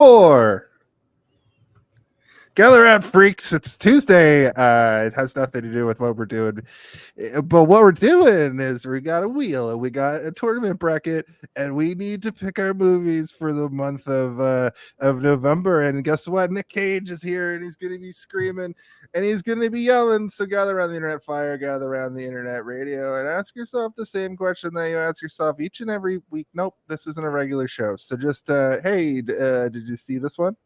4. Gather around, freaks. It's Tuesday. It has nothing to do with what we're doing. But what we're doing is we got a wheel and we got a tournament bracket, and we need to pick our movies for the month of November. And guess what? Nick Cage is here, and he's going to be screaming, and he's going to be yelling. So gather around the internet fire, gather around the internet radio, and ask yourself the same question that you ask yourself each and every week. Nope, this isn't a regular show. So just, hey, did you see this one?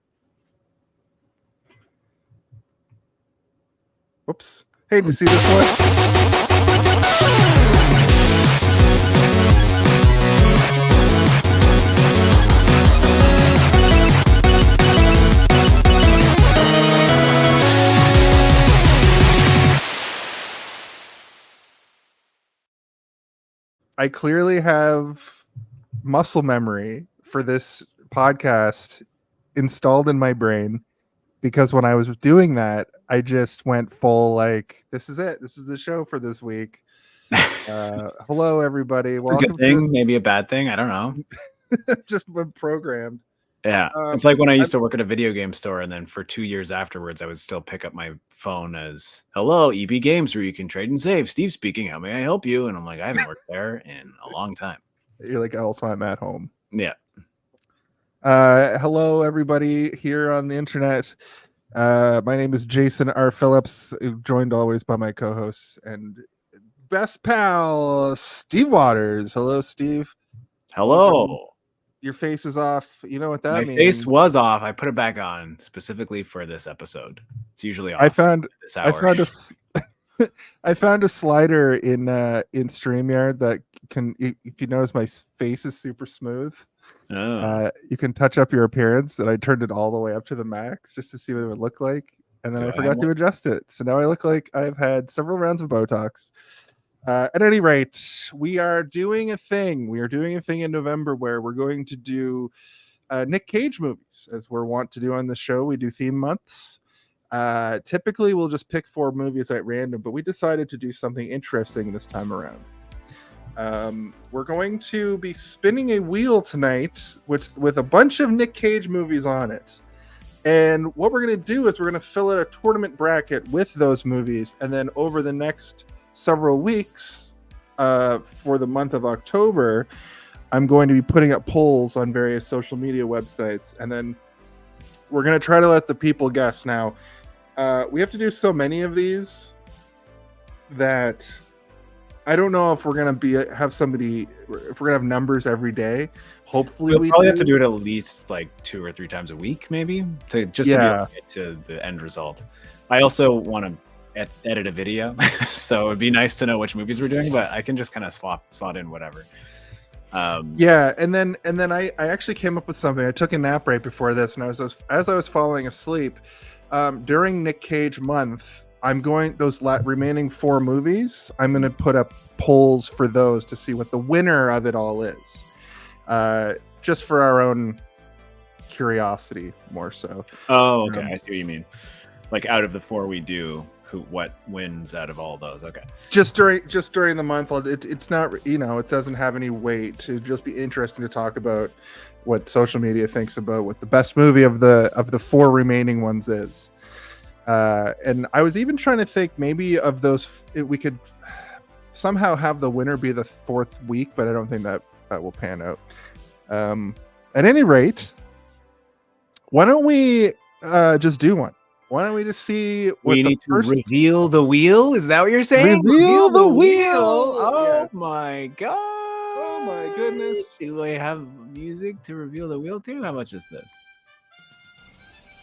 Whoops. Hey, did you see this one? I clearly have muscle memory for this podcast installed in my brain, because when I was doing that, I just went full like, this is it. This is the show for this week. Hello, everybody. It's welcome. A good thing, maybe a bad thing. I don't know. Just been programmed. Yeah, it's like when I used to work at a video game store, and then for 2 years afterwards, I would still pick up my phone as "Hello, EB Games, where you can trade and save. Steve speaking. How may I help you?" And I'm like, I haven't worked there in a long time. You're like, also, I'm at home. Yeah. Hello, everybody here on the internet. My name is Jason R. Phillips, joined always by my co-hosts and best pal, Steve Waters. Hello, Steve. Hello. Your face is off. You know what that means? My face was off. I put it back on specifically for this episode. It's usually off. I found a slider in StreamYard that can, if you notice, my face is super smooth. You can touch up your appearance, and I turned it all the way up to the max just to see what it would look like, and then I forgot to adjust it. So now I look like I've had several rounds of Botox. At any rate, we are doing a thing. We are doing a thing in November where we're going to do Nick Cage movies, as we're wont to do on the show. We do theme months. Typically, we'll just pick 4 movies at random, but we decided to do something interesting this time around. We're going to be spinning a wheel tonight with a bunch of Nick Cage movies on it. And what we're going to do is we're going to fill out a tournament bracket with those movies, and then over the next several weeks for the month of October, I'm going to be putting up polls on various social media websites, and then we're going to try to let the people guess. Now, we have to do so many of these that I don't know if we're going to if we're going to have numbers every day. Hopefully we'll probably have to do it at least like 2 or 3 times a week, maybe, to be able to get to the end result. I also want to edit a video, so it'd be nice to know which movies we're doing, but I can just kind of slot in whatever. And then I actually came up with something. I took a nap right before this, and as I was falling asleep during Nick Cage month, I'm going those remaining 4 movies. I'm going to put up polls for those to see what the winner of it all is, just for our own curiosity, more so. Oh, okay, I see what you mean. Like, out of the 4 we do, what wins out of all those? Okay. Just during the month, it's not, it doesn't have any weight. To just be interesting to talk about what social media thinks about what the best movie of the 4 remaining ones is. And I was even trying to think maybe of those we could somehow have the winner be the 4th week, but I don't think that will pan out. At any rate, why don't we just do one? Why don't we just see what we need to reveal the wheel? Is that what you're saying? Reveal the wheel! Oh, yes. My God. Oh my goodness. Do I have music to reveal the wheel too? How much is this?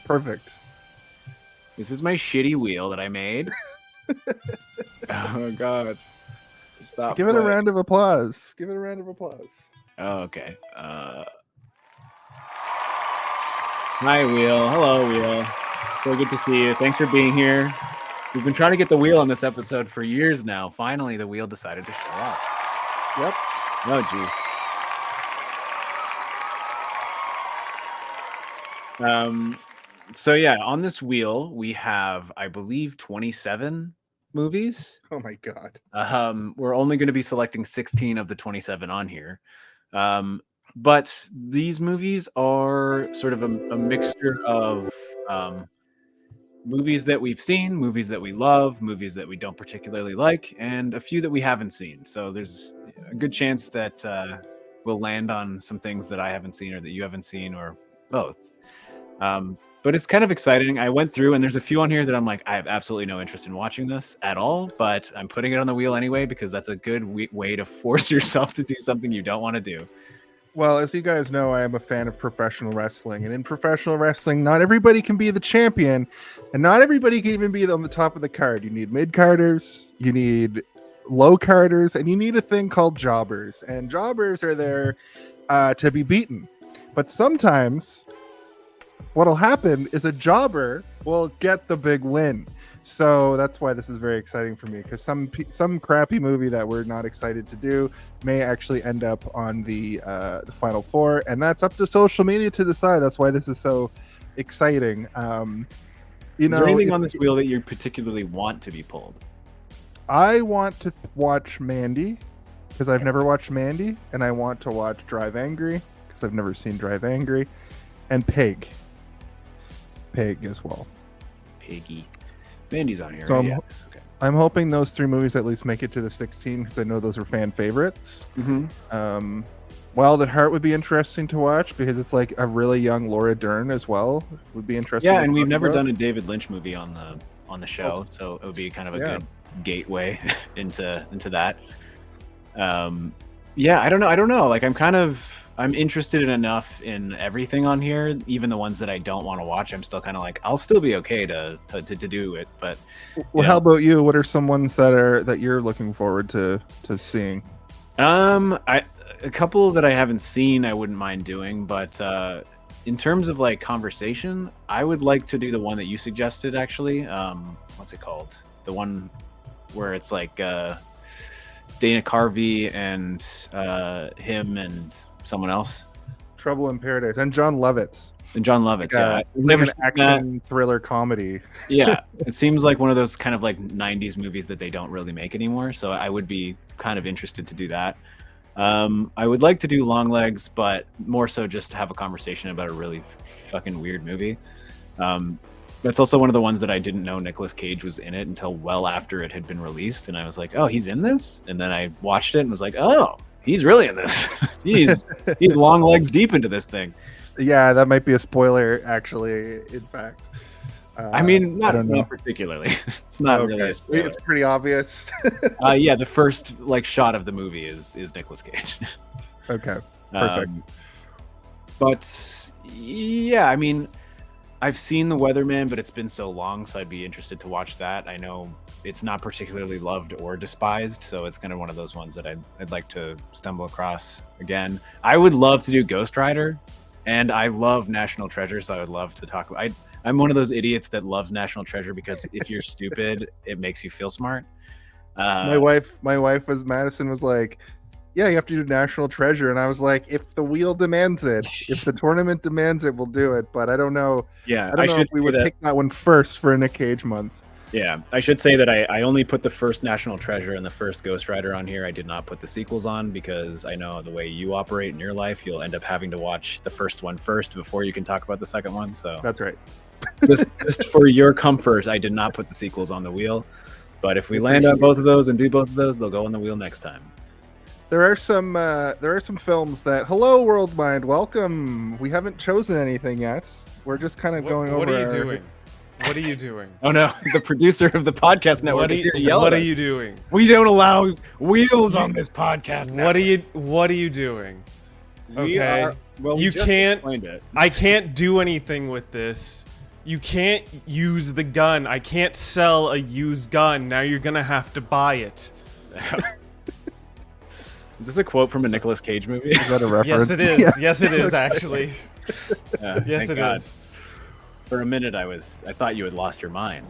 Perfect. This is my shitty wheel that I made. Oh God. Stop. Give it a round of applause. Give it a round of applause. Oh, okay. Hi, wheel. Hello, wheel. So good to see you. Thanks for being here. We've been trying to get the wheel on this episode for years now. Finally, the wheel decided to show up. Yep. Oh, geez. So yeah, on this wheel we have, I believe, 27 movies. Oh my God. We're only going to be selecting 16 of the 27 on here. But these movies are sort of a mixture of movies that we've seen, movies that we love, movies that we don't particularly like, and a few that we haven't seen. So there's a good chance that we'll land on some things that I haven't seen or that you haven't seen, or both. But it's kind of exciting. I went through and there's a few on here that I'm like, I have absolutely no interest in watching this at all, but I'm putting it on the wheel anyway because that's a good way to force yourself to do something you don't want to do. Well, as you guys know, I am a fan of professional wrestling, and in professional wrestling, not everybody can be the champion, and not everybody can even be on the top of the card. You need mid-carders, you need low-carders, and you need a thing called jobbers, and jobbers are there to be beaten. But sometimes what'll happen is a jobber will get the big win. So that's why this is very exciting for me, because some crappy movie that we're not excited to do may actually end up on the final four, and that's up to social media to decide. That's why this is so exciting. Is there anything on this wheel that you particularly want to be pulled? I want to watch Mandy because I've never watched Mandy, and I want to watch Drive Angry because I've never seen Drive Angry, and Pig as well. Piggy. Mandy's on here. So right? I'm hoping those three movies at least make it to the 16 because I know those are fan favorites. Mm-hmm. Wild at Heart would be interesting to watch because it's like a really young Laura Dern as well. Would be interesting. Yeah, and we've never done a David Lynch movie on the show, so it would be kind of a good gateway into that. Yeah, I don't know. Like I'm interested in enough in everything on here, even the ones that I don't want to watch. I'm still kind of like, I'll still be okay to do it. But how about you? What are some ones that you're looking forward to seeing? A couple that I haven't seen, I wouldn't mind doing, but in terms of like conversation, I would like to do the one that you suggested. Actually, what's it called? The one where it's like Dana Carvey and him and someone else. Trouble in Paradise, and John Lovitz. Yeah. I've never seen an action thriller comedy. Yeah, it seems like one of those kind of like 90s movies that they don't really make anymore. So I would be kind of interested to do that. I would like to do Longlegs, but more so just to have a conversation about a really fucking weird movie. That's also one of the ones that I didn't know Nicolas Cage was in it until well after it had been released, and I was like, oh, he's in this? And then I watched it and was like, oh, he's really in this. he's long legs deep into this thing. Yeah, that might be a spoiler, actually, in fact. I mean, not particularly. It's not really a spoiler. It's pretty obvious. Yeah, the first like shot of the movie is Nicolas Cage. Okay, perfect. But yeah, I mean, I've seen The Weatherman, but it's been so long, so I'd be interested to watch that. I know it's not particularly loved or despised, so it's kind of one of those ones that I'd like to stumble across again. I would love to do Ghost Rider, and I love National Treasure, so I would love to talk about. I'm one of those idiots that loves National Treasure because if you're stupid, it makes you feel smart. My wife Madison was like, yeah, you have to do National Treasure. And I was like, if the wheel demands it, if the tournament demands it, we'll do it. But I don't know. Yeah, I don't know if we would pick that one first for a Nick Cage month. Yeah, I should say that I only put the first National Treasure and the first Ghost Rider on here. I did not put the sequels on because I know the way you operate in your life, you'll end up having to watch the first one first before you can talk about the second one. So that's right. just for your comfort, I did not put the sequels on the wheel. But if we land on both of those and do both of those, they'll go on the wheel next time. There are some films that. Hello, World Mind. Welcome. We haven't chosen anything yet. We're just kind of going over. What are you doing? What are you doing? Oh no, the producer of the podcast network is here to yell. What are you doing? We don't allow wheels on this podcast network. What are you doing? Okay. You can't. I can't do anything with this. You can't use the gun. I can't sell a used gun. Now you're gonna have to buy it. Is this a quote from a Nicolas Cage movie? Is that a reference? Yes, it is. Yeah. Yes, it is actually. Yes, it is. For a minute, I thought you had lost your mind.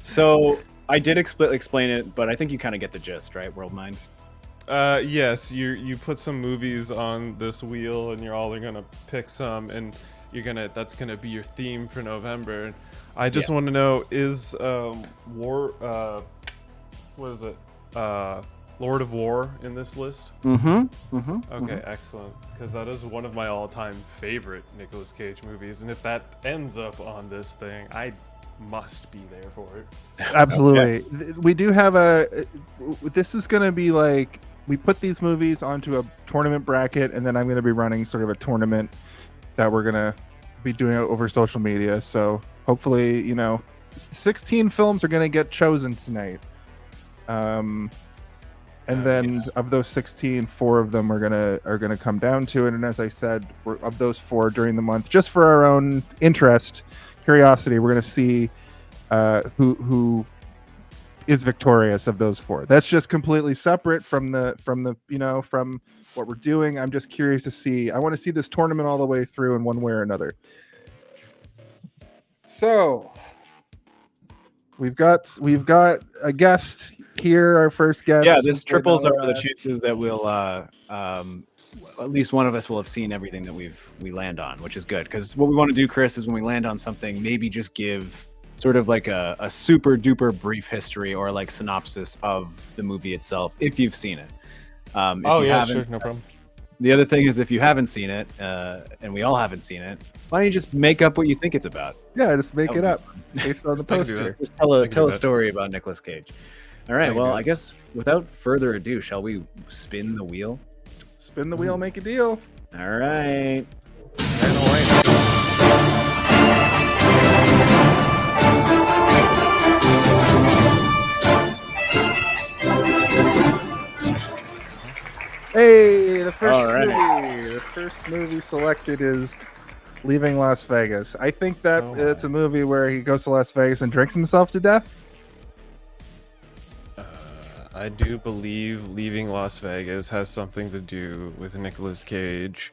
So I did explain it, but I think you kind of get the gist, right, World Mind? Yes. You put some movies on this wheel, and you're all gonna pick some, and that's gonna be your theme for November. I just want to know, is what is it? Lord of War in this list? Okay, excellent. Because that is one of my all-time favorite Nicolas Cage movies, and if that ends up on this thing, I must be there for it. Absolutely. Okay. We do have this is going to be like, we put these movies onto a tournament bracket, and then I'm going to be running sort of a tournament that we're going to be doing over social media. So hopefully, 16 films are going to get chosen tonight. And then of those 16, 4 of them are gonna come down to it. And as I said, of those 4 during the month, just for our own interest, curiosity, we're gonna see who is victorious of those 4. That's just completely separate from from what we're doing. I'm just curious to see. I want to see this tournament all the way through in one way or another. So we've got a guest here, our first guest. Yeah, this triples over the chances that we'll at least one of us will have seen everything that we land on, which is good, because what we want to do, Chris, is when we land on something, maybe just give sort of like a super duper brief history or like synopsis of the movie itself if you've seen it. Sure, no problem. The other thing is, if you haven't seen it, and we all haven't seen it, why don't you just make up what you think it's about? Yeah, just make it up based on the poster. Just tell a story about Nicolas Cage. All right, well, I guess without further ado, shall we spin the wheel? Spin the wheel, make a deal. All right. Hey, the first movie selected is Leaving Las Vegas. I think that it's a movie where he goes to Las Vegas and drinks himself to death. I do believe Leaving Las Vegas has something to do with Nicolas Cage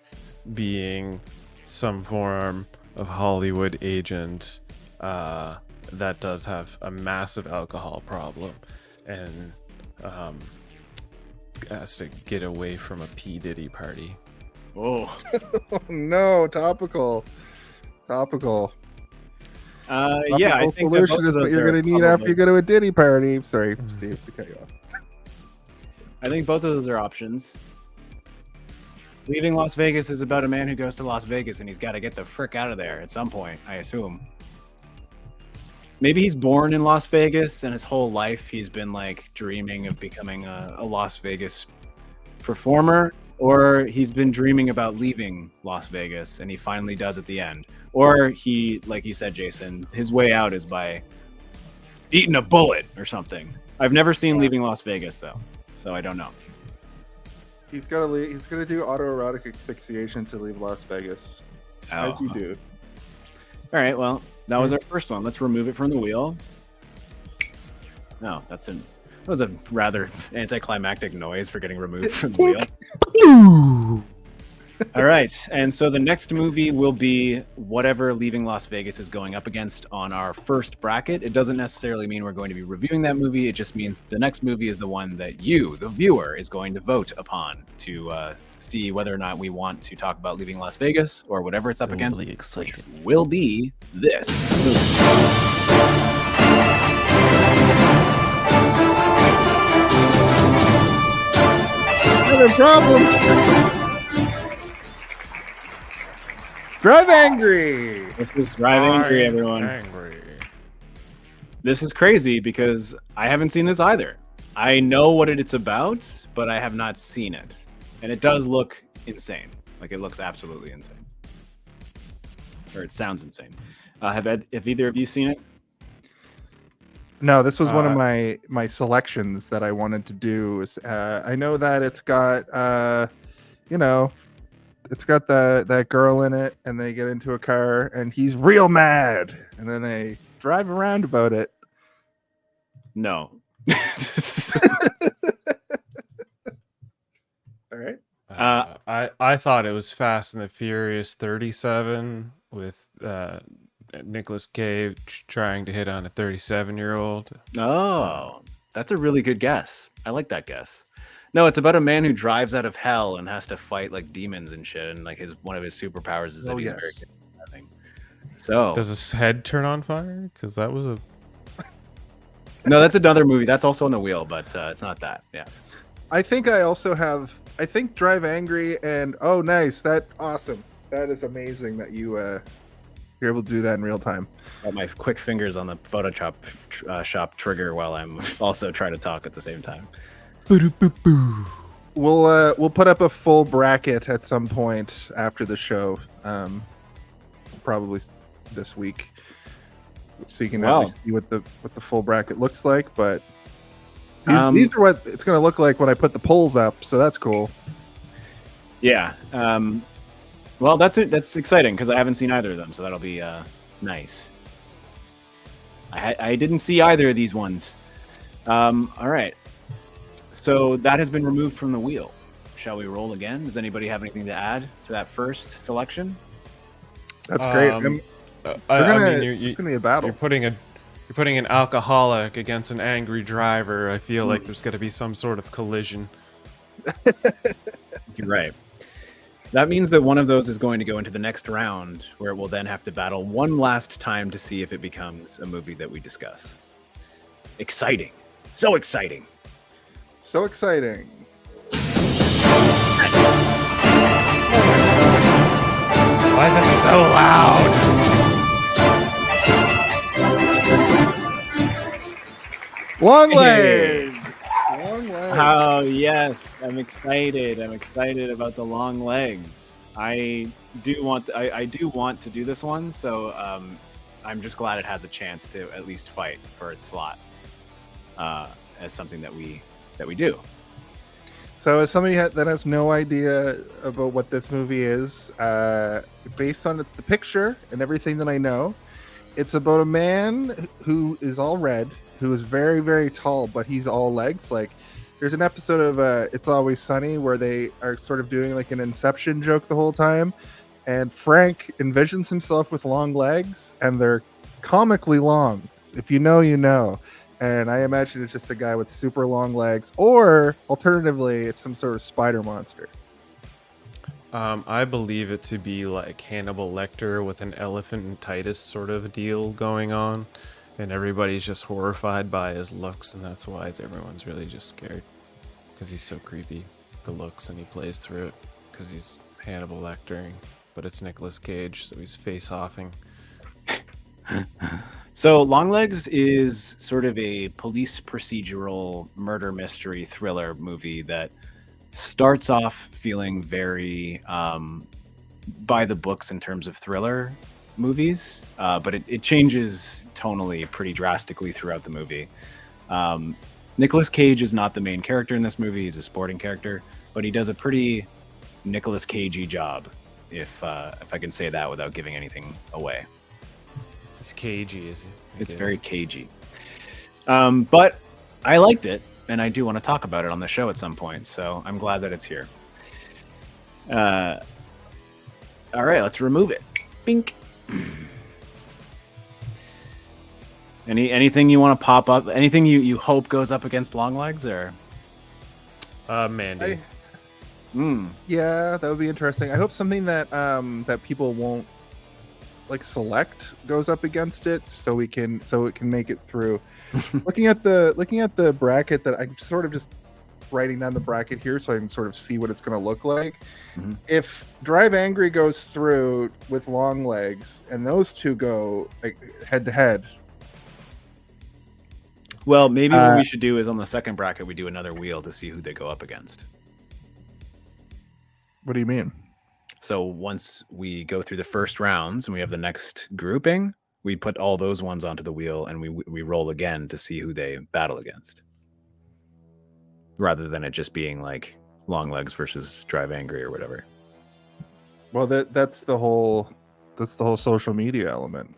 being some form of Hollywood agent that does have a massive alcohol problem and has to get away from a P. Diddy party. Oh. No, topical. Yeah, I think solution is what you're going to need after you go to a Diddy party. Sorry, Steve, to cut you off. I think both of those are options. Leaving Las Vegas is about a man who goes to Las Vegas and he's got to get the frick out of there at some point, I assume. Maybe he's born in Las Vegas and his whole life he's been like dreaming of becoming a Las Vegas performer, or he's been dreaming about leaving Las Vegas and he finally does at the end. Or he, like you said, Jason, his way out is by eating a bullet or something. I've never seen Leaving Las Vegas though, so I don't know. He's got to leave. He's going to do autoerotic asphyxiation to leave Las Vegas, as you do. All right, well, that was our first one. Let's remove it from the wheel. No, that was a rather anticlimactic noise for getting removed from the wheel. All right, and so the next movie will be whatever Leaving Las Vegas is going up against on our first bracket. It doesn't necessarily mean we're going to be reviewing that movie. It just means the next movie is the one that you, the viewer, is going to vote upon to see whether or not we want to talk about Leaving Las Vegas or whatever it's up against. Really excited. Will be this movie. Having problems. Drive Angry. This is Drive Angry, everyone. This is crazy because I haven't seen this either. I know what it's about, but I have not seen it. And it does look insane. Like, it looks absolutely insane. Or it sounds insane. Have either of you seen it? No, this was one of my selections that I wanted to do. I know that it's got, it's got that girl in it, and they get into a car, and he's real mad, and then they drive around about it. No. All right. I thought it was Fast and the Furious 37 with Nicolas Cage trying to hit on a 37-year-old. Oh, that's a really good guess. I like that guess. No, it's about a man who drives out of hell and has to fight like demons and shit, and like one of his superpowers is that he's very good at driving. So does his head turn on fire? Because that was a no, that's another movie. That's also on the wheel, but it's not that. Yeah. I think I also have. I think Drive Angry and oh, nice. That awesome. That is amazing that you're able to do that in real time. Got my quick fingers on the Photoshop shop trigger while I'm also trying to talk at the same time. We'll put up a full bracket at some point after the show, probably this week, so you can at least see what the full bracket looks like. But these are what it's going to look like when I put the polls up, so that's cool. Yeah. Well, that's it. That's exciting because I haven't seen either of them, so that'll be nice. I didn't see either of these ones. All right. So that has been removed from the wheel. Shall we roll again? Does anybody have anything to add to that first selection? That's great. It's gonna be a battle. You're putting an alcoholic against an angry driver. I feel like there's gonna be some sort of collision. You're right. That means that one of those is going to go into the next round, where it will then have to battle one last time to see if it becomes a movie that we discuss. Exciting. So exciting. So exciting. Why is it so loud? Long legs. Long legs. Oh yes, I'm excited. I'm excited about the long legs. I do want to do this one, so I'm just glad it has a chance to at least fight for its slot as something that we do. So as somebody that has no idea about what this movie is, based on the picture and everything that I know, it's about a man who is all red, who is very, very tall, but he's all legs. Like, there's an episode of It's Always Sunny where they are sort of doing like an Inception joke the whole time, and Frank envisions himself with long legs, and they're comically long. If you know, you know. And I imagine it's just a guy with super long legs, or alternatively, it's some sort of spider monster. I believe it to be like Hannibal Lecter with an elephantitis sort of deal going on, and everybody's just horrified by his looks, and that's why everyone's really just scared, because he's so creepy, the looks, and he plays through it because he's Hannibal Lectering, but it's Nicolas Cage, so he's face-offing. So Longlegs is sort of a police procedural murder mystery thriller movie that starts off feeling very by the books in terms of thriller movies, but it changes tonally pretty drastically throughout the movie. Nicolas Cage is not the main character in this movie. He's a supporting character, but he does a pretty Nicolas Cagey job, if I can say that without giving anything away. It's cagey, is it? It's very cagey. But I liked it, and I do want to talk about it on the show at some point, so I'm glad that it's here. All right, let's remove it. Bink. Anything you want to pop up? Anything you hope goes up against Longlegs, or? Mandy. Yeah, that would be interesting. I hope something that that people won't like select goes up against it, so it can make it through. looking at the bracket, that I'm sort of just writing down the bracket here so I can sort of see what it's going to look like. Mm-hmm. If Drive Angry goes through with Longlegs and those two go like head to head, well, maybe what we should do is on the second bracket we do another wheel to see who they go up against. What do you mean? So once we go through the first rounds and we have the next grouping, we put all those ones onto the wheel and we roll again to see who they battle against, rather than it just being like Longlegs versus Drive Angry or whatever. Well, that's the whole social media element.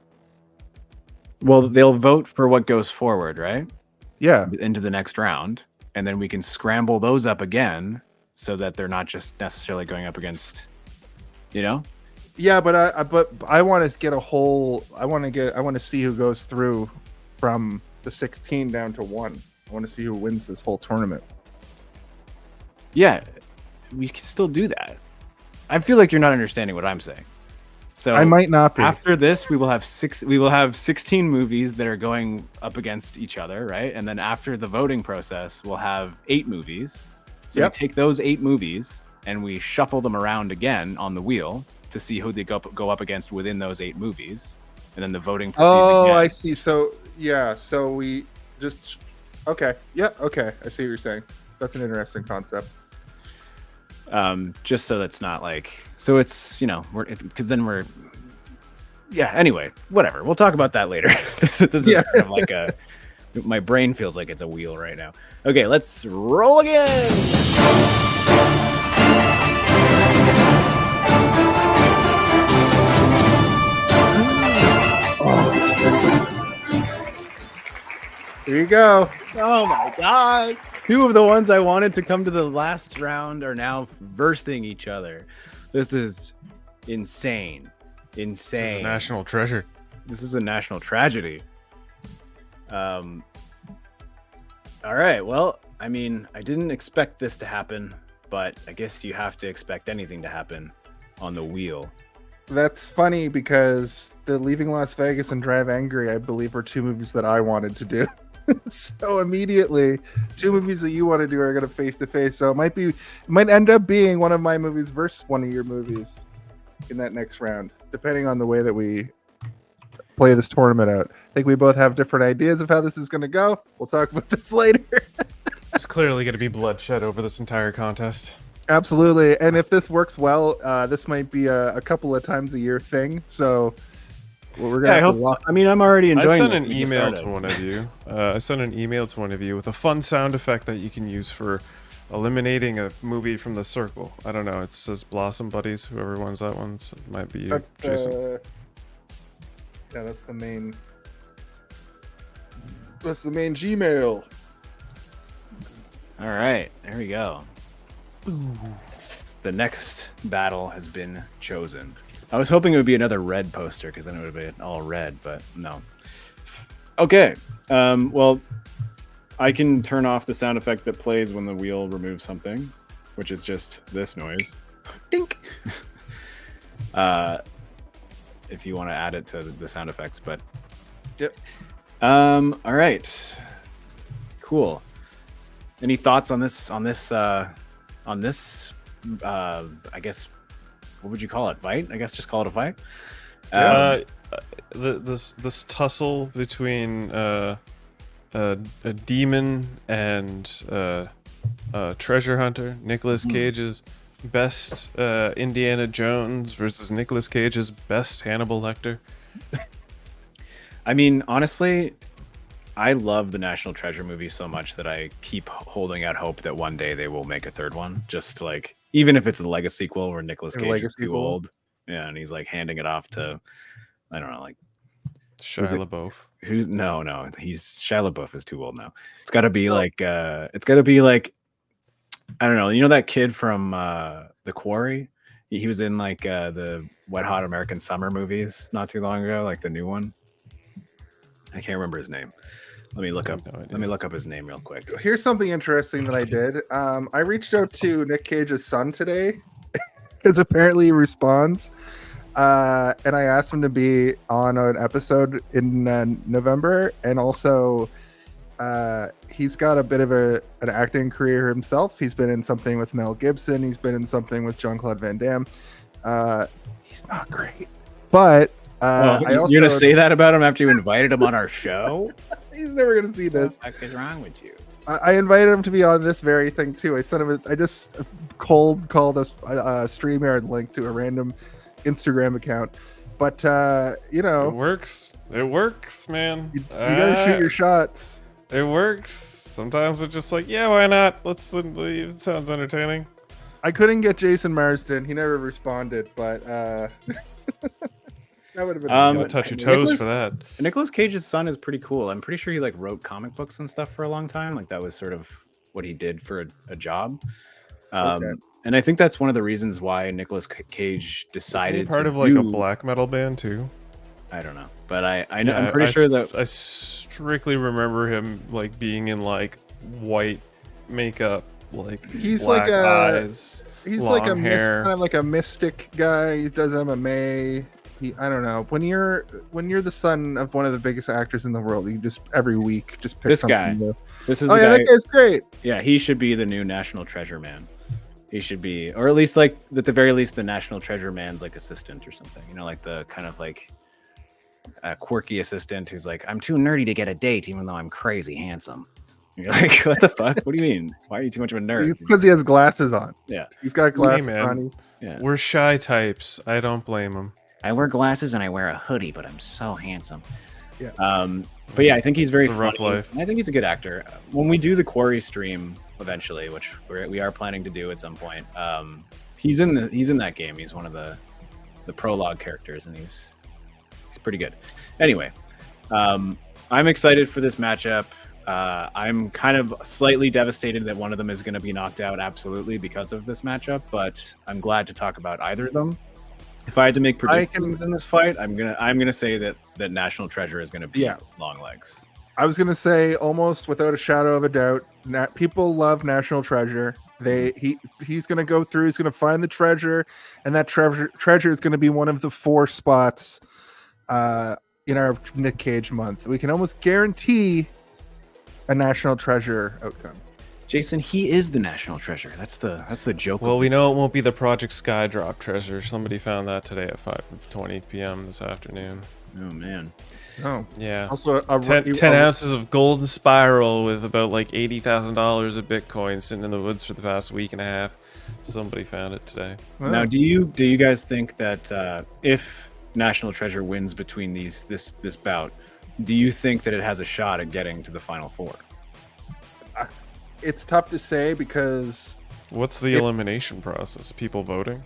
Well, they'll vote for what goes forward, right? Yeah, into the next round, and then we can scramble those up again so that they're not just necessarily going up against. You know? Yeah, but I want to get a whole. I want to see who goes through from the 16 down to 1. I want to see who wins this whole tournament. Yeah, we can still do that. I feel like you're not understanding what I'm saying. So I might not be. After this, we will have 16 movies that are going up against each other, right? And then after the voting process, we'll have 8 movies. So we take those 8 movies and we shuffle them around again on the wheel to see who they go up against within those 8 movies, and then the voting proceeds again. I see. So we just okay. Yeah, okay. I see what you're saying. That's an interesting concept. Just so that's not like, so it's, because then we're, anyway, whatever. We'll talk about that later. This is kind of like my brain feels like it's a wheel right now. Okay, let's roll again. Here you go. Oh my god. 2 of the ones I wanted to come to the last round are now versing each other. This is insane. This is a national treasure. This is a national tragedy. All right. Well, I mean, I didn't expect this to happen, but I guess you have to expect anything to happen on the wheel. That's funny because the Leaving Las Vegas and Drive Angry, I believe, are 2 movies that I wanted to do. So immediately 2 movies that you want to do are going to face to face. So it might end up being one of my movies versus one of your movies in that next round, depending on the way that we play this tournament out. I think we both have different ideas of how this is going to go. We'll talk about this later. There's clearly going to be bloodshed over this entire contest. Absolutely. And if this works well, this might be a couple of times a year thing. So we're gonna I'm already enjoying. I sent an email to one of you. With a fun sound effect that you can use for eliminating a movie from the circle. I don't know. It says Blossom Buddies. Whoever wins that one, so it might be you, Jason. That's the main. That's the main Gmail. All right, there we go. Ooh. The next battle has been chosen. I was hoping it would be another red poster because then it would have been all red, but no. Okay. Well, I can turn off the sound effect that plays when the wheel removes something, which is just this noise. Dink. If you want to add it to the sound effects, but yep. All right. Cool. Any thoughts on this? I guess. What would you call it? Fight? I guess just call it a fight. This tussle between a demon and a treasure hunter, Nicolas Cage's best Indiana Jones versus Nicolas Cage's best Hannibal Lecter. I mean, honestly, I love the National Treasure movie so much that I keep holding out hope that one day they will make a third one. Just like, even if it's a Legacy sequel where Nicolas Cage is too old, and he's like handing it off to, I don't know, like Shia LaBeouf. No, Shia LaBeouf is too old now. It's got to be like I don't know. You know that kid from The Quarry? He was in like the Wet Hot American Summer movies not too long ago, like the new one. I can't remember his name. Let me look up his name real quick. Here's something interesting that I did. I reached out to Nick Cage's son today because apparently he responds. And I asked him to be on an episode in November. And also, he's got a bit of an acting career himself. He's been in something with Mel Gibson. He's been in something with Jean-Claude Van Damme. He's not great. But you're going to say that about him after you invited him on our show? He's never going to see this. What the heck is wrong with you? I invited him to be on this very thing, too. I just cold called a StreamYard link to a random Instagram account. But, It works, man. You gotta shoot your shots. It works. Sometimes it's just like, yeah, why not? It sounds entertaining. I couldn't get Jason Marsden. He never responded, but that would have been touch your toes for that. Nicolas Cage's son is pretty cool. I'm pretty sure he like wrote comic books and stuff for a long time. Like that was sort of what he did for a job. Okay. And I think that's one of the reasons why Nicolas Cage decided to part of like a black metal band too. I don't know, but I'm pretty sure that I strictly remember him like being in like white makeup, like he's black like eyes. He's long like hair. kind of like a mystic guy. He does MMA. I don't know. When you're the son of one of the biggest actors in the world, you just every week just pick this something guy. new. This is the guy. That guy's great. Yeah, he should be the new National Treasure Man. He should be, or at least like at the very least, the National Treasure Man's like assistant or something. You know, like the kind of like a quirky assistant who's like, I'm too nerdy to get a date, even though I'm crazy handsome. You're like, what the fuck? What do you mean? Why are you too much of a nerd? It's because he has glasses on. Yeah, he's got glasses on. Yeah, we're shy types. I don't blame him. I wear glasses and I wear a hoodie, but I'm so handsome. Yeah. But yeah, I think he's very funny. Rough life. I think he's a good actor. When we do the Quarry stream eventually, which we are planning to do at some point, he's in that game. He's one of the prologue characters, and he's pretty good. Anyway, I'm excited for this matchup. I'm kind of slightly devastated that one of them is going to be knocked out absolutely because of this matchup, but I'm glad to talk about either of them. If I had to make predictions in this fight, I'm gonna say that National Treasure is gonna be long legs. I was gonna say almost without a shadow of a doubt. People love National Treasure. He's gonna go through. He's gonna find the treasure, and that treasure is gonna be one of the 4 spots in our Nick Cage month. We can almost guarantee a National Treasure outcome. Jason, he is the National Treasure. That's the joke. Well, we know it won't be the Project Skydrop treasure. Somebody found that today at 5:20 p.m. this afternoon. Oh man. Oh yeah. Also, 10 ounces of golden spiral with about like $80,000 of Bitcoin sitting in the woods for the past week and a half. Somebody found it today. Wow. Now, do you guys think that if National Treasure wins between this bout, do you think that it has a shot at getting to the Final 4? It's tough to say because what's the elimination process? People voting?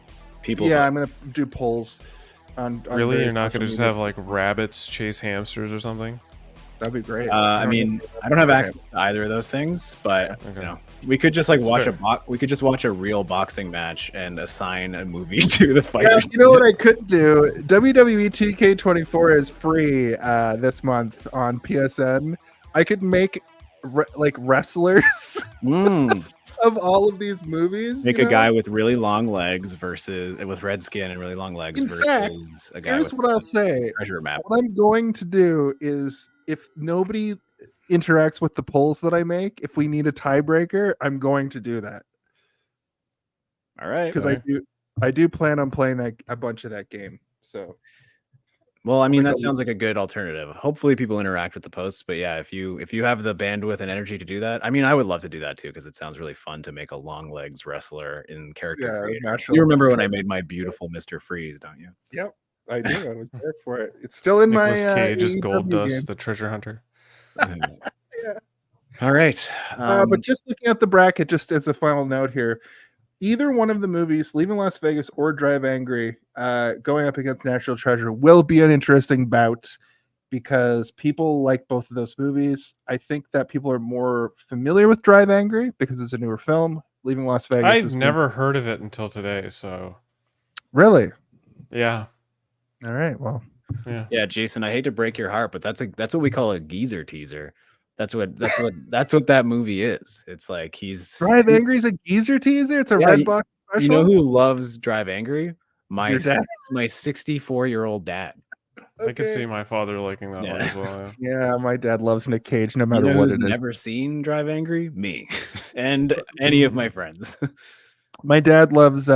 I'm gonna do polls on really? You're not gonna just have like rabbits chase hamsters or something? That'd be great. I mean, I don't have access to either of those things, but you know, we could just like we could just watch a real boxing match and assign a movie to the fighters. You know what I could do? WWE 2K24 is free this month on PSN. I could make like wrestlers of all of these movies. Make a guy with really long legs with red skin and really long legs versus a guy here's with what I'll say. Treasure map. What I'm going to do is, if nobody interacts with the polls that I make, if we need a tiebreaker, I'm going to do that. All right. Because I do plan on playing a bunch of that game. So well, I mean, that sounds like a good alternative. Hopefully people interact with the posts, but yeah, if you have the bandwidth and energy to do that, I mean, I would love to do that too, because it sounds really fun to make a long legs wrestler in character creator. You remember when I made my beautiful Mr. Freeze, don't you? Yep, I do. I was there for it. It's still in Nicolas my Cage is Gold Dust, game. the treasure hunter. Yeah. All right. But just looking at the bracket, just as a final note here, either one of the movies, Leaving Las Vegas or Drive Angry, going up against National Treasure will be an interesting bout because people like both of those movies. I think that people are more familiar with Drive Angry because it's a newer film. Leaving Las Vegas. I've never heard of it until today, so. Really? Yeah. All right. Well. Yeah, Jason, I hate to break your heart, but that's what we call a geezer teaser. That's what that movie is. It's like Drive Angry's a geezer teaser. It's a red box special. You know who loves Drive Angry? My 64-year-old dad. Okay. I could see my father liking that one as well. Yeah, my dad loves Nick Cage no matter what it is. Never seen Drive Angry? Me and any of my friends. My dad loves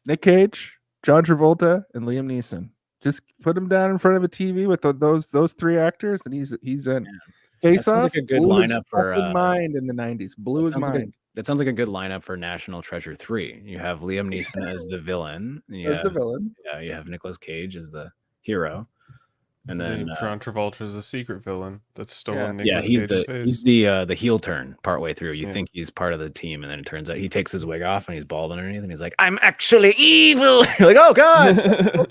Nick Cage, John Travolta, and Liam Neeson. Just put him down in front of a TV with those 3 actors, and he's in. Face Off. Like a good lineup for mind in the 90s. Blew his mind. That sounds like a good lineup for National Treasure 3. You have Liam Neeson as the villain. The villain. Yeah, you have Nicolas Cage as the hero, and then John Travolta is the secret villain that's stolen Nicolas Cage's face. He's the heel turn partway through. You think he's part of the team, and then it turns out he takes his wig off and he's bald underneath, and he's like, "I'm actually evil." You're like, "Oh God."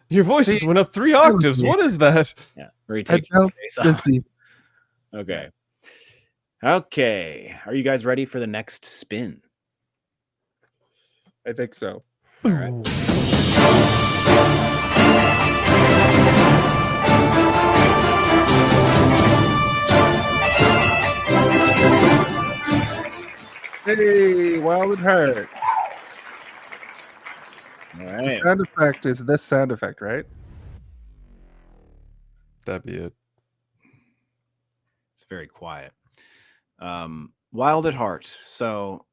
Your voices went up 3 octaves. What is that? Yeah, where he takes his face off. Okay. Are you guys ready for the next spin? I think so. All right. Hey, Wild at Heart. All The sound effect is this sound effect, right? That'd be it. It's very quiet. Wild at Heart. So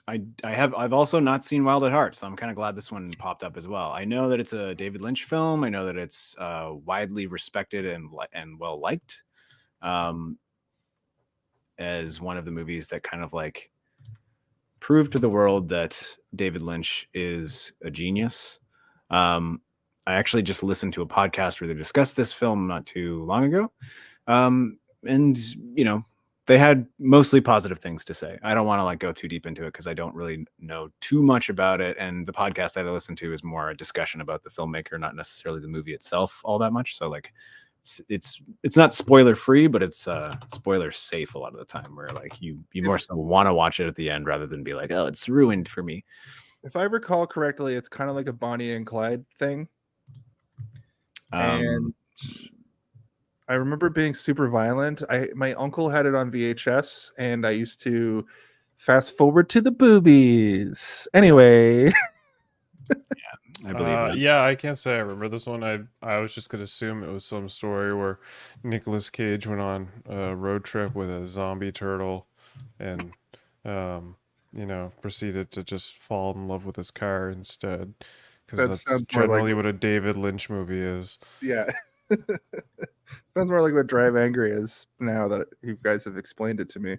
I've also not seen Wild at Heart, so I'm kind of glad this one popped up as well. I know that it's a David Lynch film. I know that it's widely respected and well liked, as one of the movies that kind of like proved to the world that David Lynch is a genius. I actually just listened to a podcast where they discussed this film not too long ago, and you know, they had mostly positive things to say. I don't want to like go too deep into it because I don't really know too much about it. And the podcast that I listened to is more a discussion about the filmmaker, not necessarily the movie itself all that much. So like it's not spoiler free, but it's spoiler safe a lot of the time, where like you more so want to watch it at the end rather than be like, oh, it's ruined for me. If I recall correctly, it's kind of like a Bonnie and Clyde thing. And I remember being super violent. My uncle had it on VHS, and I used to fast forward to the boobies. Anyway. I believe that. Yeah, I can't say I remember this one. I was just gonna assume it was some story where Nicolas Cage went on a road trip with a zombie turtle, and you know, proceeded to just fall in love with his car instead, because that's generally what a David Lynch movie is. Yeah. Sounds more like what Drive Angry is now that you guys have explained it to me.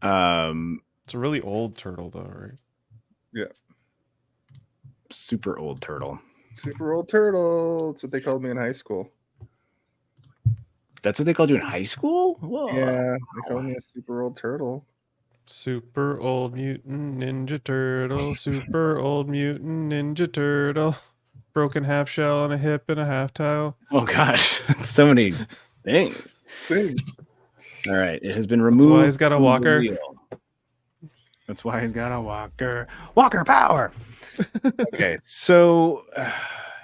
It's a really old turtle though, right? Yeah. Super old turtle. Super old turtle. That's what they called me in high school. That's what they called you in high school? Whoa. Yeah, they called me a super old turtle. Super old mutant ninja turtle. Super old mutant ninja turtle. Broken half shell on a hip and a half toe. Oh gosh, so many things. All right, it has been removed. That's why he's got a walker. That's why he's got a walker. Walker power. Okay, so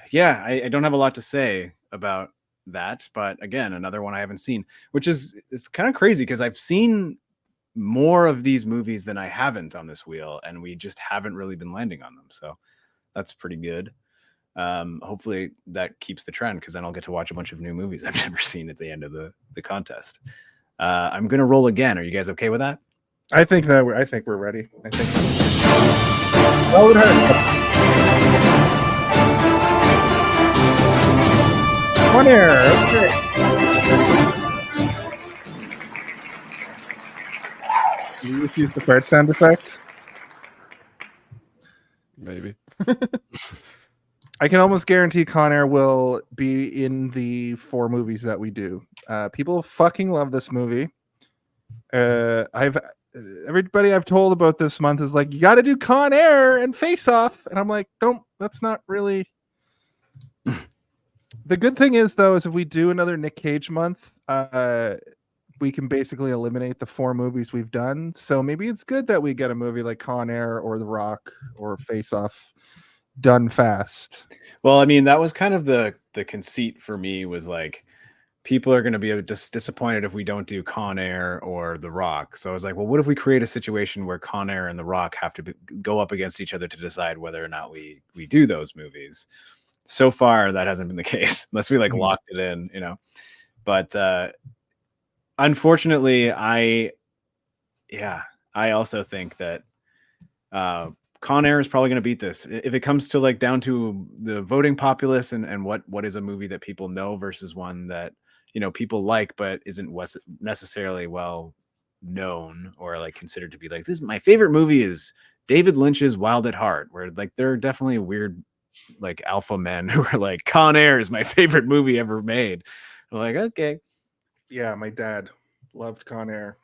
yeah, I don't have a lot to say about that, but again, another one I haven't seen, which is it's kind of crazy because I've seen more of these movies than I haven't on this wheel, and we just haven't really been landing on them. So that's pretty good. Hopefully that keeps the trend, because then I'll get to watch a bunch of new movies I've never seen at the end of the contest. I'm gonna roll again. Are you guys okay with that? I think we're ready. I think. Oh, it hurt. One error. Okay. You just use the fart sound effect? Maybe. I can almost guarantee Con Air will be in the 4 movies that we do. People fucking love this movie. Everybody I've told about this month is like, you got to do Con Air and Face Off, and I'm like, that's not really. The good thing is, though, is if we do another Nick Cage month, we can basically eliminate the 4 movies we've done. So maybe it's good that we get a movie like Con Air or The Rock or Face Off done fast. Well, I mean, that was kind of the conceit for me, was like, people are going to be disappointed if we don't do Con Air or The Rock. So I was like, well, what if we create a situation where Con Air and The Rock have to go up against each other to decide whether or not we do those movies? So far, that hasn't been the case, unless we like locked it in, you know. But unfortunately, I also think that Con Air is probably going to beat this. If it comes to like down to the voting populace and what is a movie that people know versus one that, you know, people like but isn't necessarily well known or like considered to be like, this is my favorite movie is David Lynch's Wild at Heart, where like there are definitely weird like alpha men who are like, Con Air is my favorite movie ever made. I'm like, okay. Yeah, my dad loved Con Air.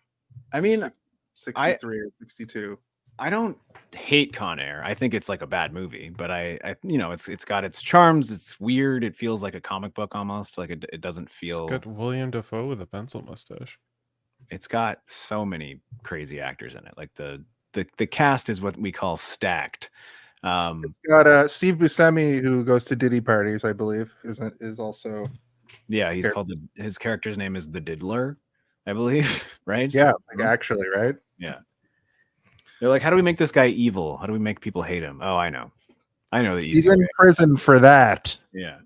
I mean, 63 or 62. I don't hate Con Air. I think it's like a bad movie, but I you know, it's got its charms. It's weird. It feels like a comic book almost. Like it doesn't feel. It's got William Dafoe with a pencil mustache. It's got so many crazy actors in it. Like the cast is what we call stacked. It's got Steve Buscemi, who goes to Diddy parties, I believe, is also. Yeah, he's called his character's name is the Diddler, I believe, right? Yeah, like actually, right? Yeah. They're like, how do we make this guy evil? How do we make people hate him? Oh, I know the easy He's in prison for that. Yeah.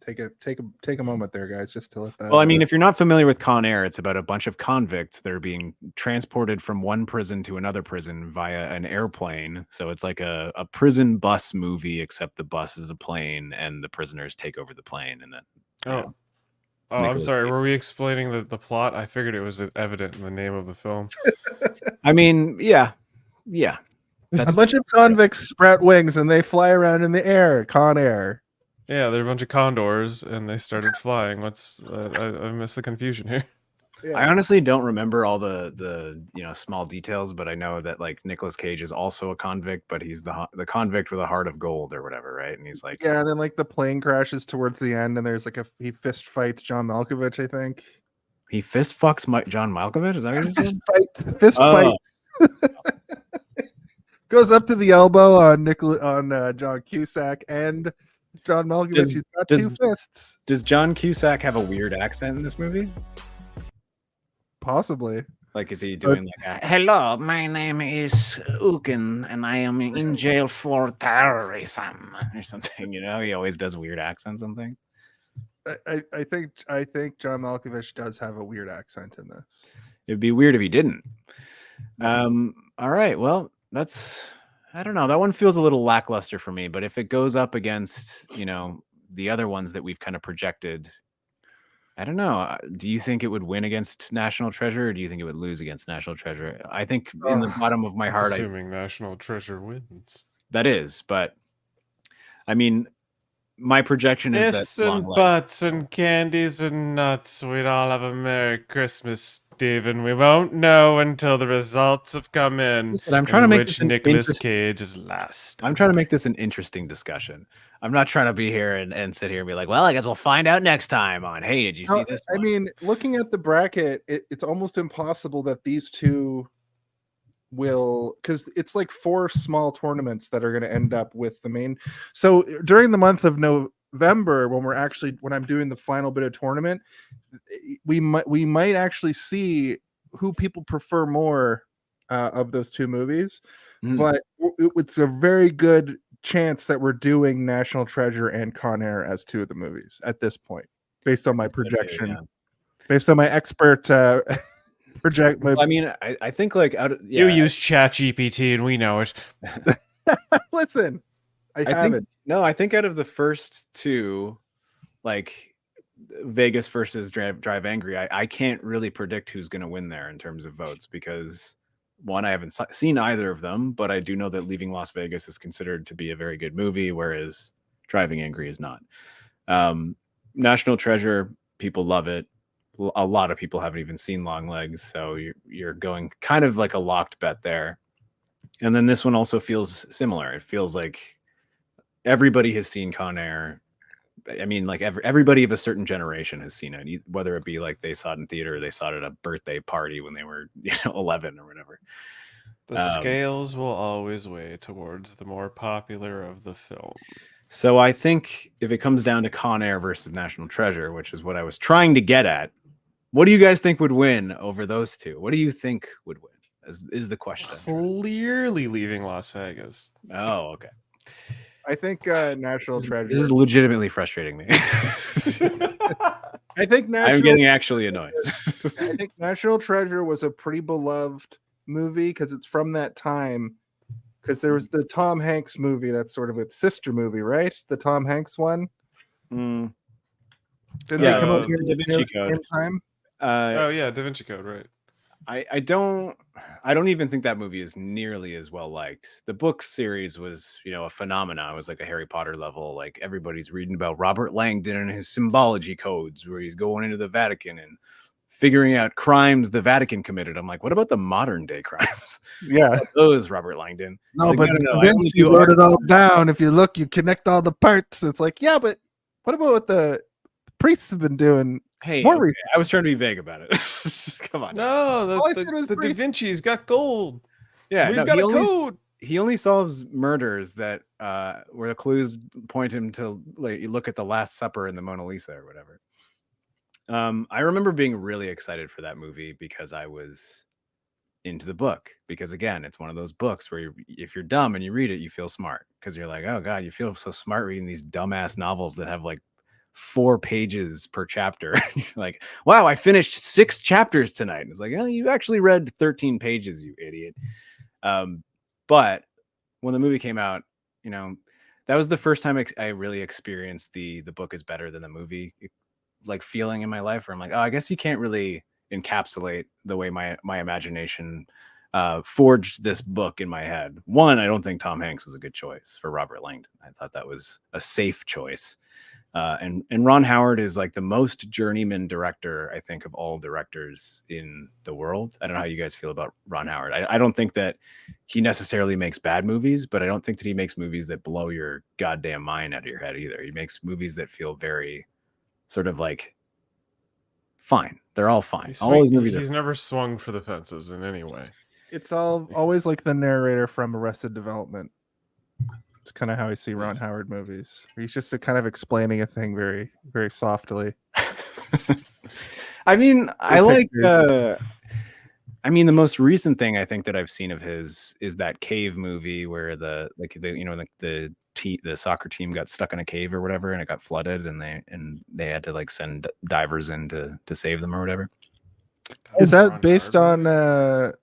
Take a moment there, guys, just to let that. Well, I mean, if you're not familiar with Con Air, it's about a bunch of convicts that are being transported from one prison to another prison via an airplane. So it's like a prison bus movie, except the bus is a plane and the prisoners take over the plane. And then I'm sorry. Were we explaining the plot? I figured it was evident in the name of the film. I mean, yeah. A bunch of convicts sprout wings and they fly around in the air. Con Air. Yeah, they're a bunch of condors, and they started flying. What's I missed the confusion here. Yeah. I honestly don't remember all the small details, but I know that like Nicolas Cage is also a convict, but he's the convict with a heart of gold or whatever, right? And he's like, yeah, and then like the plane crashes towards the end, and there's like he fist fights John Malkovich, I think. He fist fucks John Malkovich? Is that what you're saying? Fist fights. Goes up to the elbow on John Cusack and John Malkovich. He's got two fists. Does John Cusack have a weird accent in this movie? Possibly. Like, is he doing like a, hello, my name is Uken, and I am in jail for terrorism or something? You know, he always does weird accents and things. I think John Malkovich does have a weird accent in this. It'd be weird if he didn't. All right, well, I don't know. That one feels a little lackluster for me, but if it goes up against, the other ones that we've kind of projected, I don't know. Do you think it would win against National Treasure, or do you think it would lose against National Treasure? I think in the bottom of my heart, assuming National Treasure wins. That is, but I mean, my projection is that and butts and candies and nuts. We'd all have a Merry Christmas, Stephen. We won't know until the results have come in. Listen, I'm trying to make which Nicolas Cage is last. I'm trying to make this an interesting discussion. I'm not trying to be here and sit here and be like, well, I guess we'll find out next time on, hey, did you see this one? I mean, looking at the bracket, it's almost impossible that these two will, because it's like 4 small tournaments that are going to end up with the main. So during the month of November, when I'm doing the final bit of tournament, we might actually see who people prefer more of those 2 movies. But it's a very good chance that we're doing National Treasure and Con Air as 2 of the movies at this point, based on my projection, based on my expert project. I mean, I think like you use ChatGPT and we know it. Listen, I haven't. No, I think out of the first 2, like Vegas versus Drive Angry, I can't really predict who's going to win there in terms of votes, because one, I haven't seen either of them, but I do know that Leaving Las Vegas is considered to be a very good movie, whereas Driving Angry is not. National Treasure, people love it. A lot of people haven't even seen Long Legs, so you're going kind of like a locked bet there. And then this one also feels similar. It feels like everybody has seen Con Air. I mean, like everybody of a certain generation has seen it, whether it be like they saw it in theater or they saw it at a birthday party when they were 11 or whatever. The scales will always weigh towards the more popular of the film. So I think if it comes down to Con Air versus National Treasure, which is what I was trying to get at, what do you guys think would win over those 2? What do you think would win is the question. Clearly Leaving Las Vegas. Oh, okay. I think National Treasure. This is legitimately frustrating me. I think I'm getting actually annoyed. I think National Treasure was a pretty beloved movie because it's from that time. Because there was the Tom Hanks movie that's sort of its sister movie, right? The Tom Hanks one. Didn't they come out Da Vinci Code in time? Da Vinci Code, right? I don't even think that movie is nearly as well liked. The book series was, a phenomenon. It was like a Harry Potter level. Like everybody's reading about Robert Langdon and his symbology codes, where he's going into the Vatican and figuring out crimes the Vatican committed. I'm like, what about the modern day crimes? Yeah, those Robert Langdon. No, but Da Vinci wrote it all down. If you look, you connect all the parts. It's like, yeah, but what about what the priests have been doing? Hey, okay. I was trying to be vague about it. Come on. No, the Da Vinci's got gold. Yeah, we've got a code. He only solves murders that where the clues point him to, like, you look at the Last Supper in the Mona Lisa or whatever. I remember being really excited for that movie because I was into the book. Because again, it's one of those books where if you're dumb and you read it, you feel smart because you're like, oh god, you feel so smart reading these dumbass novels that have like 4 pages per chapter. You're like, wow, I finished 6 chapters tonight. And it's like, oh, you actually read 13 pages, you idiot. But when the movie came out, you know, that was the first time I really experienced the book is better than the movie like feeling in my life where I'm like, oh, I guess you can't really encapsulate the way my imagination forged this book in my head. One, I don't think Tom Hanks was a good choice for Robert Langdon. I thought that was a safe choice. And Ron Howard is like the most journeyman director, I think, of all directors in the world. I don't know how you guys feel about Ron Howard. I don't think that he necessarily makes bad movies, but I don't think that he makes movies that blow your goddamn mind out of your head either. He makes movies that feel very sort of like fine. They're all fine. All his movies he's never swung for the fences in any way. It's always like the narrator from Arrested Development. It's kind of how I see Ron Howard movies. He's just kind of explaining a thing very, very softly. I mean, I like. I mean, the most recent thing I think that I've seen of his is that cave movie where the soccer team got stuck in a cave or whatever, and it got flooded, and they had to like send divers in to save them or whatever. Is that based on a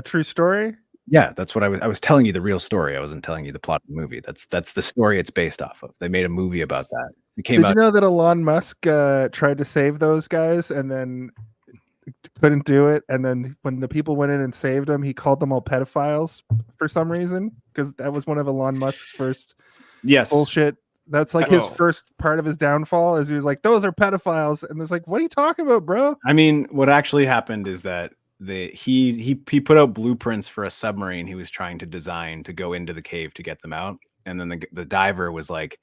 true story? Yeah, that's what I was telling you the real story. I wasn't telling you the plot of the movie. That's the story it's based off of. They made a movie about that. Did you know that Elon Musk tried to save those guys and then couldn't do it? And then when the people went in and saved them, he called them all pedophiles for some reason, because that was one of Elon Musk's first bullshit. That's like his first part of his downfall, is he was like, those are pedophiles. And it's like, what are you talking about, bro? I mean, what actually happened is that he put out blueprints for a submarine he was trying to design to go into the cave to get them out, and then the diver was like,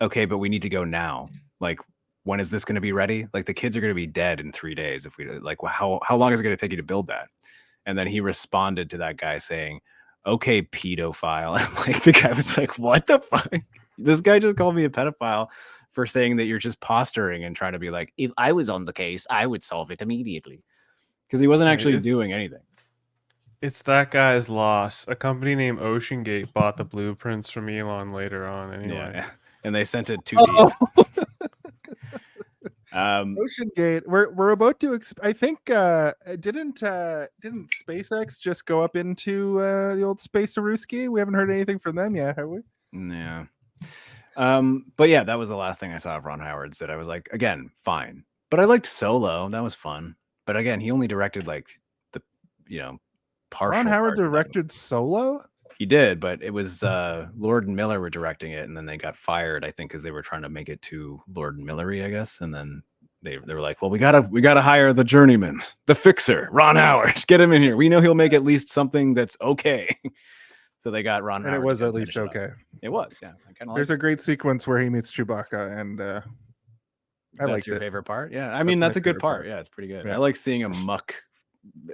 okay, but we need to go now. Like, when is this going to be ready? Like, the kids are going to be dead in 3 days if we like, how long is it going to take you to build that? And then he responded to that guy saying, okay, pedophile. And like, the guy was like, what the fuck? This guy just called me a pedophile for saying that you're just posturing and trying to be like, if I was on the case, I would solve it immediately. Because he wasn't actually doing anything. It's that guy's loss. A company named OceanGate bought the blueprints from Elon later on anyway. Yeah. And they sent it to deep. OceanGate. We're about to. I think didn't SpaceX just go up into the old Space-Aruski? We haven't heard anything from them yet, have we? Yeah. But yeah, that was the last thing I saw of Ron Howard's that I was like, again, fine. But I liked Solo. That was fun. But again, he only directed like the, partial. Ron Howard directed Solo? He did, but it was Lord and Miller were directing it, and then they got fired, I think, because they were trying to make it too Lord and Millery, I guess. And then they were like, well, we gotta hire the journeyman, the fixer, Ron Howard. Get him in here. We know he'll make at least something that's okay. So they got Ron Howard. And it was at least okay. It was, yeah. There's a great sequence where he meets Chewbacca, and I like your favorite part. Yeah, I mean that's a good part. Yeah, it's pretty good. Yeah. I like seeing a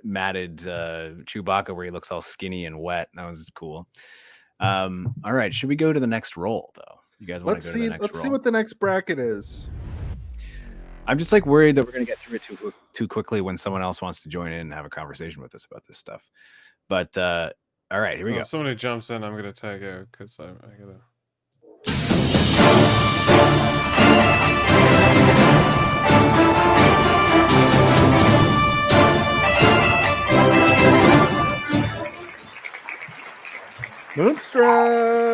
matted Chewbacca where he looks all skinny and wet. That was cool. All right, should we go to the next roll though? You guys want to go to the next roll? Let's see what the next bracket is. I'm just like worried that we're gonna get through it too quickly when someone else wants to join in and have a conversation with us about this stuff. But all right, here we go. If somebody jumps in, I'm gonna tag out because I gotta.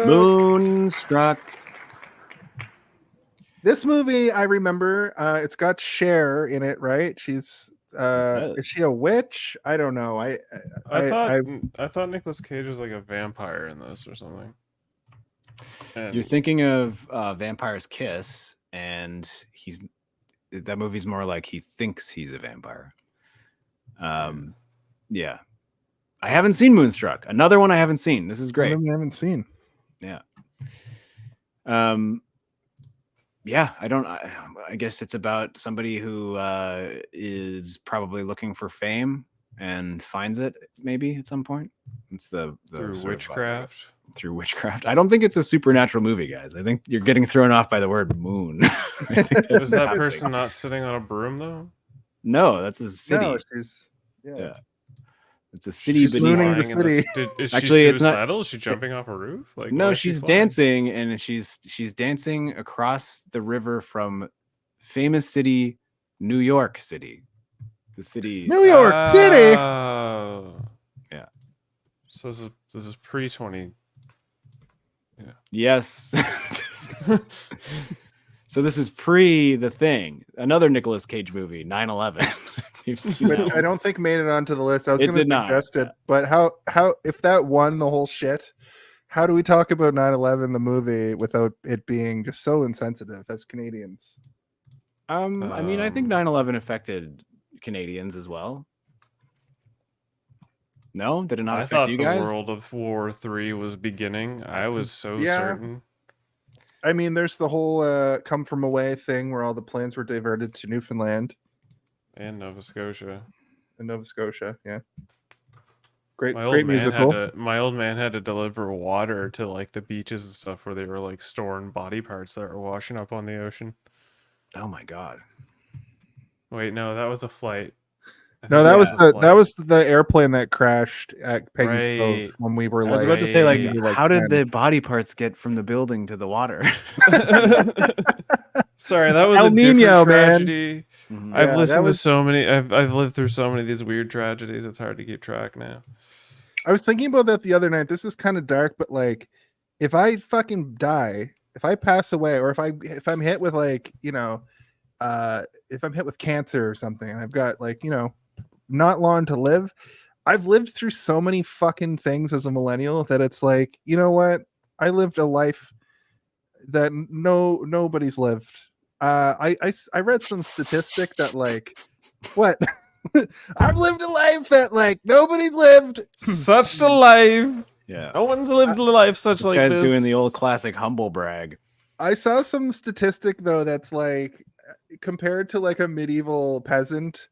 Moonstruck. This movie, I remember, it's got Cher in it, right? She's is she a witch? I don't know. I thought Nicolas Cage was like a vampire in this or something. And you're thinking of Vampire's Kiss, and that movie's more like he thinks he's a vampire. Yeah. I haven't seen Moonstruck. Another one I haven't seen. This is great. I haven't seen. Yeah. Yeah, I guess it's about somebody who is probably looking for fame and finds it maybe at some point. It's the through witchcraft. through witchcraft. I don't think it's a supernatural movie, guys. I think you're getting thrown off by the word moon. Was that person not sitting on a broom though? No, that's a city. No, she's yeah. It's a city she's mooning the city. Is she suicidal? Is she jumping off a roof? Like no, she's dancing, and she's dancing across the river from famous city, New York City. The city, New York City. Yeah. So this is pre-20. Yeah. Yes. So this is pre The Thing, another Nicolas Cage movie, 9/11. Which I don't think made it onto the list. I was going to suggest it, but how if that won the whole shit, how do we talk about 9/11 the movie without it being just so insensitive as Canadians? I mean, I think 9/11 affected Canadians as well. No, did it not affect you guys? I thought the World of War III was beginning. I was so certain. I mean, there's the whole come from away thing where all the planes were diverted to Newfoundland and Nova Scotia. Yeah. Great musical. My old man had to deliver water to like the beaches and stuff where they were like storing body parts that were washing up on the ocean. Oh my god! Wait, no, that was a flight. No, that was the airplane that crashed at Peggy's Cove when we were. I was about to say, how did the body parts get from the building to the water? Sorry, that was El a Nino, different tragedy. Man. Mm-hmm. I've listened to so many. I've lived through so many of these weird tragedies. It's hard to keep track now. I was thinking about that the other night. This is kind of dark, but like, if I fucking die, if I pass away, or if I'm hit with like, if I'm hit with cancer or something, and I've got like, not long to live. I've lived through so many fucking things as a millennial that it's like, you know what? I lived a life that nobody's lived. I read some statistic that like, what? I've lived a life that like nobody's lived. Such a life. Yeah. No one's lived a life such like this. Doing the old classic humble brag. I saw some statistic though that's like compared to like a medieval peasant,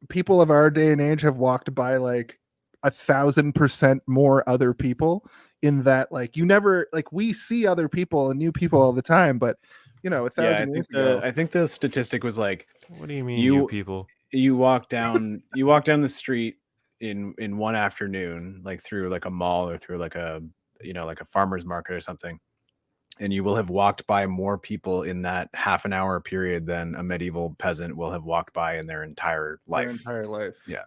people of our day and age have walked by like 1,000% more other people in that, like, you never, like, we see other people and new people all the time, but 1,000 years ago. I think the statistic was like, what do you mean new people? You walk down the street in one afternoon, like through like a mall or through like a like a farmer's market or something, and you will have walked by more people in that half an hour period than a medieval peasant will have walked by in their entire life. Yeah.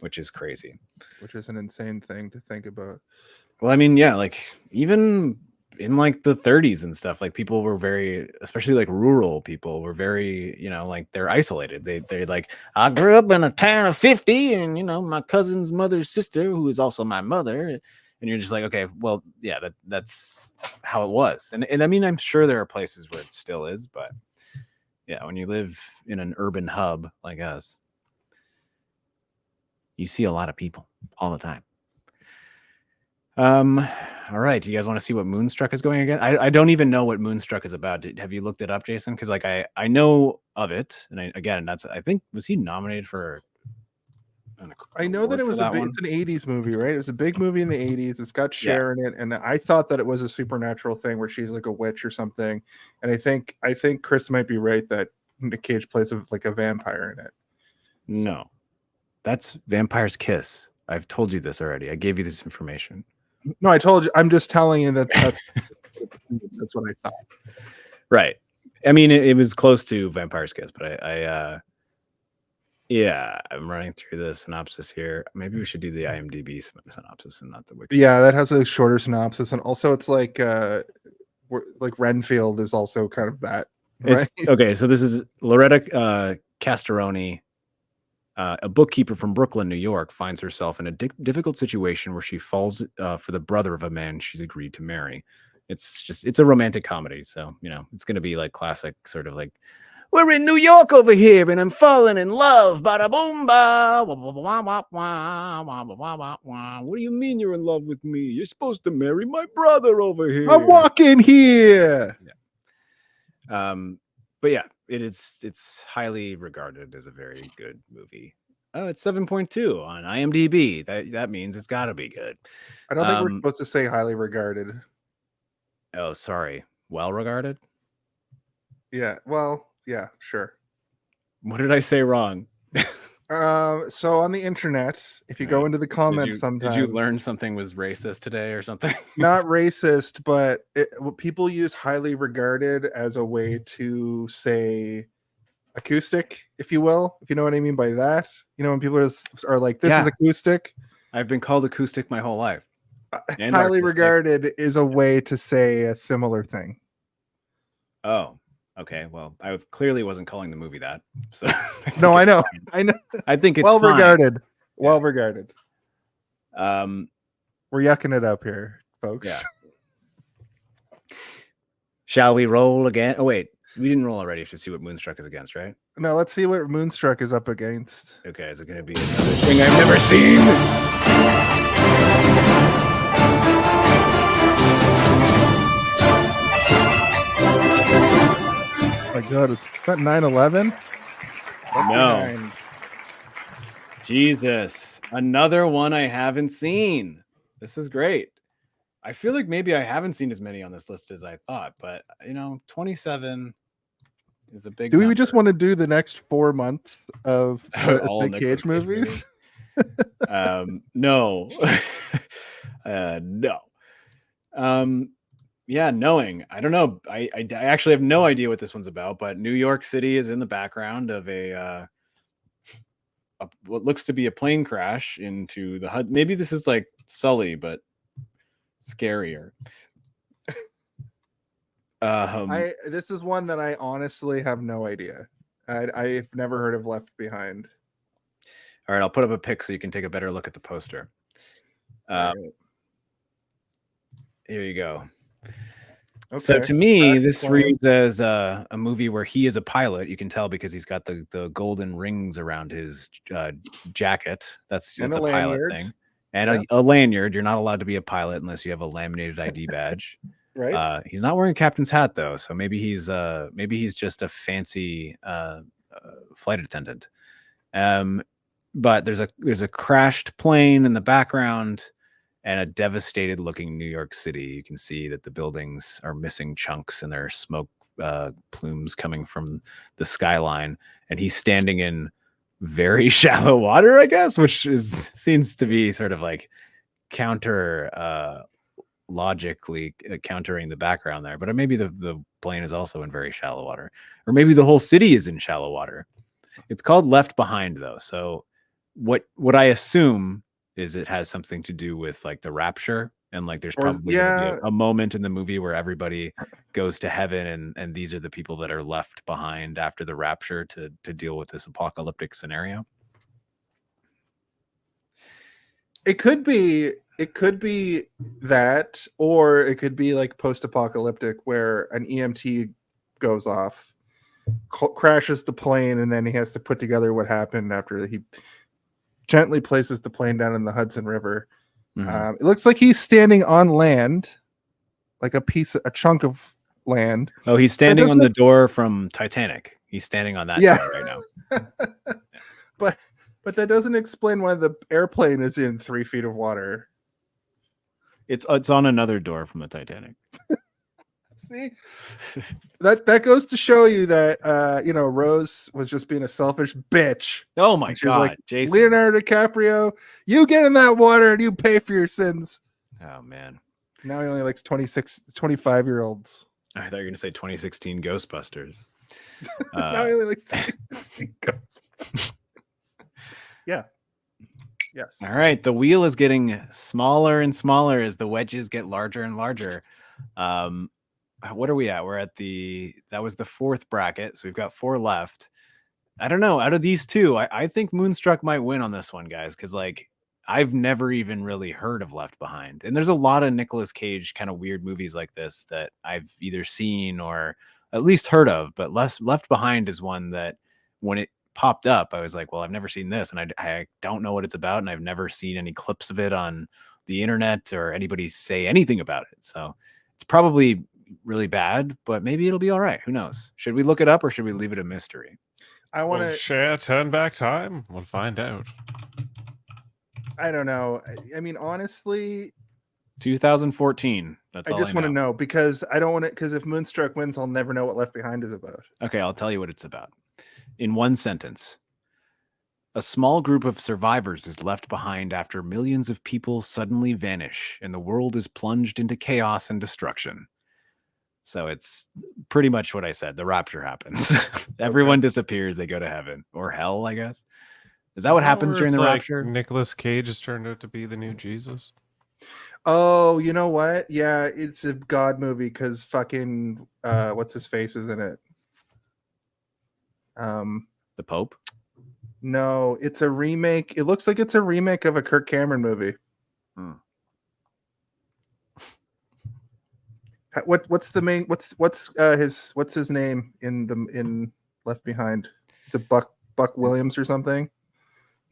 Which is crazy. Which is an insane thing to think about. Well, I mean, yeah, like even in like the 30s and stuff, like people were very, especially like rural people were very, like they're isolated. They like, I grew up in a town of 50 and, my cousin's mother's sister, who is also my mother. And you're just like, okay, well, yeah, that's how it was. And I mean, I'm sure there are places where it still is, but yeah, when you live in an urban hub like us, you see a lot of people all the time. All right. Do you guys want to see what Moonstruck is going again? I don't even know what Moonstruck is about. Have you looked it up, Jason? Because like I know of it, and I think was he nominated for? I know that it was it's an 80s movie, right? It was a big movie in the 80s. It's got Cher in it, and I thought that it was a supernatural thing where she's like a witch or something. And I think Chris might be right that Nick Cage plays like a vampire in it. No, that's Vampire's Kiss. I've told you this already. I gave you this information. No, I told you. I'm just telling you that's what I thought. Right. I mean, it was close to Vampire's Kiss, but I'm running through the synopsis here. Maybe we should do the IMDb synopsis and not the Wiki. Yeah, that has a shorter synopsis, and also it's like Renfield is also kind of that. Right? It's okay. So this is Loretta Castoroni. A bookkeeper from Brooklyn, New York, finds herself in a difficult situation where she falls for the brother of a man she's agreed to marry. It's a romantic comedy. So, it's going to be like classic sort of like, we're in New York over here and I'm falling in love. Bada boom ba. What do you mean you're in love with me? You're supposed to marry my brother over here. I'm walking here. Yeah. But yeah, it's highly regarded as a very good movie. Oh, it's 7.2 on IMDb. That means it's got to be good. I don't think we're supposed to say highly regarded. Oh, sorry. Well regarded? Yeah. Well, yeah, sure. What did I say wrong? So on the internet, if you go into the comments sometimes... Did you learn something was racist today or something? Not racist, but people use highly regarded as a way to say acoustic, if you will, if you know what I mean by that. You know, when people are like, this is acoustic. I've been called acoustic my whole life. Highly regarded is a way to say a similar thing. Oh, okay. Well, I clearly wasn't calling the movie that. So no, I know. I think it's well fine. regarded. Well regarded. We're yucking it up here, folks. Yeah. Shall we roll again? Oh wait, we didn't roll already. To see what Moonstruck is against, right? No, let's see what Moonstruck is up against. Okay, is it going to be another thing I've never seen? Oh my God, is that 9/11? No. Jesus, another one I haven't seen. This is great. I feel like maybe I haven't seen as many on this list as I thought, but 27 is a big Do number. we just want to do the next 4 months of Nick Cage movies? No. No. Yeah, knowing. I don't know. I actually have no idea what this one's about, but New York City is in the background of what looks to be a plane crash into the HUD. Maybe this is like Sully, but scarier. This is one that I honestly have no idea. I've never heard of Left Behind. All right, I'll put up a pic so you can take a better look at the poster. Right. Here you go. Okay. So to me, this reads as a movie where he is a pilot. You can tell because he's got the golden rings around his jacket. That's a pilot thing. And a lanyard. You're not allowed to be a pilot unless you have a laminated ID badge. Right. He's not wearing a captain's hat though, so maybe he's just a fancy flight attendant. But there's a crashed plane in the background and a devastated looking New York City. You can see that the buildings are missing chunks and there are smoke plumes coming from the skyline. And he's standing in very shallow water, I guess, which seems to be sort of like logically countering the background there. But maybe the plane is also in very shallow water, or maybe the whole city is in shallow water. It's called Left Behind though. So what I assume is it has something to do with like the rapture, and like there's probably gonna be a moment in the movie where everybody goes to heaven and these are the people that are left behind after the rapture to deal with this apocalyptic scenario. It could be that, or it could be like post-apocalyptic where an EMT goes off, crashes the plane, and then he has to put together what happened after he gently places the plane down in the Hudson River. It looks like he's standing on land, like a chunk of land. Oh, he's standing on the door from Titanic. He's standing on that door right now. But that doesn't explain why the airplane is in 3 feet of water. It's on another door from the Titanic. See, that goes to show you that Rose was just being a selfish bitch. Oh my God, like, Jason. Leonardo DiCaprio, you get in that water and you pay for your sins. Oh man, now he only likes 25-year-olds. I thought you were gonna say 2016 Ghostbusters. Now he only likes 2016 Ghostbusters. Yeah. Yes. All right, the wheel is getting smaller and smaller as the wedges get larger and larger. What are we at? We're at that was the 4th bracket, so we've got 4 left. I don't know. Out of these 2, I think Moonstruck might win on this one, guys, because like I've never even really heard of Left Behind, and there's a lot of Nicolas Cage kind of weird movies like this that I've either seen or at least heard of, but Left Behind is one that when it popped up, I was like, well, I've never seen this, and I don't know what it's about, and I've never seen any clips of it on the internet or anybody say anything about it. So it's probably really bad, but maybe it'll be all right. Who knows? Should we look it up or should we leave it a mystery? I want to share turn back time. We'll find out. I don't know. I mean, honestly, 2014. That's all I just want to know. know because I don't want it. Because if Moonstruck wins, I'll never know what Left Behind is about. Okay, I'll tell you what it's about. In one sentence, a small group of survivors is left behind after millions of people suddenly vanish and the world is plunged into chaos and destruction. So it's pretty much what I said. The rapture happens. Everyone disappears. They go to heaven or hell, I guess. Is that what happens during the rapture? Nicolas Cage has turned out to be the new Jesus. Oh, you know what? Yeah, it's a God movie because fucking what's his face is in it. The Pope? No, it's a remake. It looks like it's a remake of a Kirk Cameron movie. What's the main? What's his name in Left Behind? Is it Buck Williams or something?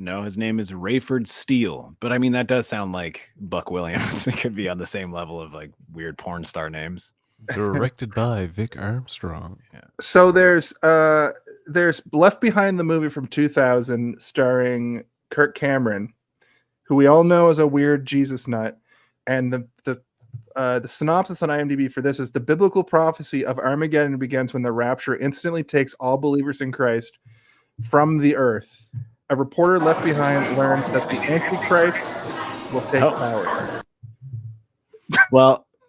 No, his name is Rayford Steele. But I mean, that does sound like Buck Williams. It could be on the same level of like weird porn star names. Directed by Vic Armstrong. Yeah. So there's Left Behind, the movie from 2000, starring Kirk Cameron, who we all know is a weird Jesus nut, and the synopsis on IMDb for this is: the biblical prophecy of Armageddon begins when the rapture instantly takes all believers in Christ from the earth. A reporter left behind learns that the Antichrist will take power.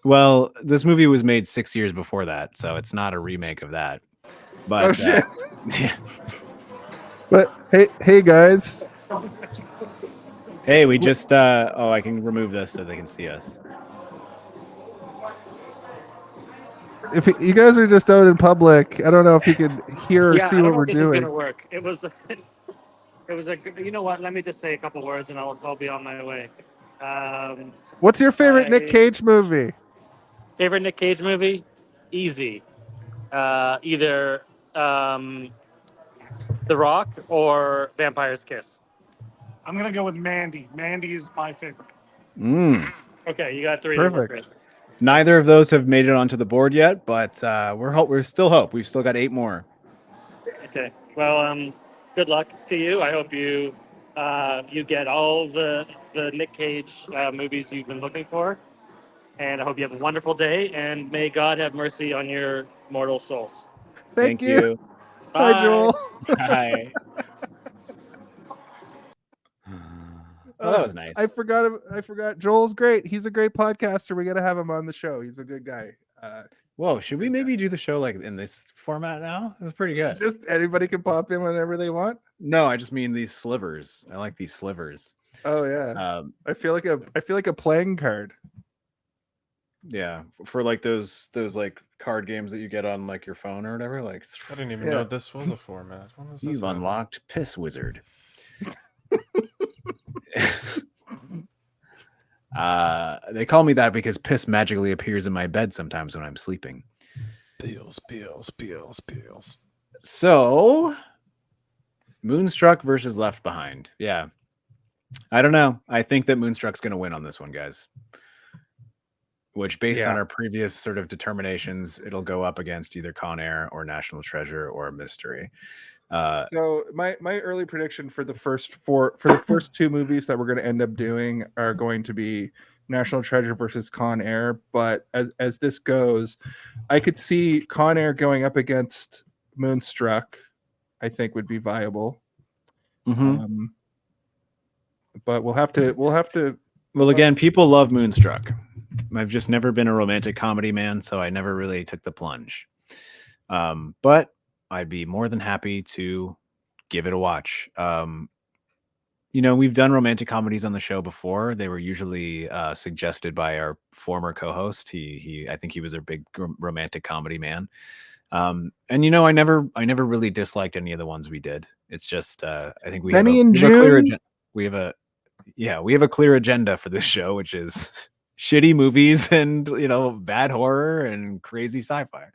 Well, this movie was made 6 years before that, so it's not a remake of that. But shit. Yeah. But hey guys. Hey, we just I can remove this so they can see us. If you guys are just out in public, I don't know if you can hear or see what we're doing. This is gonna work. It was a. You know what? Let me just say a couple words, and I'll be on my way. What's your favorite Nick Cage movie? Favorite Nick Cage movie? Easy. Either The Rock or Vampire's Kiss. I'm gonna go with Mandy. Mandy is my favorite. Okay, you got 3. Perfect. Neither of those have made it onto the board yet, but we're still hope. We've still got 8 more. Okay. Well, good luck to you. I hope you get all the Nick Cage movies you've been looking for, and I hope you have a wonderful day. And may God have mercy on your mortal souls. Thank you. Bye. Bye, Joel. Bye. Oh, that was nice. I forgot. Joel's great. He's a great podcaster. We got to have him on the show. He's a good guy. Whoa, should we maybe do the show like in this format now? That's pretty good. Just anybody can pop in whenever they want. No, I just mean these slivers. I like these slivers. Oh yeah. I feel like a playing card. Yeah, for like those like card games that you get on like your phone or whatever. Like I didn't even know this was a format. You've unlocked Piss Wizard. They call me that because piss magically appears in my bed sometimes when I'm sleeping. Peels. So, Moonstruck versus Left Behind. Yeah. I don't know. I think that Moonstruck's going to win on this one, guys. Which, based on our previous sort of determinations, it'll go up against either Con Air or National Treasure or Mystery. So my early prediction for the first 2 movies that we're going to end up doing are going to be National Treasure versus Con Air. But as this goes, I could see Con Air going up against Moonstruck. I think would be viable. Mm-hmm. But we'll have to. Well, again, people love Moonstruck. I've just never been a romantic comedy man, so I never really took the plunge. But I'd be more than happy to give it a watch. We've done romantic comedies on the show before. They were usually suggested by our former co-host. I think he was a big romantic comedy man. And I never really disliked any of the ones we did. It's just I think we have a clear agenda for this show, which is shitty movies and bad horror and crazy sci-fi.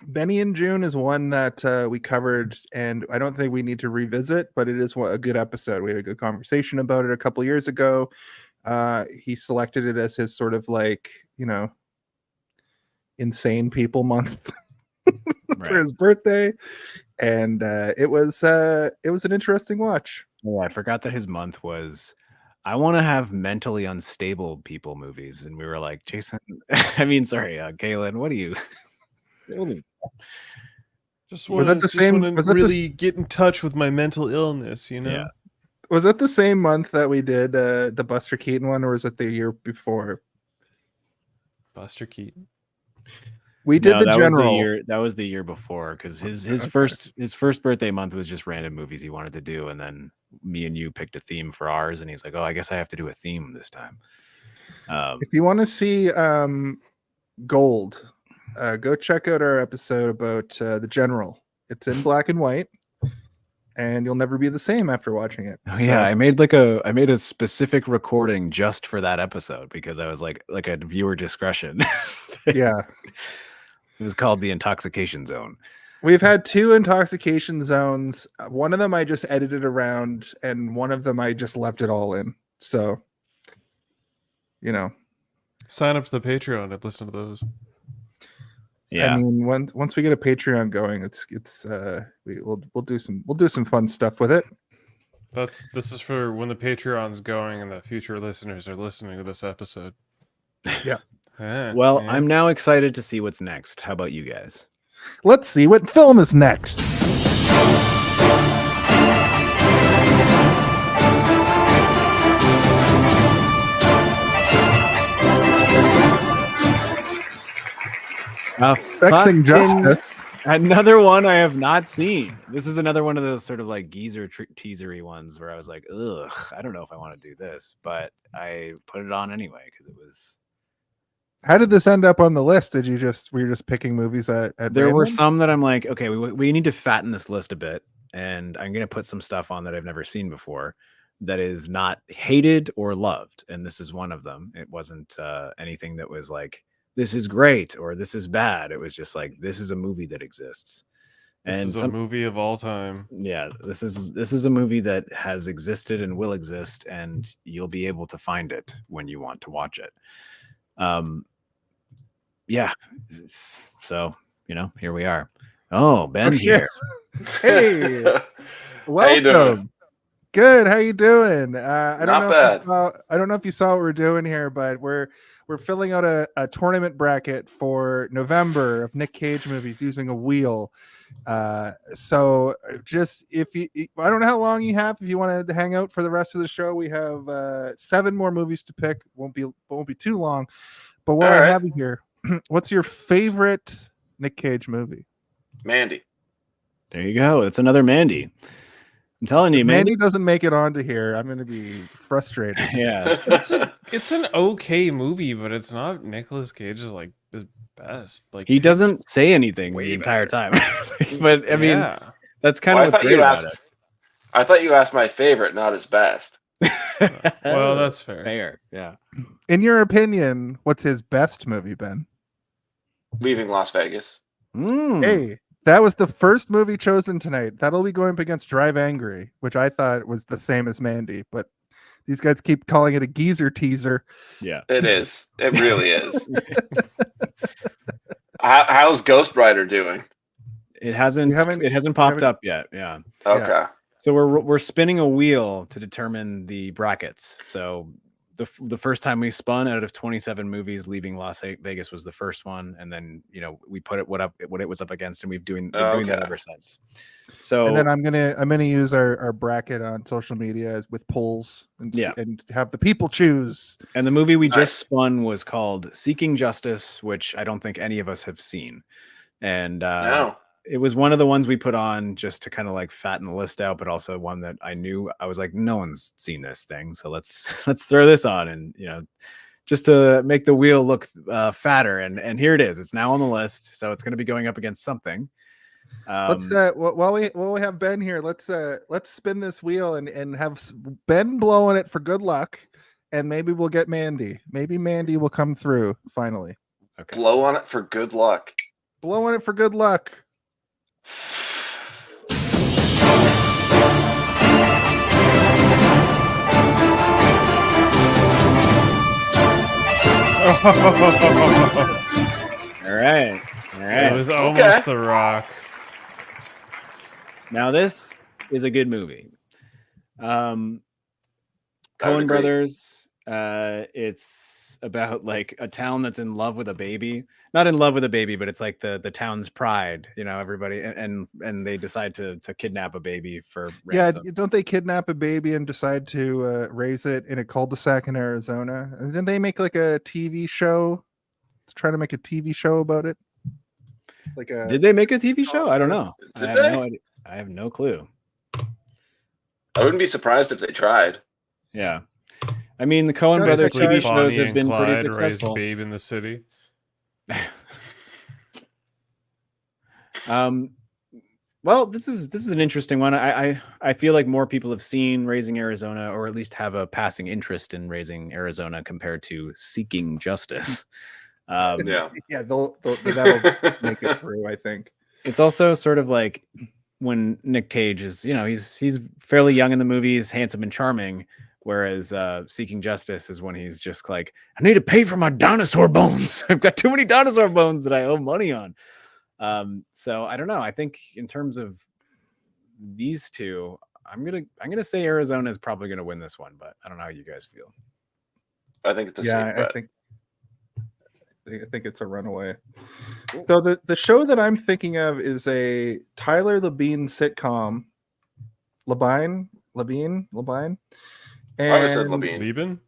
Benny and June is one that we covered, and I don't think we need to revisit, but it is a good episode. We had a good conversation about it a couple years ago. He selected it as his sort of like, insane people month for his birthday. and it was an interesting watch. Oh, I forgot that his month was. I want to have mentally unstable people movies, and we were like, Jason. Galen, what do you? Just want to really get in touch with my mental illness, you know? Yeah. Was that the same month that we did the Buster Keaton one, or was it the year before? Buster Keaton. We did the General. That was the year before, because his first birthday month was just random movies he wanted to do, and then me and you picked a theme for ours, and he's like, "Oh, I guess I have to do a theme this time." If you want to see Gold, go check out our episode about the General. It's in black and white, and you'll never be the same after watching it. Oh, yeah, I made a specific recording just for that episode because I was like a viewer discretion. Yeah. It was called The Intoxication Zone. We've had 2 intoxication zones. One of them I just edited around, and one of them I just left it all in. So, sign up to the Patreon and listen to those. Yeah, I mean, once we get a Patreon going, we'll do some fun stuff with it. This is for when the Patreon's going and the future listeners are listening to this episode. Yeah. Well, I'm now excited to see what's next. How about you guys? Let's see what film is next. Vexing Justice. Another one I have not seen. This is another one of those sort of like geezer teasery ones where I was like, ugh, I don't know if I want to do this, but I put it on anyway because it was. How did this end up on the list? Were you just picking movies at There random? were some that I'm like, okay, we need to fatten this list a bit, and I'm gonna put some stuff on that I've never seen before that is not hated or loved, and this is one of them. It wasn't anything that was like, this is great or this is bad. It was just like, this is a movie that exists. This is a movie of all time. Yeah, this is a movie that has existed and will exist, and you'll be able to find it when you want to watch it. Yeah. So, here we are. Oh, Ben's here. Hey. Welcome. How you doing? Good. How you doing? I don't Not know bad. I don't know if you saw what we're doing here, but we're filling out a tournament bracket for November of Nick Cage movies using a wheel. So just I don't know how long you have. If you want to hang out for the rest of the show, we have 7 more movies to pick. Won't be too long. But while I have you here, what's your favorite Nick Cage movie? Mandy. There you go. It's another Mandy. I'm telling you, Mandy doesn't make it onto here. I'm going to be frustrated. Yeah. It's an okay movie, but it's not Nicolas Cage's like the best. Like he doesn't say anything the entire time. But I mean, that's kind of what's great about it. I thought you asked my favorite, not his best. Well, that's fair. Fair. Yeah. In your opinion, what's his best movie, Ben? Leaving Las Vegas. Hey, that was the first movie chosen tonight. That'll be going up against Drive Angry, which I thought was the same as Mandy, but these guys keep calling it a geezer teaser. Yeah, it is. It really is. How's Ghost Rider doing? It hasn't popped up yet. Yeah. Okay. Yeah. So we're spinning a wheel to determine the brackets. So the first time we spun, out of 27 movies, Leaving Las Vegas was the first one, and then we put it what it was up against, and we've been doing that ever since. So and then I'm gonna use our bracket on social media with polls and have the people choose. And the movie we just spun was called Seeking Justice, which I don't think any of us have seen, and no. It was one of the ones we put on just to kind of like fatten the list out, but also one that I was like, no one's seen this thing, so let's throw this on, and just to make the wheel look fatter. And here it is. It's now on the list, so it's going to be going up against something. Let's while we have Ben here, let's spin this wheel and have Ben blowing it for good luck, and maybe we'll get Mandy. Maybe Mandy will come through finally. Okay. Blow on it for good luck. Blowing it for good luck. All right. It was almost The Rock. Now this is a good movie. Coen Brothers. It's about like a town that's in love with a baby. Not in love with a baby, but it's like the town's pride. You know, everybody and they decide to kidnap a baby for ransom. Yeah, don't they kidnap a baby and decide to raise it in a cul-de-sac in Arizona? And then they make like a TV show. Try to make a TV show about it. Like Did they make a TV show? I don't know. Did they? No idea. I have no clue. I wouldn't be surprised if they tried. Yeah. I mean, the Coen Brothers TV shows have been pretty successful. Raised Babe in the City. Well, this is an interesting one. I feel like more people have seen Raising Arizona, or at least have a passing interest in Raising Arizona compared to Seeking Justice. Yeah, that'll make it through. I think it's also sort of like when Nick Cage is, he's fairly young in the movie, he's handsome and charming. Whereas Seeking Justice is when he's just like, I need to pay for my dinosaur bones. I've got too many dinosaur bones that I owe money on. So I don't know. I think in terms of these two, I'm gonna say Arizona is probably gonna win this one, but I don't know how you guys feel. I think it's a safe bet. I think it's a runaway. So the show that I'm thinking of is a Tyler Labine sitcom. Labine. And I said Labine.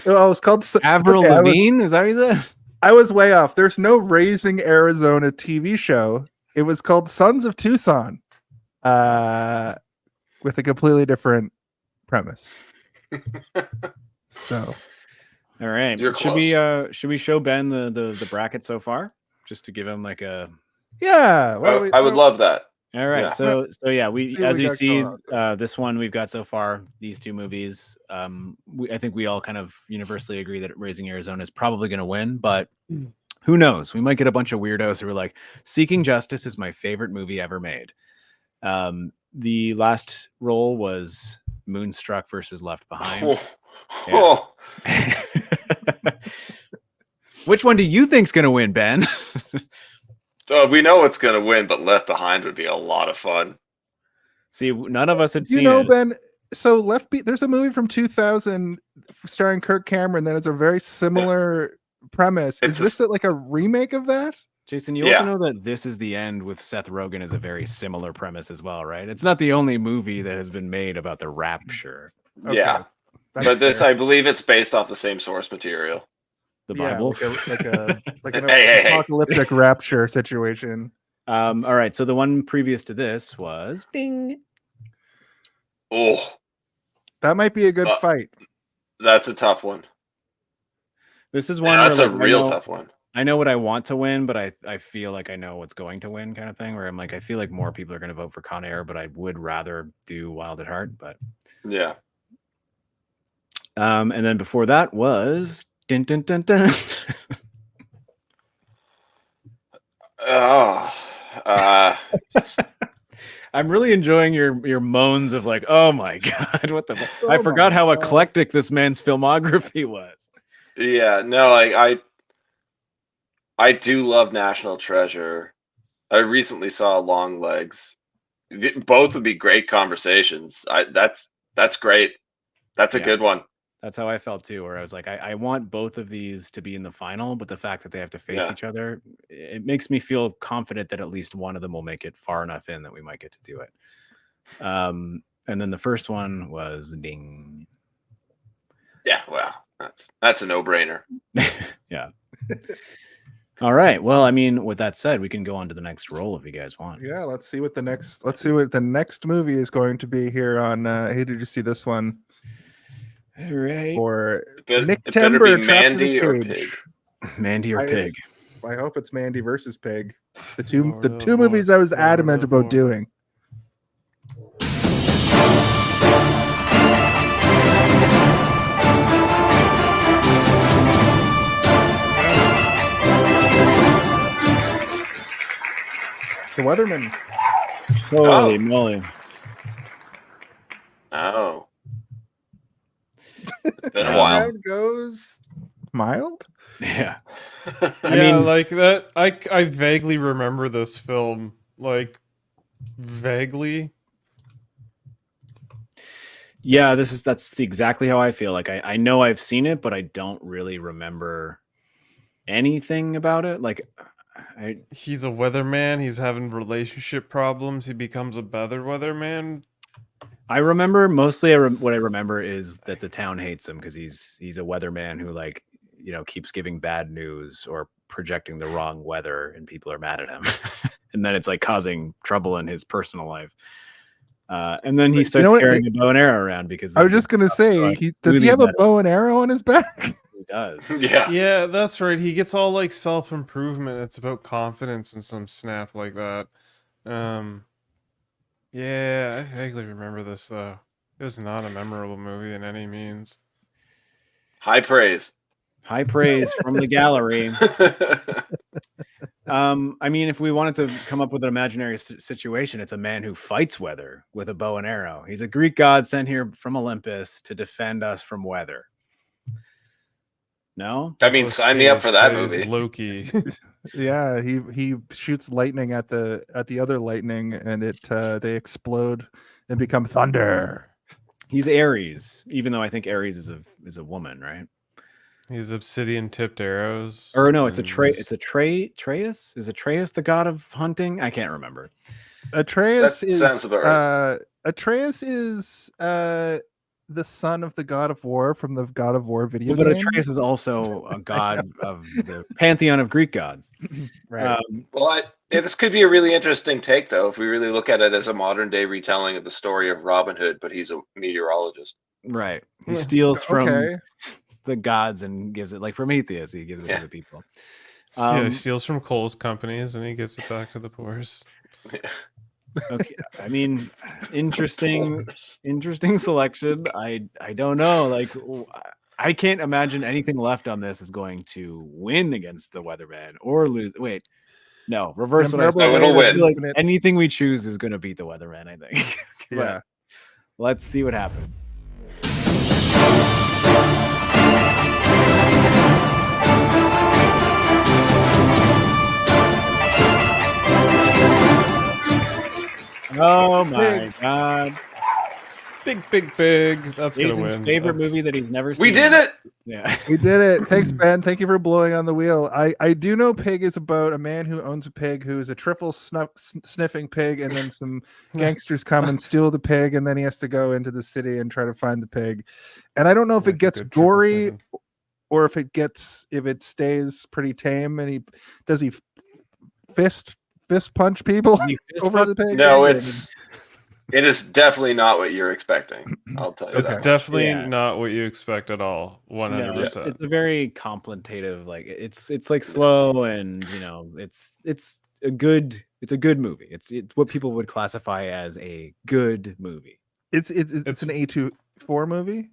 Well, it's called Avril Lavigne. Is that what you said? I was way off. There's no Raising Arizona TV show. It was called Sons of Tucson, with a completely different premise. So, all right. Should we show Ben the bracket so far, just to give him like a? Yeah, I would love that. All right, yeah. So yeah, as you see, this one we've got so far, these two movies. I think we all kind of universally agree that Raising Arizona is probably going to win, but who knows? We might get a bunch of weirdos who are like, Seeking Justice is my favorite movie ever made. The last roll was Moonstruck versus Left Behind. Which one do you think's going to win, Ben? We know it's going to win, but Left Behind would be a lot of fun. See, none of us had seen it. Ben, so there's a movie from 2000 starring Kirk Cameron that has a very similar premise. Is this like a remake of that? Jason, you also know that This Is the End with Seth Rogen is a very similar premise as well, right? It's not the only movie that has been made about the rapture. Okay. Yeah. But this, I believe it's based off the same source material. The Bible, like an apocalyptic rapture situation. All right, so the one previous to this was Bing. Oh, that might be a good fight. That's a tough one. This is one. That's a real tough one. I know what I want to win, but I feel like I know what's going to win, kind of thing. Where I'm like, I feel like more people are going to vote for Con Air, but I would rather do Wild at Heart. But yeah. And then before that was. Dun, dun, dun, dun. I'm really enjoying your moans of like, oh my god, what the? I forgot how eclectic this man's filmography was. Yeah, no, I do love National Treasure. I recently saw Long Legs. Both would be great conversations. That's great. That's a good one. That's how I felt too, where I was like, I want both of these to be in the final, but the fact that they have to face each other, it makes me feel confident that at least one of them will make it far enough in that we might get to do it. And then the first one was Ding. Yeah, well, that's a no-brainer. Yeah. All right. Well, I mean, with that said, we can go on to the next roll if you guys want. Yeah, let's see what the next movie is going to be here on hey, did you see this one? All right. Or Nic-vember, Mandy or Pig. Mandy or Pig. I hope it's Mandy versus Pig. The two movies I was adamant about doing. The Weatherman. Holy moly. Oh. It's been a while. It goes mild. Yeah. I mean, like that. I vaguely remember this film like vaguely. Yeah, that's exactly how I feel. Like I know I've seen it, but I don't really remember anything about it. Like he's a weatherman. He's having relationship problems. He becomes a better weatherman. I remember mostly what I remember is that the town hates him because he's a weatherman who, like, you know, keeps giving bad news or projecting the wrong weather, and people are mad at him. And then it's like causing trouble in his personal life. And then he starts carrying a bow and arrow around because I was just gonna say, does he have a bow and arrow on his back? He does. Yeah, that's right. He gets all like self-improvement. It's about confidence and some snap like that. Yeah, I vaguely remember this though. It was not a memorable movie in any means. High praise. High praise from the gallery. I mean, if we wanted to come up with an imaginary situation, it's a man who fights weather with a bow and arrow. He's a Greek god sent here from Olympus to defend us from weather. No? I mean, sign me up for that movie. Loki. Yeah, he shoots lightning at the other lightning, and they explode and become thunder. He's Ares, even though I think Ares is a woman, right? He's obsidian tipped arrows. Or no, it's Atreus. Is Atreus the god of hunting? I can't remember. Atreus is sounds about right. Atreus is the son of the god of war from the God of War video game. But Atreus is also a god of the pantheon of Greek gods. Right. This could be a really interesting take, though, if we really look at it as a modern day retelling of the story of Robin Hood, but he's a meteorologist. Right. He steals from the gods and gives it, like Prometheus. He gives it to the people. He steals from coal's companies and he gives it back to the poorest. Okay, I mean, interesting selection. I don't know. Like, I can't imagine anything left on this is going to win against the weatherman or lose. Wait, no, reverse what I said. It'll win. Like anything we choose is going to beat the weatherman, I think. Yeah. Let's see what happens. Oh my god. Big. That's Jason's gonna win. Favorite movie that he's never seen. We did it! Yeah. We did it. Thanks, Ben. Thank you for blowing on the wheel. I do know Pig is about a man who owns a pig who is a trifle sniffing pig, and then some gangsters come and steal the pig, and then he has to go into the city and try to find the pig. And I don't know if it gets gory or if it stays pretty tame. And he fist punch people over the pig. No, it is definitely not what you're expecting. I'll tell you it's definitely not what you expect at all. 100%. No, it's a very contemplative, like it's like slow, and you know, it's a good movie. It's what people would classify as a good movie. It's an A24 movie.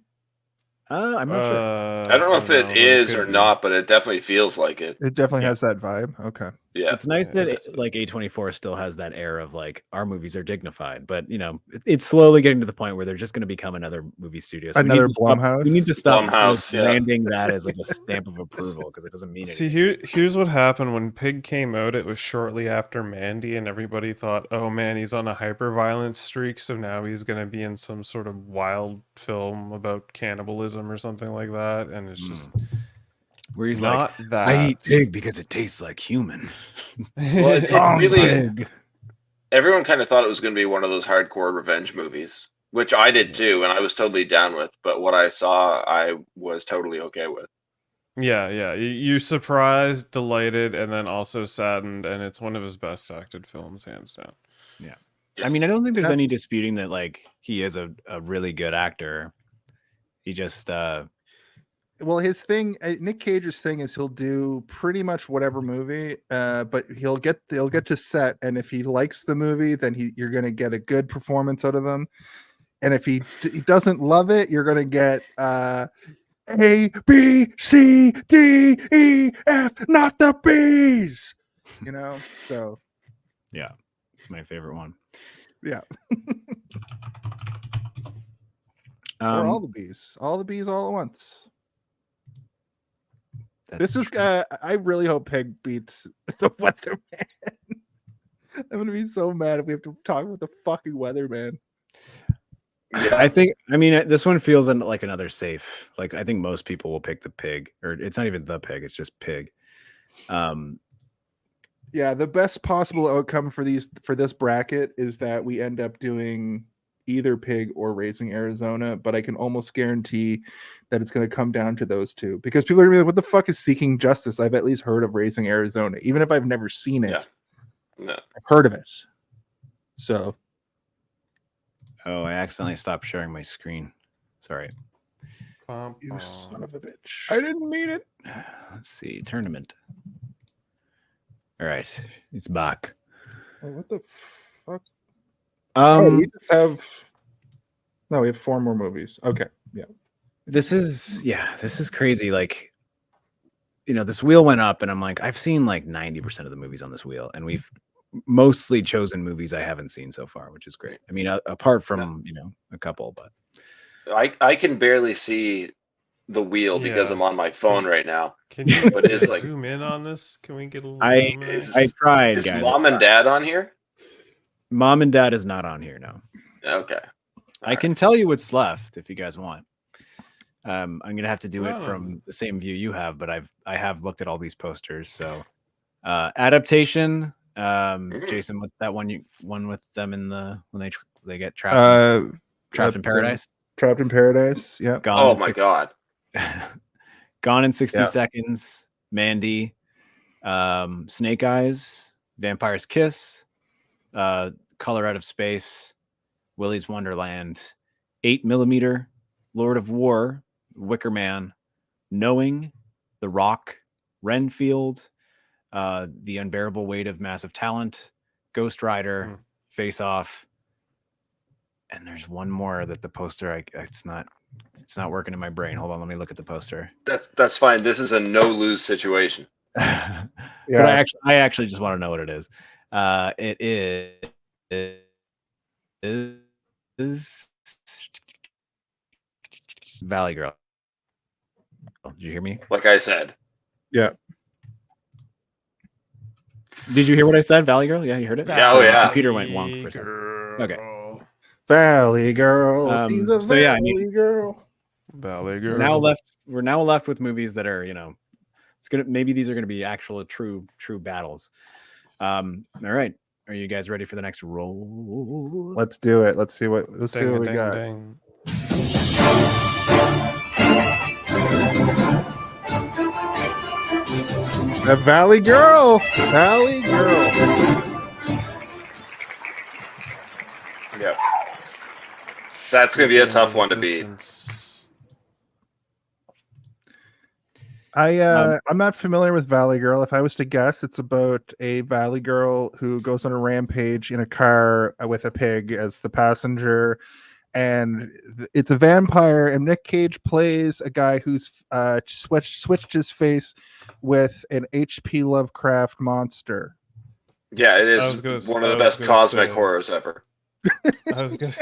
I'm not sure. I don't know if it is or not, but it definitely feels like it. It definitely has that vibe. Okay. Yeah. It's nice that like A24 still has that air of like our movies are dignified, but you know, it's slowly getting to the point where they're just going to become another movie studio. So another Blumhouse. We need to stop Blumhouse, branding that as like a stamp of approval because it doesn't mean anything. See, here's what happened when Pig came out. It was shortly after Mandy, and everybody thought, "Oh man, he's on a hyper-violence streak, so now he's going to be in some sort of wild film about cannibalism or something like that." And it's just where he's not like, that. I eat pig because it tastes like human. Well, everyone kind of thought it was going to be one of those hardcore revenge movies, which I did too, and I was totally down with. But what I saw, I was totally okay with. Yeah. You're surprised, delighted, and then also saddened, and it's one of his best acted films, hands down. Yeah. Yes. I mean, I don't think there's any disputing that like he is a really good actor. He just well, his thing, Nick Cage's thing is he'll do pretty much whatever movie, but they'll get to set, and if he likes the movie, then you're going to get a good performance out of him, and if he doesn't love it, you're going to get A, B, C, D, E, F, not the B's, you know. So yeah, it's my favorite one. Yeah. Or all the bees all at once. This is I really hope Pig beats the Weatherman. I'm gonna be so mad if we have to talk with the fucking weatherman. Yeah. I mean, this one feels like another safe. Like, I think most people will pick the pig, or it's not even the pig; it's just pig. Yeah, the best possible outcome for this bracket is that we end up doing either pig or Raising Arizona, but I can almost guarantee that it's going to come down to those two because people are going to be like, what the fuck is Seeking Justice? I've at least heard of Raising Arizona, even if I've never seen it. No. I've heard of it. So. Oh, I accidentally stopped sharing my screen. Sorry. You son of a bitch. I didn't mean it. Let's see. Tournament. All right. It's back. Oh, what the fuck? We just have... No, we have 4 more movies. Okay. Yeah. This is crazy. Like, this wheel went up and I'm like, I've seen like 90% of the movies on this wheel, and we've mostly chosen movies I haven't seen so far, which is great. I mean, apart from, a couple, but I can barely see the wheel because I'm on my phone right now. Can you but it's like, zoom in on this? Can we get a little zoom in? I tried, is guys. Mom and Dad on here? Mom and Dad is not on here, no. Okay. I can tell you what's left if you guys want. I'm gonna have to do it from the same view you have, but I have looked at all these posters. So adaptation, Jason, what's that one with them in when they get trapped in paradise? Trapped in Paradise, yeah. God. Gone in 60 Seconds, Mandy, Snake Eyes, Vampire's Kiss, Color Out of Space, Willy's Wonderland, 8mm, Lord of War, Wicker Man, Knowing, The Rock, Renfield, The Unbearable Weight of Massive Talent, Ghost Rider, Face Off, and there's one more that the poster it's not working in my brain. Hold on, let me look at the poster. That's fine. This is a no-lose situation. Yeah. But I actually just want to know what it is. It is Valley Girl. Did you hear me? Like I said. Yeah. Did you hear what I said? Valley Girl? Yeah, you heard it? Yeah, oh, yeah. My computer went wonk for a second. Okay. Valley Girl. She's a Valley Girl. Valley Girl. We're now left with movies that are, maybe these are gonna be actual true battles. All right. Are you guys ready for the next roll? Let's do it. Let's see what we got. The Valley Girl. Valley Girl. Yep. That's going to be a tough one to beat. I'm not familiar with Valley Girl. If I was to guess, it's about a Valley Girl who goes on a rampage in a car with a pig as the passenger, and it's a vampire. And Nick Cage plays a guy who's switched his face with an H.P. Lovecraft monster. Yeah, it is one of the best cosmic horrors ever. I was gonna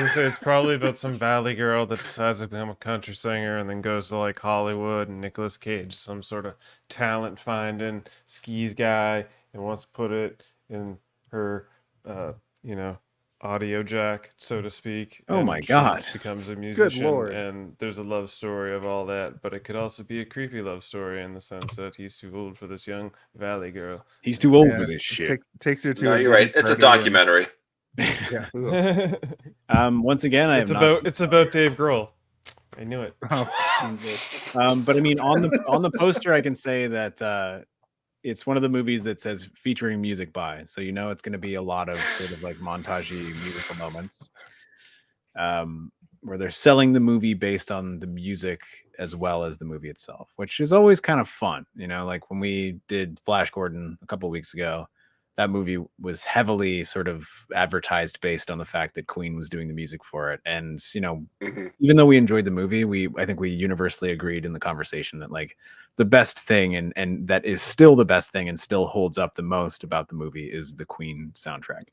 say it's probably about some Valley Girl that decides to become a country singer and then goes to like Hollywood, and Nicolas Cage, some sort of talent finding skis guy, and wants to put it in her audio jack, so to speak. Oh my God. She becomes a musician. Good Lord. And there's a love story of all that, but it could also be a creepy love story in the sense that he's too old for this young Valley Girl. He's too old for this shit. Takes you to No, you're right. It's a documentary. Yeah. Once again, it's about Dave Grohl. I knew it. Oh, but I mean, on the poster, I can say that it's one of the movies that says featuring music by, so it's going to be a lot of sort of like montagey musical moments, where they're selling the movie based on the music as well as the movie itself, which is always kind of fun. Like when we did Flash Gordon a couple weeks ago, that movie was heavily sort of advertised based on the fact that Queen was doing the music for it. And, even though we enjoyed the movie, I think we universally agreed in the conversation that like the best thing and that is still the best thing and still holds up the most about the movie is the Queen soundtrack.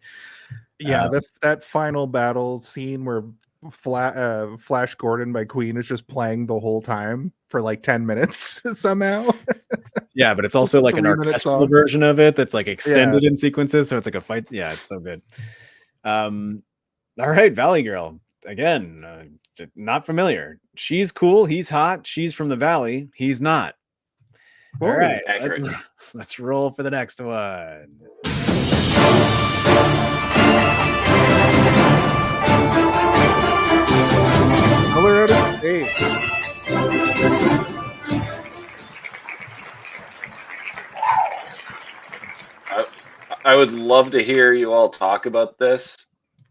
Yeah. That final battle scene where Flash Gordon by Queen is just playing the whole time for like 10 minutes somehow. Yeah, but it's also like an orchestral version of it that's like extended in sequences, so it's like a fight. Yeah, it's so good. All right, Valley Girl. Again, not familiar. She's cool. He's hot. She's from the Valley. He's not. All right, let's roll for the next one. Color Out of Space. I would love to hear you all talk about this.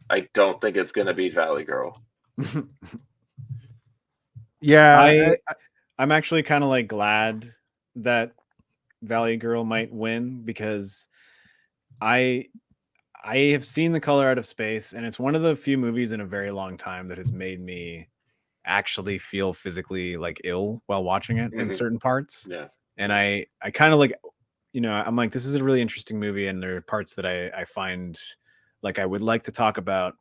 I don't think it's going to be Valley Girl. Yeah, I'm actually kind of like glad that Valley Girl might win because I have seen The Color Out of Space, and it's one of the few movies in a very long time that has made me actually feel physically like ill while watching it in certain parts. Yeah. And I kind of like, you know, I'm like, this is a really interesting movie, and there are parts that I find like I would like to talk about,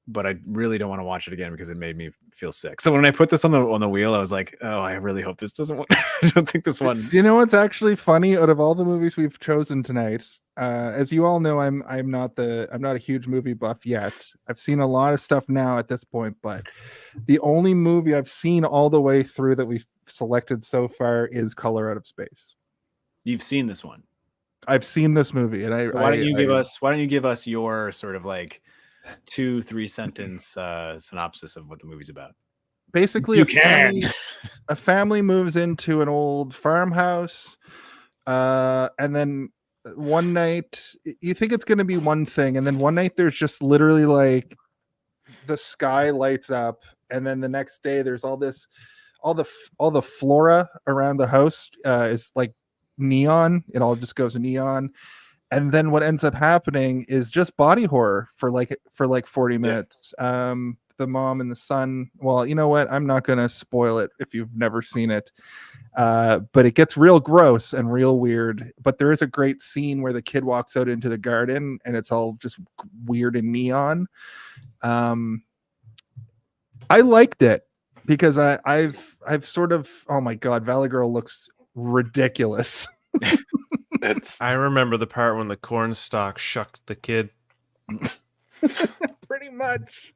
but I really don't want to watch it again because it made me feel sick. So when I put this on the wheel, I was like, oh, I really hope this doesn't I don't think this one. Do you know what's actually funny? Out of all the movies we've chosen tonight, as you all know, I'm not a huge movie buff yet. I've seen a lot of stuff now at this point, but the only movie I've seen all the way through that we've selected so far is Color Out of Space. You've seen this one. I've seen this movie, and why don't you give us your sort of like 2-3 sentence synopsis of what the movie's about? Basically, a family moves into an old farmhouse, and then one night you think it's going to be one thing, and then one night there's just literally like the sky lights up, and then the next day there's all the flora around the house is like neon. It all just goes neon, and then what ends up happening is just body horror for like 40 minutes. The mom and the son, well, you know what, I'm not gonna spoil it if you've never seen it, but it gets real gross and real weird. But there is a great scene where the kid walks out into the garden and it's all just weird and neon. I liked it because I've sort of, oh my god, Valley Girl looks ridiculous. I remember the part when the cornstalk shucked the kid. Pretty much.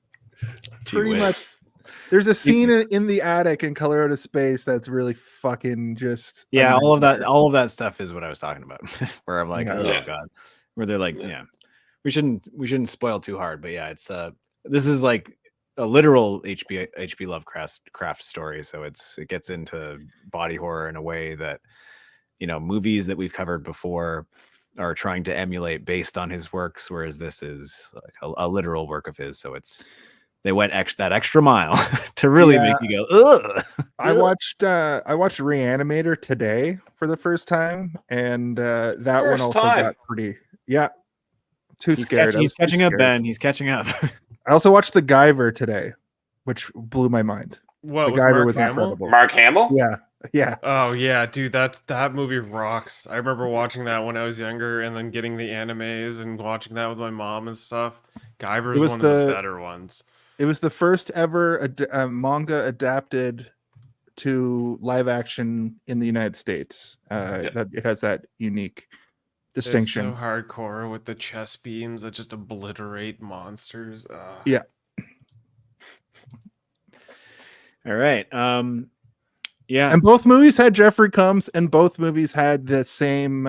There's a scene in the attic in Color Out of Space that's really fucking just all of that stuff is what I was talking about. Where I'm like, oh god, where they're like, we shouldn't spoil too hard, but yeah, it's this is like a literal H.P. Lovecraft story, so it gets into body horror in a way that, you know, movies that we've covered before are trying to emulate based on his works, whereas this is like a literal work of his. So they went that extra mile to really make you go, ugh. I watched Reanimator today for the first time, and that one also got pretty. Yeah, too scared. He's catching up, Ben. He's catching up. I also watched The Guyver today, which blew my mind. What, The Guyver was incredible. Mark Hamill? Yeah. Oh yeah, dude, that movie rocks. I remember watching that when I was younger, and then getting the animes and watching that with my mom and stuff. Guyver's one of the better ones. It was the first ever manga adapted to live action in the United States. That it has that unique distinction. It's so hardcore with the chest beams that just obliterate monsters. Yeah. All right. Yeah. And both movies had Jeffrey Combs, and both movies had the same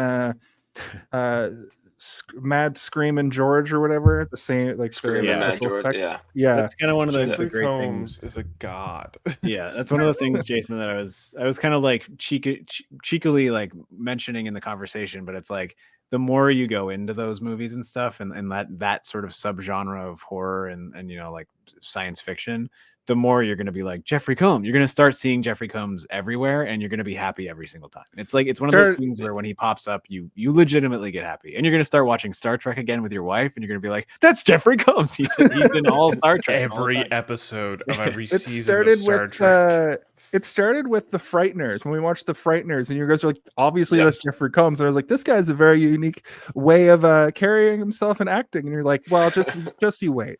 Mad Screaming George or whatever, the same like Mad George, yeah. That's kind of one of the great Combs things. Is a god. Yeah, that's one of the things, Jason, that I was kind of like cheekily like mentioning in the conversation, but it's like the more you go into those movies and stuff, and that sort of subgenre of horror and you know, like science fiction, the more you're going to be like Jeffrey Combs. You're going to start seeing Jeffrey Combs everywhere, and you're going to be happy every single time. It's like, it's one of those things where when he pops up, you legitimately get happy, and you're going to start watching Star Trek again with your wife, and you're going to be like, that's Jeffrey Combs. He's in all Star Trek. Every episode of every season of Star Trek. It started with The Frighteners, when we watched The Frighteners, and you guys are like, obviously that's Jeffrey Combs. And I was like, this guy's a very unique way of carrying himself and acting. And you're like, well, just you wait.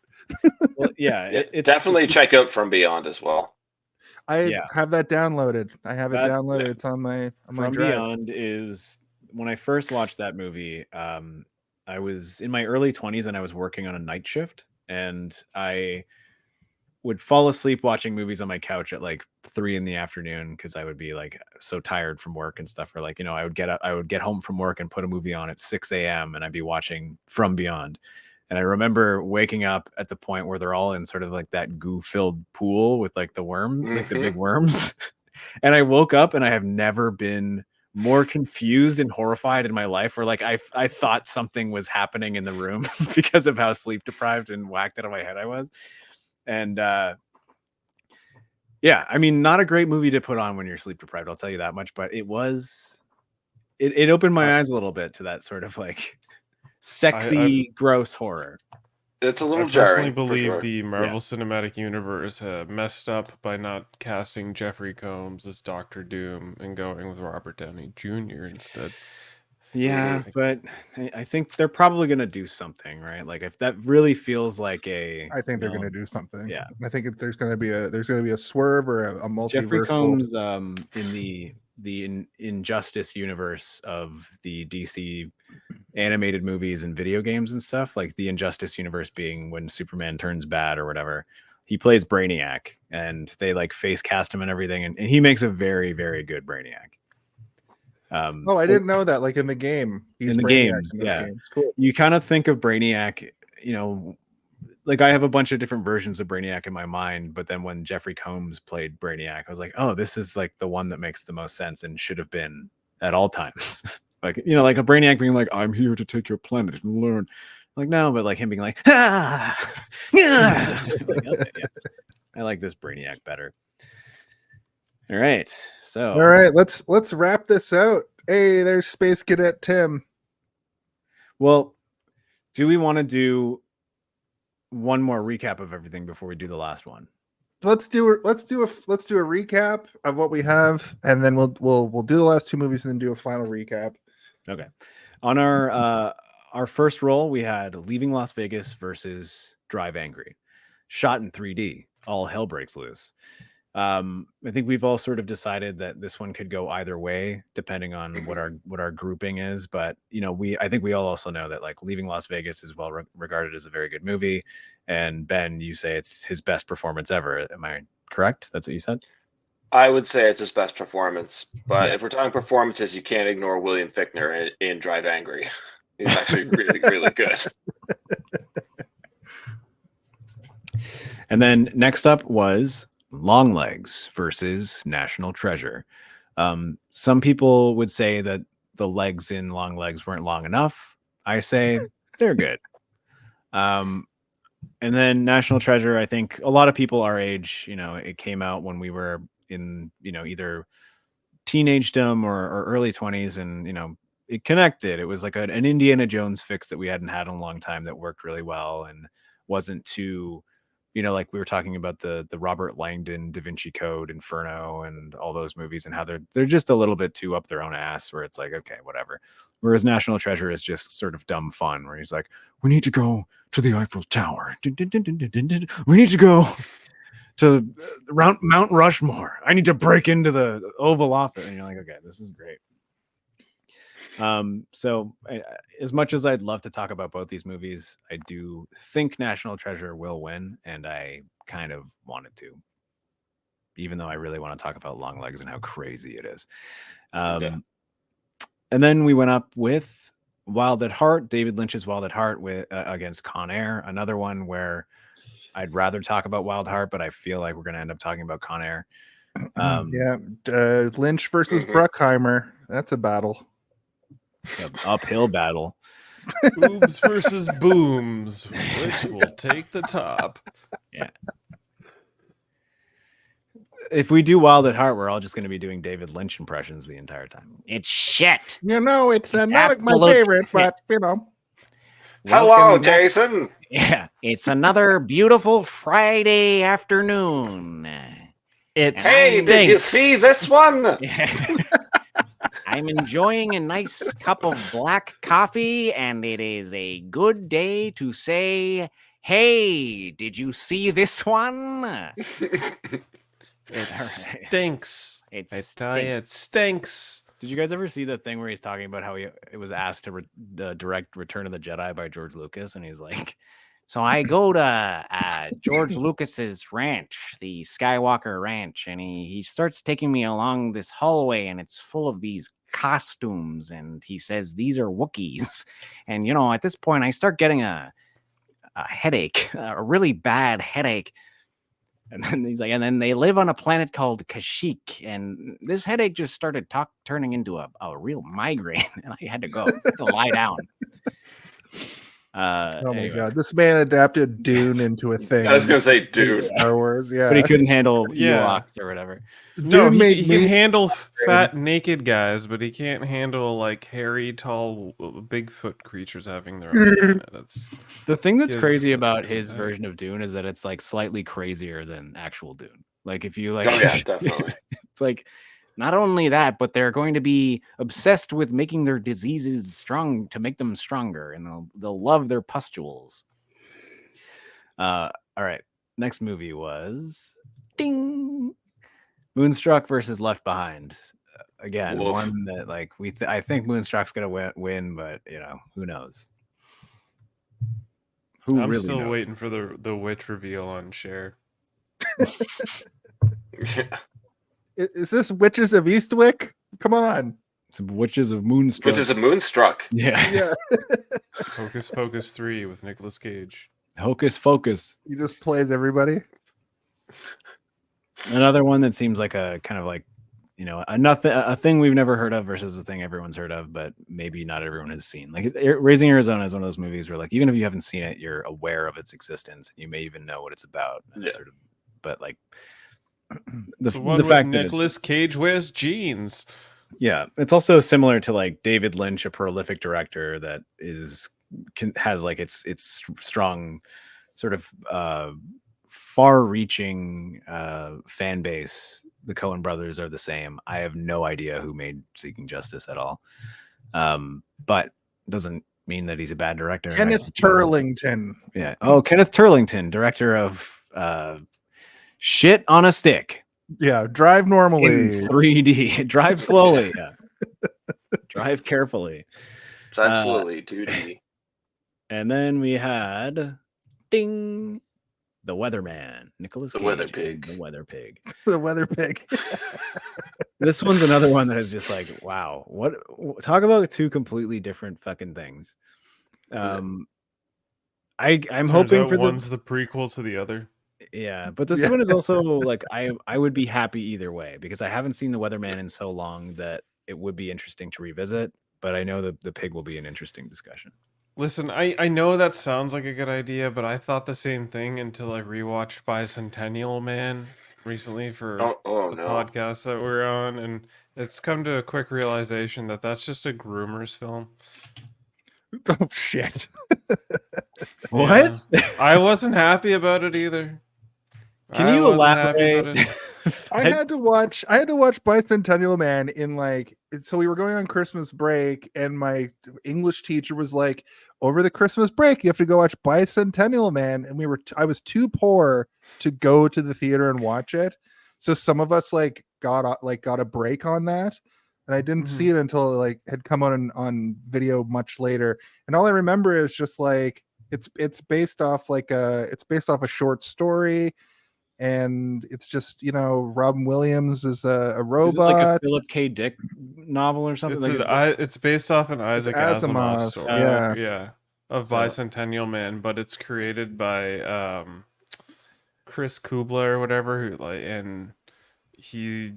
Well, yeah, definitely check out From Beyond as well. I have that downloaded. I have it downloaded. It's on my From drive. Beyond is when I first watched that movie. I was in my early 20s and I was working on a night shift, and I would fall asleep watching movies on my couch at like 3 p.m. because I would be like so tired from work and stuff. Or like, I would get home from work and put a movie on at 6 a.m. and I'd be watching From Beyond. And I remember waking up at the point where they're all in sort of like that goo-filled pool with like the worm, like the big worms. And I woke up and I have never been more confused and horrified in my life, where like I thought something was happening in the room because of how sleep deprived and whacked out of my head I was. And yeah, I mean, not a great movie to put on when you're sleep deprived, I'll tell you that much, but it opened my eyes a little bit to that sort of like sexy, gross horror. It's a little I jarring. personally believe the Marvel Cinematic Universe messed up by not casting Jeffrey Combs as Doctor Doom and going with Robert Downey Jr. instead. Yeah, but I think they're probably going to do something, right? Like if that really feels like I think they're going to do something. Yeah, I think there's going to be a swerve or a multiversal. Jeffrey Combs in the Injustice universe of the DC animated movies and video games and stuff, like the Injustice universe being when Superman turns bad or whatever. He plays Brainiac, and they like face cast him and everything, and he makes a very, very good Brainiac. I didn't know that. Like in the game, he's in the Brainiac games, in those yeah. games. Cool. You kind of think of Brainiac, like I have a bunch of different versions of Brainiac in my mind, but then when Jeffrey Combs played Brainiac, I was like, oh, this is like the one that makes the most sense and should have been at all times. Like, like a Brainiac being like, I'm here to take your planet and learn. Like, no, but like him being like, yeah. Like, okay, yeah. I like this Brainiac better. All right. Let's wrap this out. Hey, there's Space Cadet Tim. Well, do we want to do one more recap of everything before we do the last one? Let's do a recap of what we have, and then we'll do the last two movies and then do a final recap. Okay. On our first roll, we had Leaving Las Vegas versus Drive Angry, shot in 3D. All hell breaks loose. I think we've all sort of decided that this one could go either way, depending on what our grouping is. But I think we all also know that like Leaving Las Vegas is well regarded as a very good movie. And Ben, you say it's his best performance ever. Am I correct? That's what you said? I would say it's his best performance. But if we're talking performances, you can't ignore William Fichtner in Drive Angry. He's actually really, really good. And then next up was Longlegs versus National Treasure. Some people would say that the legs in Longlegs weren't long enough. I say they're good. And then National Treasure, I think a lot of people our age, it came out when we were in, either teenagedom or early 20s, and it connected. It was like an Indiana Jones fix that we hadn't had in a long time that worked really well and wasn't too, like we were talking about the Robert Langdon Da Vinci Code, Inferno, and all those movies, and how they're just a little bit too up their own ass, where it's like, okay, whatever. Whereas National Treasure is just sort of dumb fun, where he's like, we need to go to the Eiffel Tower. We need to go to Mount Rushmore. I need to break into the Oval Office. And you're like, okay, this is great. So as much as I'd love to talk about both these movies, I do think National Treasure will win, and I kind of wanted to, even though I really want to talk about Longlegs and how crazy it is. And then we went up with Wild at Heart, David Lynch's Wild at Heart against Con Air, another one where I'd rather talk about Wild Heart, but I feel like we're going to end up talking about Con Air. Lynch versus Bruckheimer. That's a battle. An uphill battle. Boobs versus booms. Which will take the top? Yeah. If we do Wild at Heart, we're all just going to be doing David Lynch impressions the entire time. It's shit. It's not my favorite, but Hello, Jason. Yeah, it's another beautiful Friday afternoon. Hey, did you see this one? I'm enjoying a nice cup of black coffee, and it is a good day to say, hey, did you see this one? It stinks. I tell you, it stinks. Did you guys ever see the thing where he's talking about how it was asked to direct Return of the Jedi by George Lucas, and he's like, "So I go to George Lucas's ranch, the Skywalker Ranch, and he starts taking me along this hallway, and it's full of these costumes, and he says these are Wookiees, and at this point I start getting a headache, a really bad headache." And then he's like, and then they live on a planet called Kashyyyk, and this headache just started turning into a real migraine, and I had to go to lie down. Oh my god, this man adapted Dune into a thing. I was gonna say Dune. Star Wars, yeah. But he couldn't handle Ewoks or whatever. No, he can handle fat, naked guys, but he can't handle like hairy, tall, Bigfoot creatures having their own planet. That's the thing that's crazy about his version of Dune is that it's like slightly crazier than actual Dune. Like if you like, oh yeah, definitely. It's like not only that, but they're going to be obsessed with making their diseases strong to make them stronger, and they'll love their pustules. All right, next movie was Ding. Moonstruck versus Left Behind. Again, Wolf. One that like I think Moonstruck's gonna win, but who knows? I'm really still waiting for the witch reveal on Cher. Is this Witches of Eastwick? Come on. It's Witches of Moonstruck. Witches of Moonstruck. Yeah. Hocus Pocus 3 with Nicolas Cage. Hocus Focus. He just plays everybody. Another one that seems like a kind of like, a thing we've never heard of versus a thing everyone's heard of, but maybe not everyone has seen. Like Raising Arizona is one of those movies where like, even if you haven't seen it, you're aware of its existence. You may even know what it's about. Yeah. But like the fact that Nicolas Cage wears jeans. Yeah. It's also similar to like David Lynch, a prolific director that has like its strong sort of far-reaching fan base. The Coen brothers are the same. I have no idea who made Seeking Justice at all, but doesn't mean that he's a bad director. Kenneth Turlington. Yeah. Oh, Kenneth Turlington, director of Shit on a Stick. Yeah. Drive normally in 3D. Drive slowly. Yeah. Drive carefully. Drive slowly. 2D. And then we had Ding. The Weatherman, Nicolas Cage. The Weather Pig. The Weather Pig. The Weather Pig. This one's another one that is just like, wow. What? Talk about two completely different fucking things. I'm hoping for one's the prequel to the other. Yeah, but this one is also like I would be happy either way because I haven't seen The Weatherman in so long that it would be interesting to revisit. But I know that the pig will be an interesting discussion. Listen, I know that sounds like a good idea, but I thought the same thing until I rewatched Bicentennial Man recently for the podcast that we're on, and it's come to a quick realization that that's just a groomer's film. Oh shit! What? I wasn't happy about it either. Can you elaborate? I had to watch Bicentennial Man so we were going on Christmas break, and my English teacher was like, over the Christmas break you have to go watch Bicentennial Man, and I was too poor to go to the theater and watch it, so some of us got a break on that, and I didn't see it until it had come on video much later, and all I remember is just like it's based off a short story. And it's just, Robin Williams is a robot. Is it like a Philip K. Dick novel or something? It's based off an Isaac Asimov story. Yeah. Of Bicentennial Man, but it's created by Chris Kubla or whatever, and he,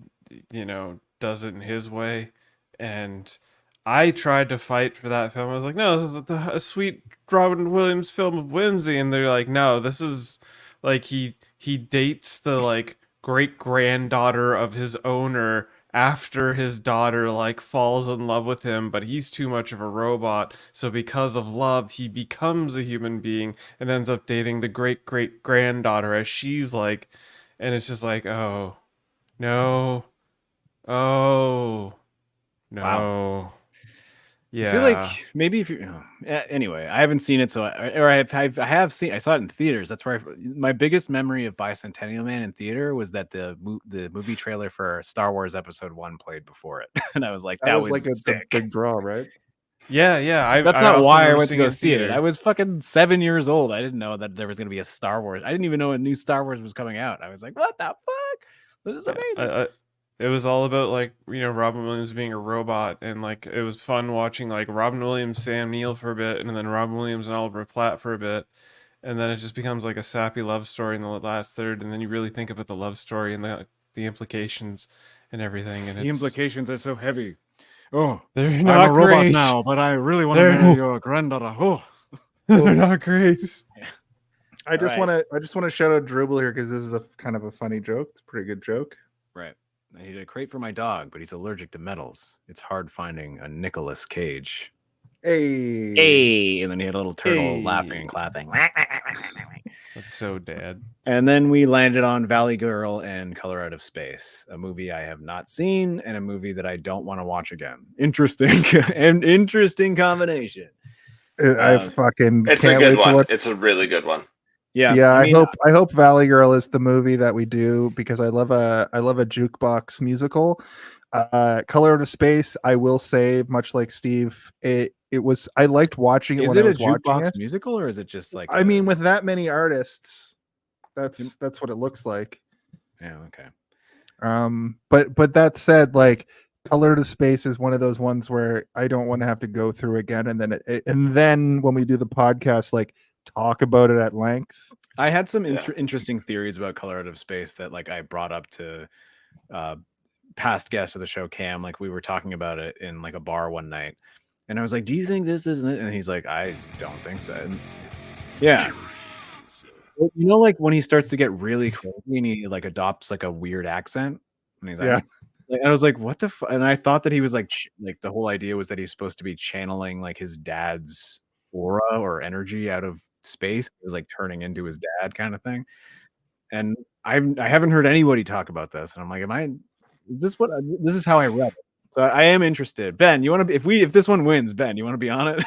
does it in his way. And I tried to fight for that film. I was like, no, this is a sweet Robin Williams film of whimsy. And they're like, no, this is like he dates the great granddaughter of his owner after his daughter falls in love with him, but he's too much of a robot. So because of love, he becomes a human being and ends up dating the great great granddaughter as she's and it's just oh no, oh no. Wow. Yeah. I feel like maybe if you anyway, I haven't seen it, so I have seen. I saw it in theaters. That's where my biggest memory of Bicentennial Man in theater was that the movie trailer for Star Wars Episode 1 played before it, and I was like, that was like sick. the big draw, right? Yeah. That's I not also why I remember went to seeing go in see it. theater. I was fucking 7 years old. I didn't know that there was going to be a Star Wars. I didn't even know a new Star Wars was coming out. I was like, what the fuck? This is amazing. It was all about like, you know, Robin Williams being a robot, and like it was fun watching like Robin Williams, Sam Neill for a bit, and then Robin Williams and Oliver Platt for a bit, and then it just becomes like a sappy love story in the last third, and then you really think about the love story and the implications and everything, and the implications are so heavy. Oh, they're not I'm a robot great now, but I really want to marry your granddaughter. Oh, they're not great. I just want to shout out Dribble here because this is a kind of a funny joke. It's a pretty good joke. Right. I need a crate for my dog, but he's allergic to metals. It's hard finding a Nicolas Cage. Hey, and then he had a little turtle laughing and clapping. That's so dad. And then we landed on Valley Girl and Color Out of Space, a movie I have not seen and a movie that I don't want to watch again. Interesting and interesting combination. It's a good one. It's a really good one. Yeah. I hope Valley Girl is the movie that we do because I love a jukebox musical. Color Out of Space, I will say, much like Steve, it was, I liked watching it. Is when it I was a jukebox watching it. musical, or is it just like I mean, with that many artists, that's what it looks like. Yeah, okay. But that said, like Color to Space is one of those ones where I don't want to have to go through again, and then when we do the podcast, like talk about it at length. I had some interesting theories about Color Out of Space that like I brought up to past guest of the show, Cam. Like we were talking about it in like a bar one night, and I was like, do you think this is, and he's like, I don't think so. And yeah, you know, like when he starts to get really crazy and he like adopts like a weird accent, and he's like, I was like, what the and I thought that he was like the whole idea was that he's supposed to be channeling like his dad's aura or energy out of space. It was like turning into his dad kind of thing. And I haven't heard anybody talk about this, and I'm like, this is how I read it. So I am interested. Ben, you want to be, if this one wins, Ben, you want to be on it?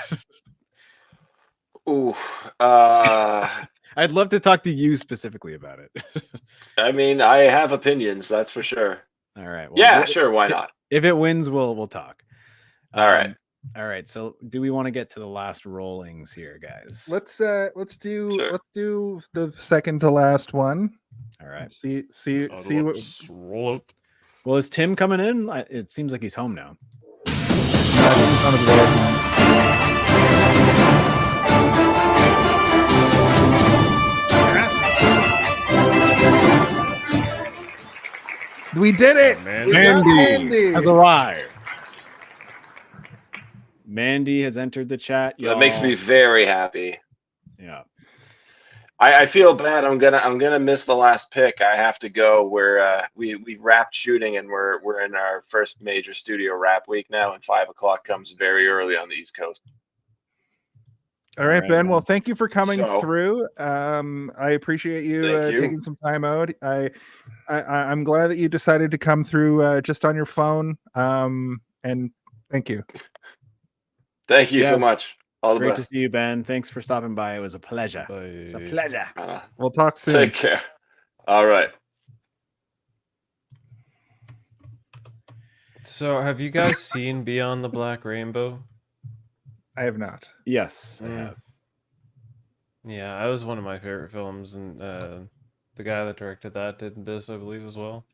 Ooh, I'd love to talk to you specifically about it. I mean, I have opinions, that's for sure. All right. Well, yeah, sure. Why not? If it wins, we'll talk. All right. All right. So, do we want to get to the last rollings here, guys? Let's do the second to last one. All right. See what roll up. Well, is Tim coming in? It seems like he's home now. We did it! Mandy has arrived. Mandy has entered the chat. That makes me very happy. Yeah. I feel bad. I'm gonna miss the last pick. I have to go. We wrapped shooting and we're in our first major studio wrap week now, and 5 o'clock comes very early on the East Coast. All right, Ben. Well, thank you for coming through. I appreciate you taking some time out. I'm glad that you decided to come through just on your phone. And thank you. Thank you so much. All the Great best. to see you, Ben. Thanks for stopping by. It was a pleasure. Bye. It's a pleasure. We'll talk soon. Take care. All right. So, have you guys seen Beyond the Black Rainbow? I have not. Yes, I have. Yeah, that was one of my favorite films, and the guy that directed that did this, I believe, as well.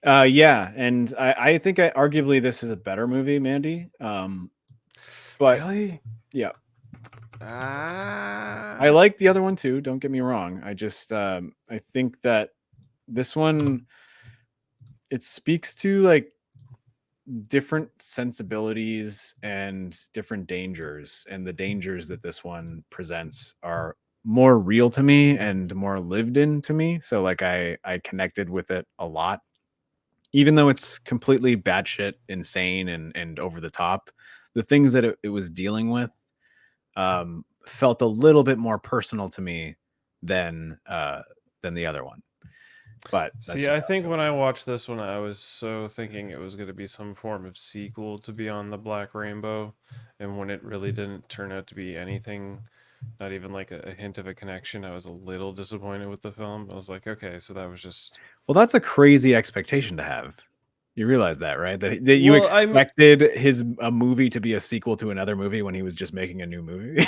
Yeah, and I think arguably this is a better movie, Mandy. But really, yeah. I like the other one too. Don't get me wrong. I just I think that this one, it speaks to like different sensibilities and different dangers, and the dangers that this one presents are more real to me and more lived in to me. So like I connected with it a lot, even though it's completely batshit insane and over the top. The things that it was dealing with felt a little bit more personal to me than the other one. But see, I think when I watched this one, I was so thinking it was going to be some form of sequel to Beyond the Black Rainbow, and when it really didn't turn out to be anything, not even like a hint of a connection, I was a little disappointed with the film. I was like, okay, so that was just... Well, that's a crazy expectation to have. You realize that, right? That you expected a movie to be a sequel to another movie when he was just making a new movie.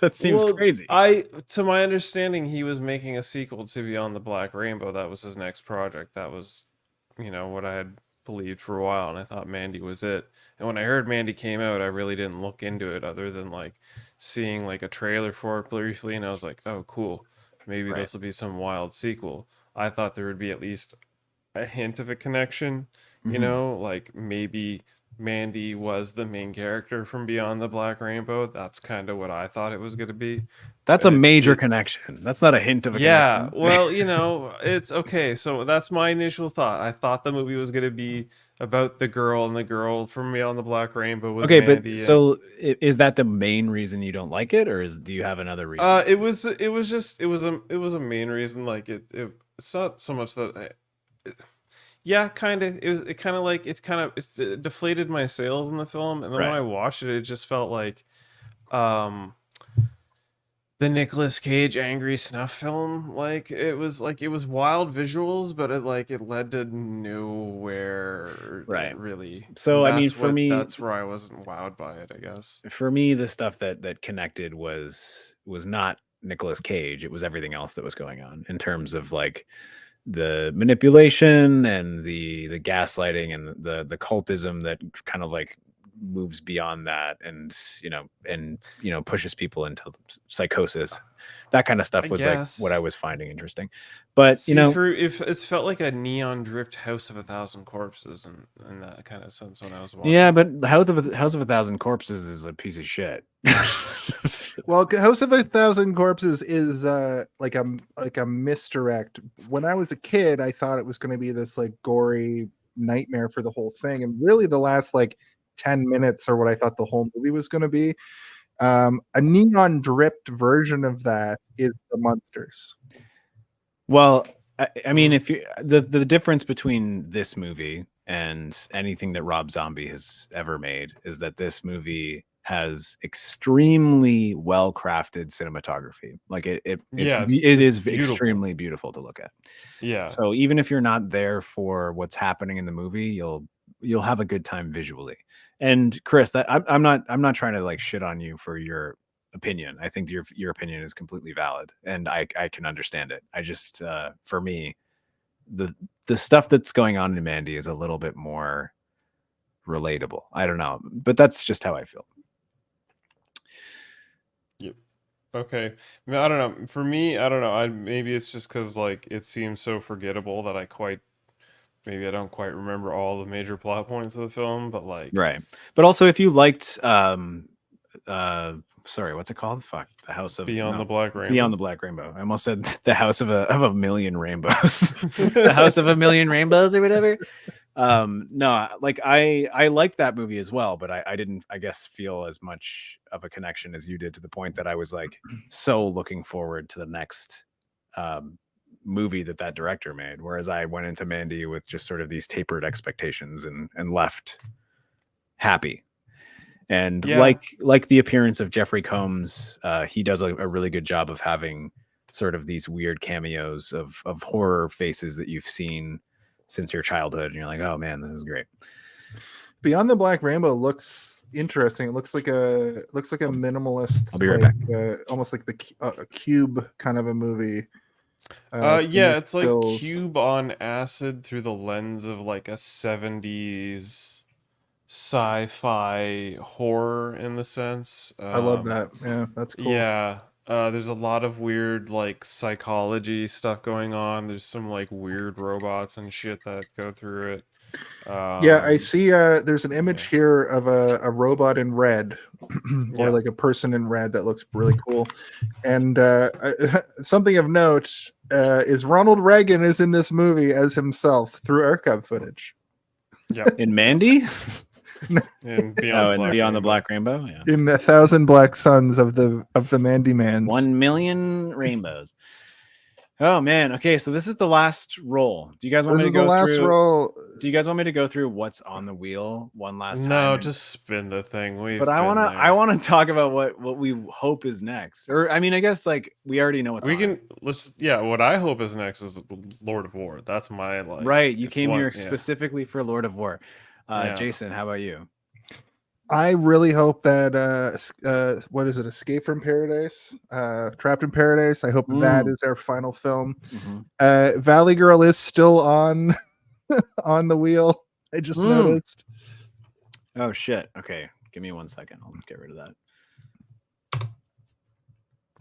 that seems crazy. To my understanding, he was making a sequel to Beyond the Black Rainbow. That was his next project. That was, what I had believed for a while, and I thought Mandy was it. And when I heard Mandy came out, I really didn't look into it other than like seeing like a trailer for it briefly, and I was like, oh, cool. Maybe this will be some wild sequel. I thought there would be at least a hint of a connection, like maybe Mandy was the main character from Beyond the Black Rainbow. That's kind of what I thought it was going to be. That's a major connection. That's not a hint of a connection. Well, it's okay. So that's my initial thought. I thought the movie was going to be about the girl, and the girl from Beyond the Black Rainbow was Mandy. But so is that the main reason you don't like it, or do you have another reason? It was a main reason. Like it's not so much that yeah, kind of. It deflated my sales in the film, and then when I watched it, it just felt like the Nicolas Cage angry snuff film. Like it was wild visuals, but it led to nowhere. Really. So I mean, for me, that's where I wasn't wowed by it, I guess. For me, the stuff that connected was not Nicolas Cage. It was everything else that was going on in terms of like the manipulation and the gaslighting and the cultism that kind of like moves beyond that, and pushes people into psychosis. That kind of stuff was like what I was finding interesting. But if it's felt like a neon dripped House of a Thousand Corpses in that kind of sense when I was watching. Yeah, but House of a Thousand Corpses is a piece of shit. Well, House of a Thousand Corpses is like a misdirect. When I was a kid, I thought it was going to be this like gory nightmare for the whole thing, and really the last like 10 minutes are what I thought the whole movie was going to be. A neon dripped version of that is the Munsters. Well, I mean, if you the difference between this movie and anything that Rob Zombie has ever made is that this movie has extremely well crafted cinematography. Like it is beautiful. Extremely beautiful to look at. Yeah. So even if you're not there for what's happening in the movie, you'll have a good time visually. And Chris, I'm not trying to like shit on you for your opinion. I think your opinion is completely valid, and I can understand it. I just for me, the stuff that's going on in Mandy is a little bit more relatable. I don't know, but that's just how I feel. Yep. Okay. I don't know. For me, I don't know. Maybe it's just because like it seems so forgettable that maybe I don't quite remember all the major plot points of the film, but like right. But also, if you liked, sorry, what's it called? Fuck, the House of Beyond the Black Rainbow. Beyond the Black Rainbow. I almost said the House of a Million Rainbows. The House of a Million Rainbows or whatever. No, like I liked that movie as well, but I didn't, I guess, feel as much of a connection as you did, to the point that I was like so looking forward to the next movie that director made, whereas I went into Mandy with just sort of these tapered expectations and left happy. And like the appearance of Jeffrey Combs, he does a really good job of having sort of these weird cameos of horror faces that you've seen since your childhood, and you're like, oh man, this is great. Beyond the Black Rainbow looks interesting. It looks like a minimalist, I'll be right back. Almost like a Cube kind of a movie. It's like Cube on acid through the lens of like a 70s sci-fi horror in the sense. I love that. Yeah, that's cool. Yeah. There's a lot of weird like psychology stuff going on. There's some like weird robots and shit that go through it. I see there's an image here of a robot in red or like a person in red that looks really cool. And something of note is Ronald Reagan is in this movie as himself through archive footage. Yeah. In Mandy? And Beyond the Black Rainbow, yeah. In 1,000 Black Suns of the Mandy Mans. 1 million rainbows. Oh man. Okay, so this is the last roll. Do you guys want me to go through? Do you guys want me to go through what's on the wheel one last time? No, just spin the thing. But I want to talk about what we hope is next. Or I mean, I guess like we already know what's what I hope is next is Lord of War. That's my right. You came here specifically for Lord of War. Jason, how about you? I really hope that what is it, Escape from Paradise, Trapped in Paradise. I hope that is our final film. Valley Girl is still on on the wheel. I just noticed. Oh shit. Okay, give me 1 second. I'll get rid of that.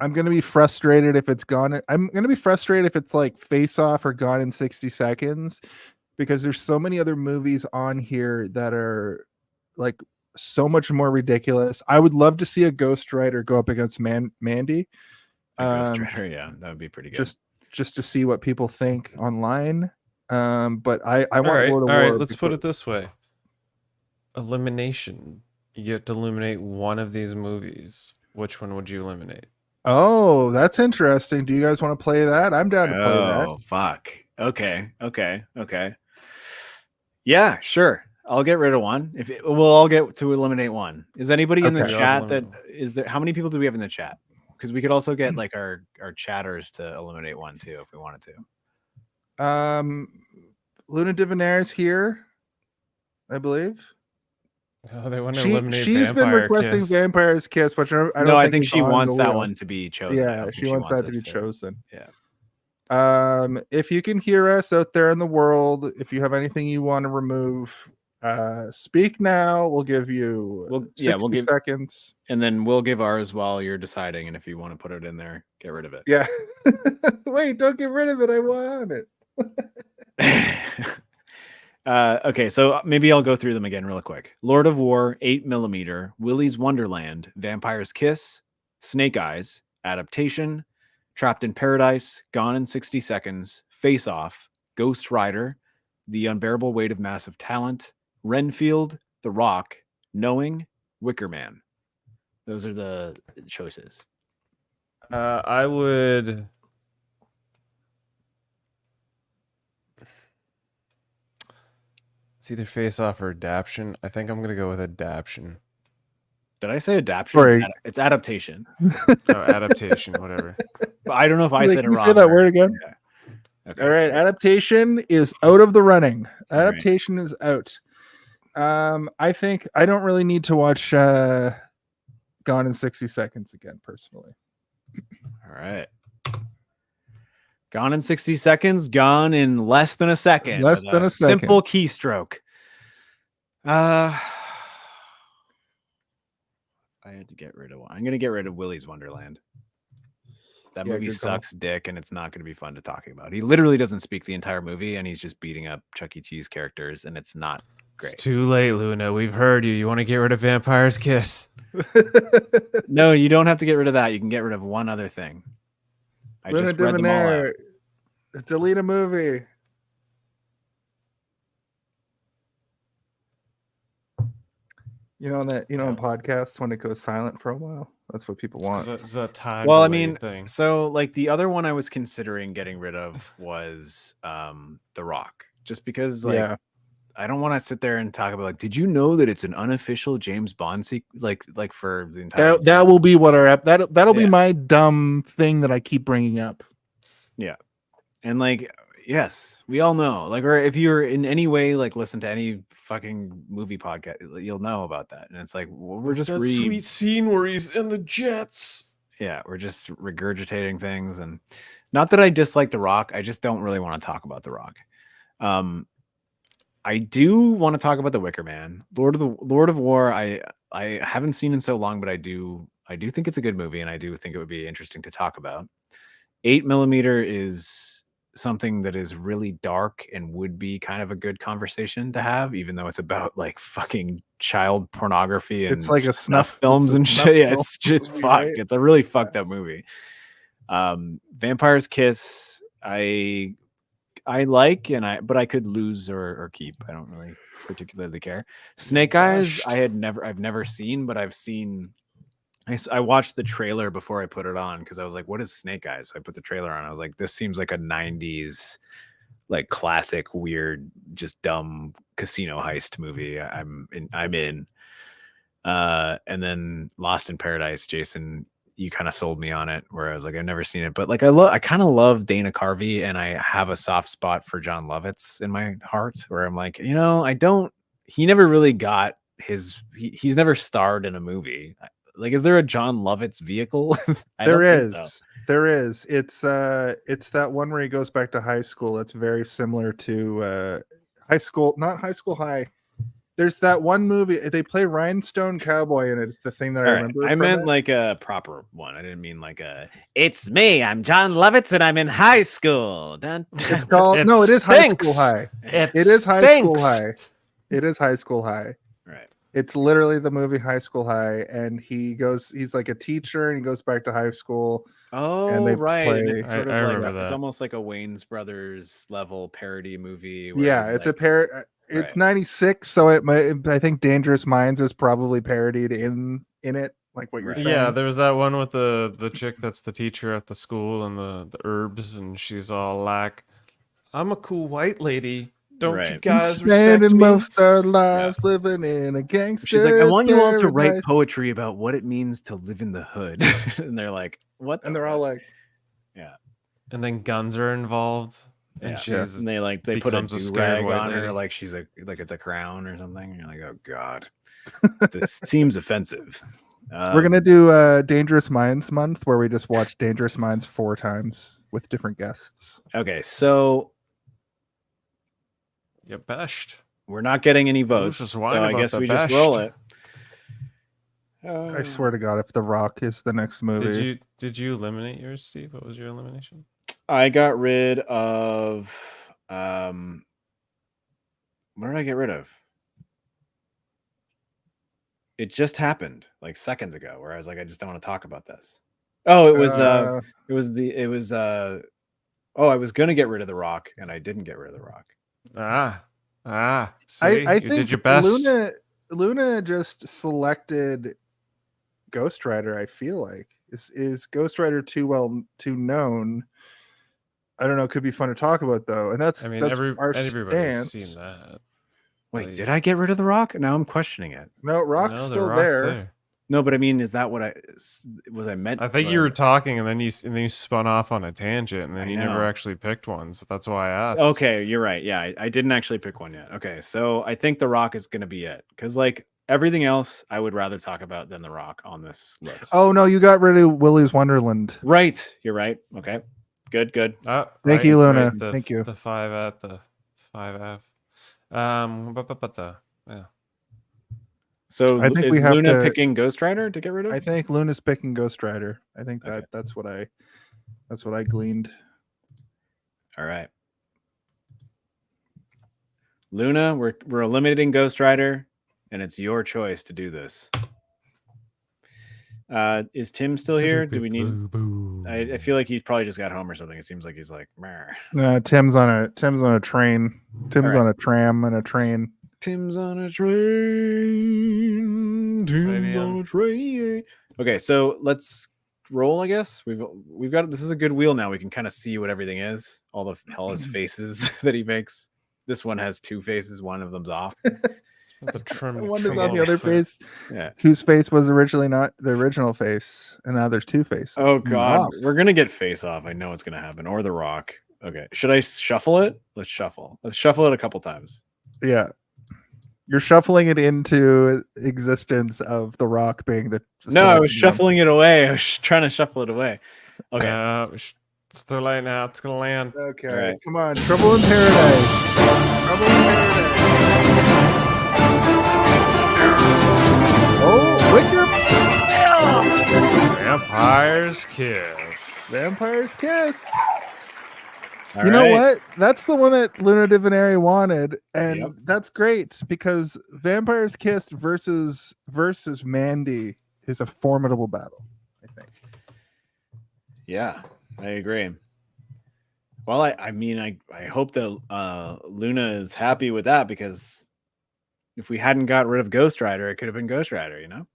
I'm gonna be frustrated if it's gone. I'm gonna be frustrated if it's like Face Off or Gone in 60 Seconds, because there's so many other movies on here that are like so much more ridiculous. I would love to see a Ghost Rider go up against Mandy. Ghost Rider, yeah, that would be pretty good. Just to see what people think online. But I want Lord of War. All right, let's put it this way. Elimination. You get to eliminate one of these movies. Which one would you eliminate? Oh, that's interesting. Do you guys want to play that? I'm down to play that. Oh, fuck. Okay. Yeah, sure. I'll get rid of one. We'll all get to eliminate one. Is anybody in the chat how many people do we have in the chat? Because we could also get like our chatters to eliminate one too if we wanted to. Luna Divinaire is here, I believe. Oh, they want to eliminate She's been requesting Vampire's Kiss, which I think she wants that one to be chosen. Yeah, she wants that to be chosen. Yeah. If you can hear us out there in the world, if you have anything you want to remove, speak now. We'll give you 60 seconds. And then we'll give ours while you're deciding. And if you want to put it in there, get rid of it. Yeah. Wait, don't get rid of it. I want it. Okay, so maybe I'll go through them again real quick. Lord of War, 8mm, Willy's Wonderland, Vampire's Kiss, Snake Eyes, Adaptation, Trapped in Paradise, Gone in 60 Seconds, Face Off, Ghost Rider, The Unbearable Weight of Massive Talent, Renfield, The Rock, Knowing, Wicker Man. Those are the choices. I would... It's either Face Off or Adaption. I think I'm going to go with Adaption. Did I say Adaption? Sorry. It's Adaptation. Adaptation, whatever. But I don't know if I said it wrong. Say that word again? Yeah. Okay, all right, Adaptation is out of the running. Adaptation is out. I think I don't really need to watch Gone in 60 Seconds again, personally. All right. Gone in 60 seconds, gone in less than a second. Less than a second. Simple keystroke. I had to get rid of one. I'm going to get rid of Willy's Wonderland. That movie sucks dick, and it's not going to be fun to talk about. He literally doesn't speak the entire movie, and he's just beating up Chuck E. Cheese characters, and it's not great. It's too late, Luna. We've heard you. You want to get rid of Vampire's Kiss? No, you don't have to get rid of that. You can get rid of one other thing. I Luna just read them all out. Delete a movie. You know that in podcasts when it goes silent for a while, that's what people want. It's a time. Well, I mean, so like the other one I was considering getting rid of was The Rock, just because like I don't want to sit there and talk about like, did you know that it's an unofficial James Bond like for the entire that will be what our that'll be my dumb thing that I keep bringing up. Yeah. And like, yes, we all know, like, or if you're in any way like listen to any fucking movie podcast, you'll know about that. And it's like, we're just that sweet scene where he's in the jets. Yeah, we're just regurgitating things. And not that I dislike The Rock, I just don't really want to talk about The Rock. I do want to talk about The Wicker Man. Lord of War, I haven't seen in so long, but I do think it's a good movie, and I do think it would be interesting to talk about. 8mm is something that is really dark and would be kind of a good conversation to have, even though it's about like fucking child pornography and it's like a snuff films and shit. Yeah, it's fucked. Right? It's a really fucked up movie. Vampire's Kiss, I like, but I could lose or keep. I don't really particularly care. Snake Eyes, I've never seen, but I've seen I watched the trailer before I put it on because I was like, what is Snake Eyes? So I put the trailer on. I was like, this seems like a 90s like classic weird just dumb casino heist movie. I'm in. And then Lost in Paradise, Jason, you kind of sold me on it where I was like, I've never seen it, but like I kind of love Dana Carvey, and I have a soft spot for John Lovitz in my heart where I'm like, he never really got he's never starred in a movie. Like, is there a John Lovitz vehicle? There is. It's that one where he goes back to high school. It's very similar to high school, not High School High. There's that one movie they play Rhinestone Cowboy in it. It's the thing that I remember. I meant like a proper one. I didn't mean like a. It's me. I'm John Lovitz, and I'm in high school. It's called it is High School High. It is High School High. It is High School High. Right. It's literally the movie High School High, and he's like a teacher, and he goes back to high school. Oh, and they right. Play, and it's sort of remember that. It's almost like a Wayne's Brothers level parody movie. Yeah, it's like, a It's 96, so I think Dangerous Minds is probably parodied in it, like what you're saying. Yeah, there was that one with the chick that's the teacher at the school and the herbs, and she's all like, "I'm a cool white lady. Don't you guys respect me?" Most our lives living in a gangster. She's like, I want you all to write poetry about what it means to live in the hood. And they're like, what? And they're all like, yeah. And then guns are involved. And and they put a do-rag on her like she's like it's a crown or something. And you're like, oh god, this seems offensive. We're gonna do Dangerous Minds month where we just watch Dangerous Minds 4 times with different guests. Okay, so you beshed. We're not getting any votes, so I guess we just roll it. I swear to God, if The Rock is the next movie. Did you eliminate yours, Steve? What was your elimination? I got rid of what did I get rid of? It just happened like seconds ago where I was like, I just don't want to talk about this. Oh, I was gonna get rid of The Rock and I didn't get rid of The Rock. See, I you think did your best. Luna just selected Ghost Rider. I feel like is Ghost Rider too known? I don't know. Could be fun to talk about though, and everybody's seen that. Wait, did I get rid of The Rock? Now I'm questioning it. No, Rock's still there. No, but I mean, is that what I meant? I think you were talking, and then you spun off on a tangent, and then you never actually picked one. So that's why I asked. Okay, you're right. Yeah, I didn't actually pick one yet. Okay, so I think The Rock is going to be it because like everything else, I would rather talk about than The Rock on this list. Oh no, you got rid of Willy's Wonderland. Right, you're right. Okay, good. Thank you, Luna. Thank you. The 5F. Yeah. So I think we have Luna picking Ghost Rider to get rid of? I think Luna's picking Ghost Rider. I think that's what I gleaned. All right. Luna, we're eliminating Ghost Rider, and it's your choice to do this. Is Tim still here? Do we need? I feel like he's probably just got home or something. It seems like he's like. No, Tim's on a train. Tim's on a tram and a train. Tim's on a train. Tim's on a train. Okay, so let's roll. I guess we've got this is a good wheel now. We can kind of see what everything is. All the his faces that he makes. This one has 2 faces. One of them's off. One is on the other face. Yeah, whose face was originally not the original face, and now there's 2 faces. Oh god, we're gonna get Face Off. I know it's gonna happen, or The Rock. Okay, should I shuffle it? Let's shuffle it a couple times. Yeah. You're shuffling it into existence of The Rock being the. No, I was shuffling it away. I was trying to shuffle it away. Okay. It's too late now. It's going to land. Okay. Right. Come on. Trouble in Paradise. Trouble in Paradise. Oh, Wicker. Vampire's Kiss. Vampire's Kiss. You know what? That's the one that Luna Divinary wanted, and that's great because Vampire's Kiss versus Mandy is a formidable battle, I think. Yeah, I agree. Well, I mean, I hope that Luna is happy with that because if we hadn't got rid of Ghost Rider, it could have been Ghost Rider, you know?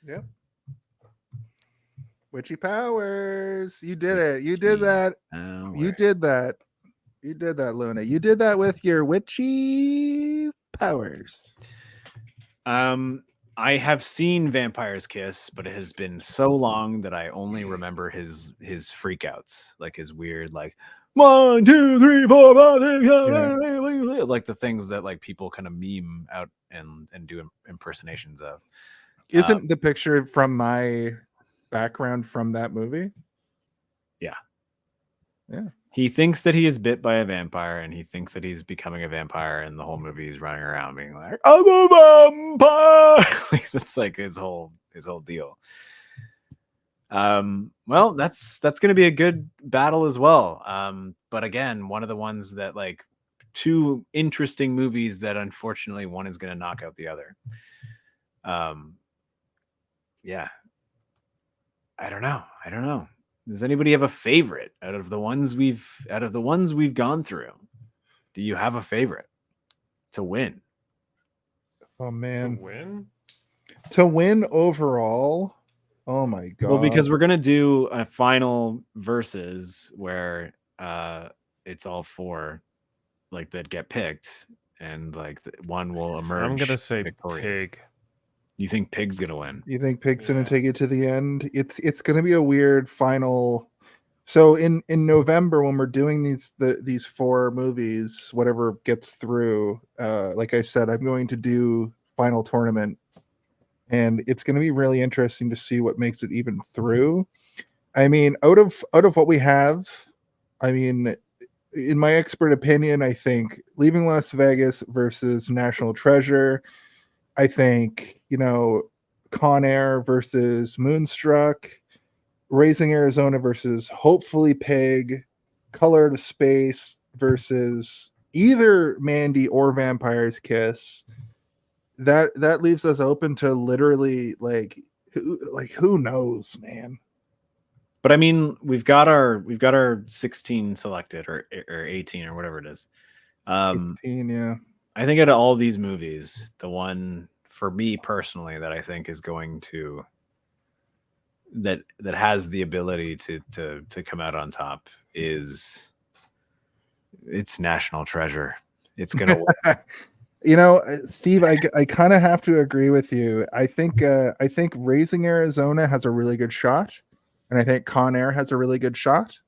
Yeah. Witchy powers. You did it. You did that. You did that. You did that, Luna. You did that with your witchy powers. I have seen Vampire's Kiss, but it has been so long that I only remember his freakouts, like his weird, like 1, 2, 3, 4, 5, 6, 7, like the things that like people kind of meme out and do impersonations of. Isn't the picture from my background from that movie? Yeah. Yeah. He thinks that he is bit by a vampire, and he thinks that he's becoming a vampire, and the whole movie is running around being like, "I'm a vampire." That's like his whole deal. Well, that's going to be a good battle as well. But again, one of the ones that like two interesting movies that unfortunately one is going to knock out the other. Yeah. I don't know. Does anybody have a favorite out of the ones we've gone through? Do you have a favorite to win? Oh man. To win overall? Oh my god. Well, because we're gonna do a final versus where it's all four like that get picked, and like one will emerge. I'm gonna say victorious. Pig. You think Pig's gonna win? You think Pig's gonna take it to the end? It's gonna be a weird final. So in November, when we're doing these four movies, whatever gets through, like I said, I'm going to do final tournament, and it's going to be really interesting to see what makes it even through. I mean, out of what we have, I mean, in my expert opinion, I think Leaving Las Vegas versus National Treasure. I think, Con Air versus Moonstruck, Raising Arizona versus hopefully Pig, Color to Space versus either Mandy or Vampire's Kiss. That leaves us open to literally who knows, man. But I mean, we've got our 16 selected or 18 or whatever it is. 16, yeah. I think out of all these movies, the one for me personally that I think is going to that has the ability to come out on top is it's National Treasure. It's gonna win. Steve, I kind of have to agree with you. I think Raising Arizona has a really good shot, and I think Con Air has a really good shot,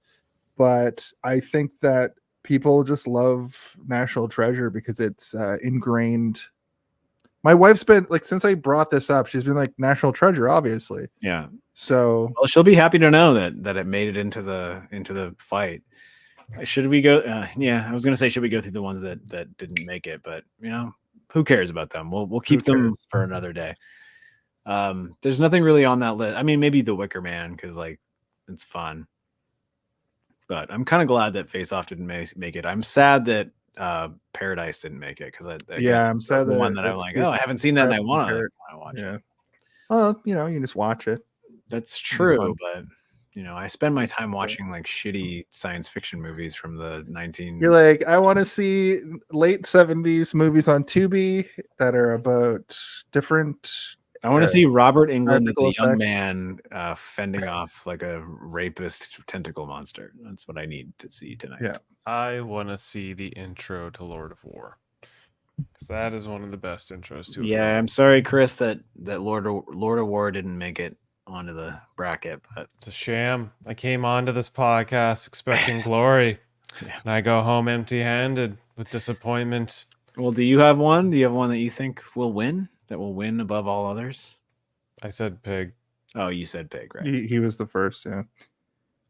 but I think that people just love National Treasure because it's ingrained. My wife's been like, since I brought this up, she's been like, National Treasure, obviously. Yeah. So well, she'll be happy to know that it made it into the fight. Should we go? Yeah, I was gonna say, should we go through the ones that didn't make it? But who cares about them? We'll keep them for another day. There's nothing really on that list. I mean, maybe The Wicker Man, because like it's fun. But I'm kind of glad that Face Off didn't make it. I'm sad that Paradise didn't make it, because I'm sad the one that I'm like, I haven't seen that and I want to watch it. Well, you can just watch it. That's true, but I spend my time watching like shitty science fiction movies from the 19. You're like, I want to see late 70s movies on Tubi that are about different. I want to see Robert Englund as a young man fending off like a rapist tentacle monster. That's what I need to see tonight. Yeah, I want to see the intro to Lord of War, because that is one of the best intros to. Yeah, I'm sorry, Chris, that Lord of War didn't make it onto the bracket, but it's a sham. I came onto this podcast expecting glory, and I go home empty-handed with disappointment. Well, do you have one? Do you have one that you think will win? That will win above all others? I said Pig. Oh, you said Pig, right? He was the first, yeah.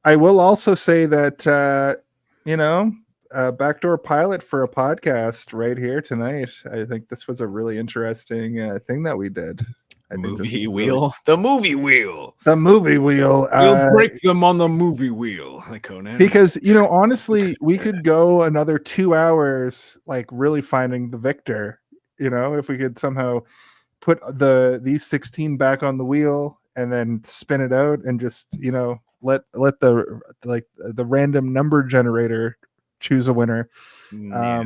I will also say that backdoor pilot for a podcast right here tonight. I think this was a really interesting thing that we did. The movie wheel. The movie wheel. We'll break them on the movie wheel, like Conan. Because honestly, we could go another 2 hours, like really finding the victor. If we could somehow put these 16 back on the wheel and then spin it out and just let the random number generator choose a winner. Yeah.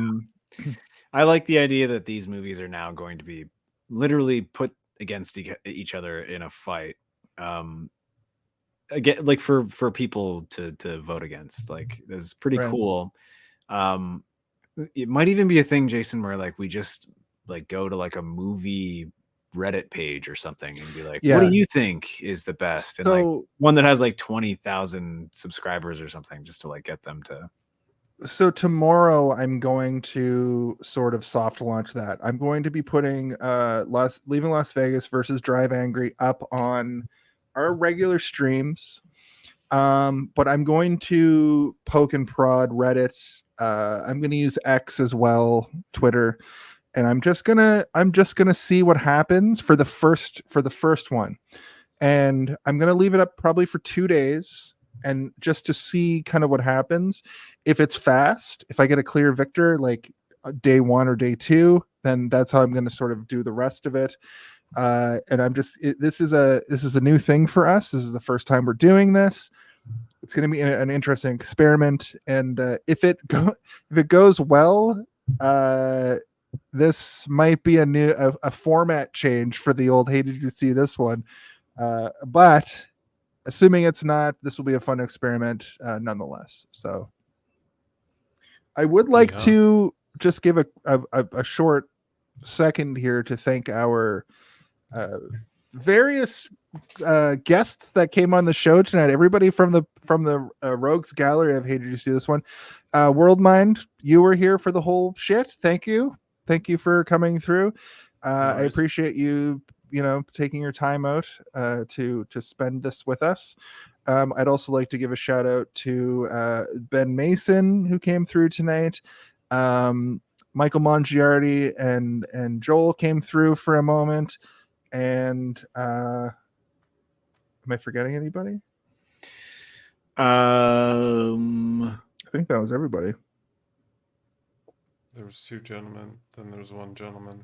I like the idea that these movies are now going to be literally put against each other in a fight, again, like for people to vote against, like is pretty cool. It might even be a thing, Jason, where like we just like go to like a movie Reddit page or something and be like, what do you think is the best? And like one that has like 20,000 subscribers or something, just to like get them to. So tomorrow I'm going to sort of soft launch that. I'm going to be putting Leaving Las Vegas versus Drive Angry up on our regular streams. But I'm going to poke and prod Reddit. I'm going to use X as well, Twitter. And I'm just gonna see what happens for the first one, and I'm gonna leave it up probably for 2 days, and just to see kind of what happens. If it's fast, if I get a clear victor like day 1 or day 2, then that's how I'm going to sort of do the rest of it. And I'm just this is a new thing for us. This is the first time we're doing this. It's going to be an interesting experiment, and if it goes well, this might be a format change for the old Hey Did You See This one, but assuming it's not, this will be a fun experiment nonetheless. So I would like to just give a short second here to thank our various guests that came on the show tonight. Everybody from the Rogues Gallery of Hey Did You See This One? Worldmind, you were here for the whole shit. Thank you for coming through. I appreciate you taking your time out to spend this with us. I'd also like to give a shout out to Ben Mason, who came through tonight. Michael Mongiardi and Joel came through for a moment. And am I forgetting anybody? I think that was everybody. There was 2 gentlemen, then there was 1 gentleman.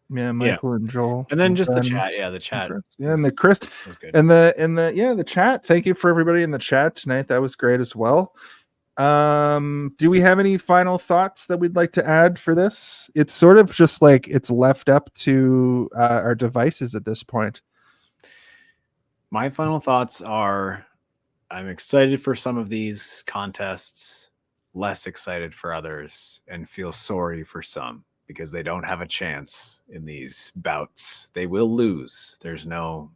Yeah, Michael and Joel. And then just the chat. Yeah, the chat. And the Chris. Was good. And the chat. Thank you for everybody in the chat tonight. That was great as well. Do we have any final thoughts that we'd like to add for this? It's sort of just like it's left up to our devices at this point. My final thoughts are I'm excited for some of these contests, less excited for others, and feel sorry for some because they don't have a chance in these bouts. They will lose. There's no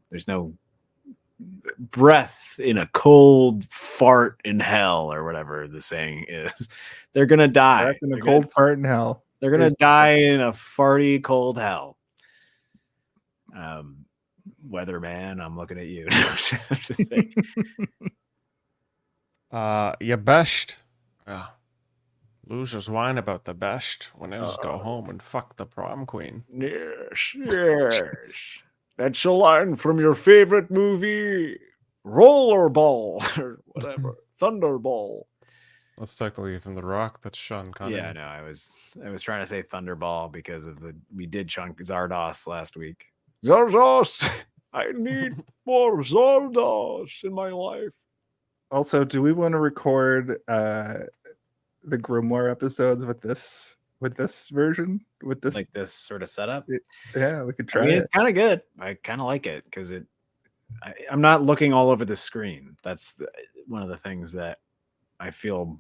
breath in a cold fart in hell, or whatever the saying is. They're gonna die. Breath in a cold fart in hell. They're gonna die in a farty cold hell. Weatherman, I'm looking at you. I'm just saying. You best. Losers whine about the best when they just go home and fuck the prom queen. Yes. That's a line from your favorite movie, Rollerball, or whatever, Thunderball. That's technically from The Rock. That's Sean Connery. Yeah, no, I was trying to say Thunderball because of we did chunk Zardos last week. Zardos, I need more Zardos in my life. Also, do we want to record the Grimoire episodes with this version, with this like this sort of setup? Yeah, we could try it. It's kind of good. I kind of like it because I'm not looking all over the screen. That's one of the things that I feel,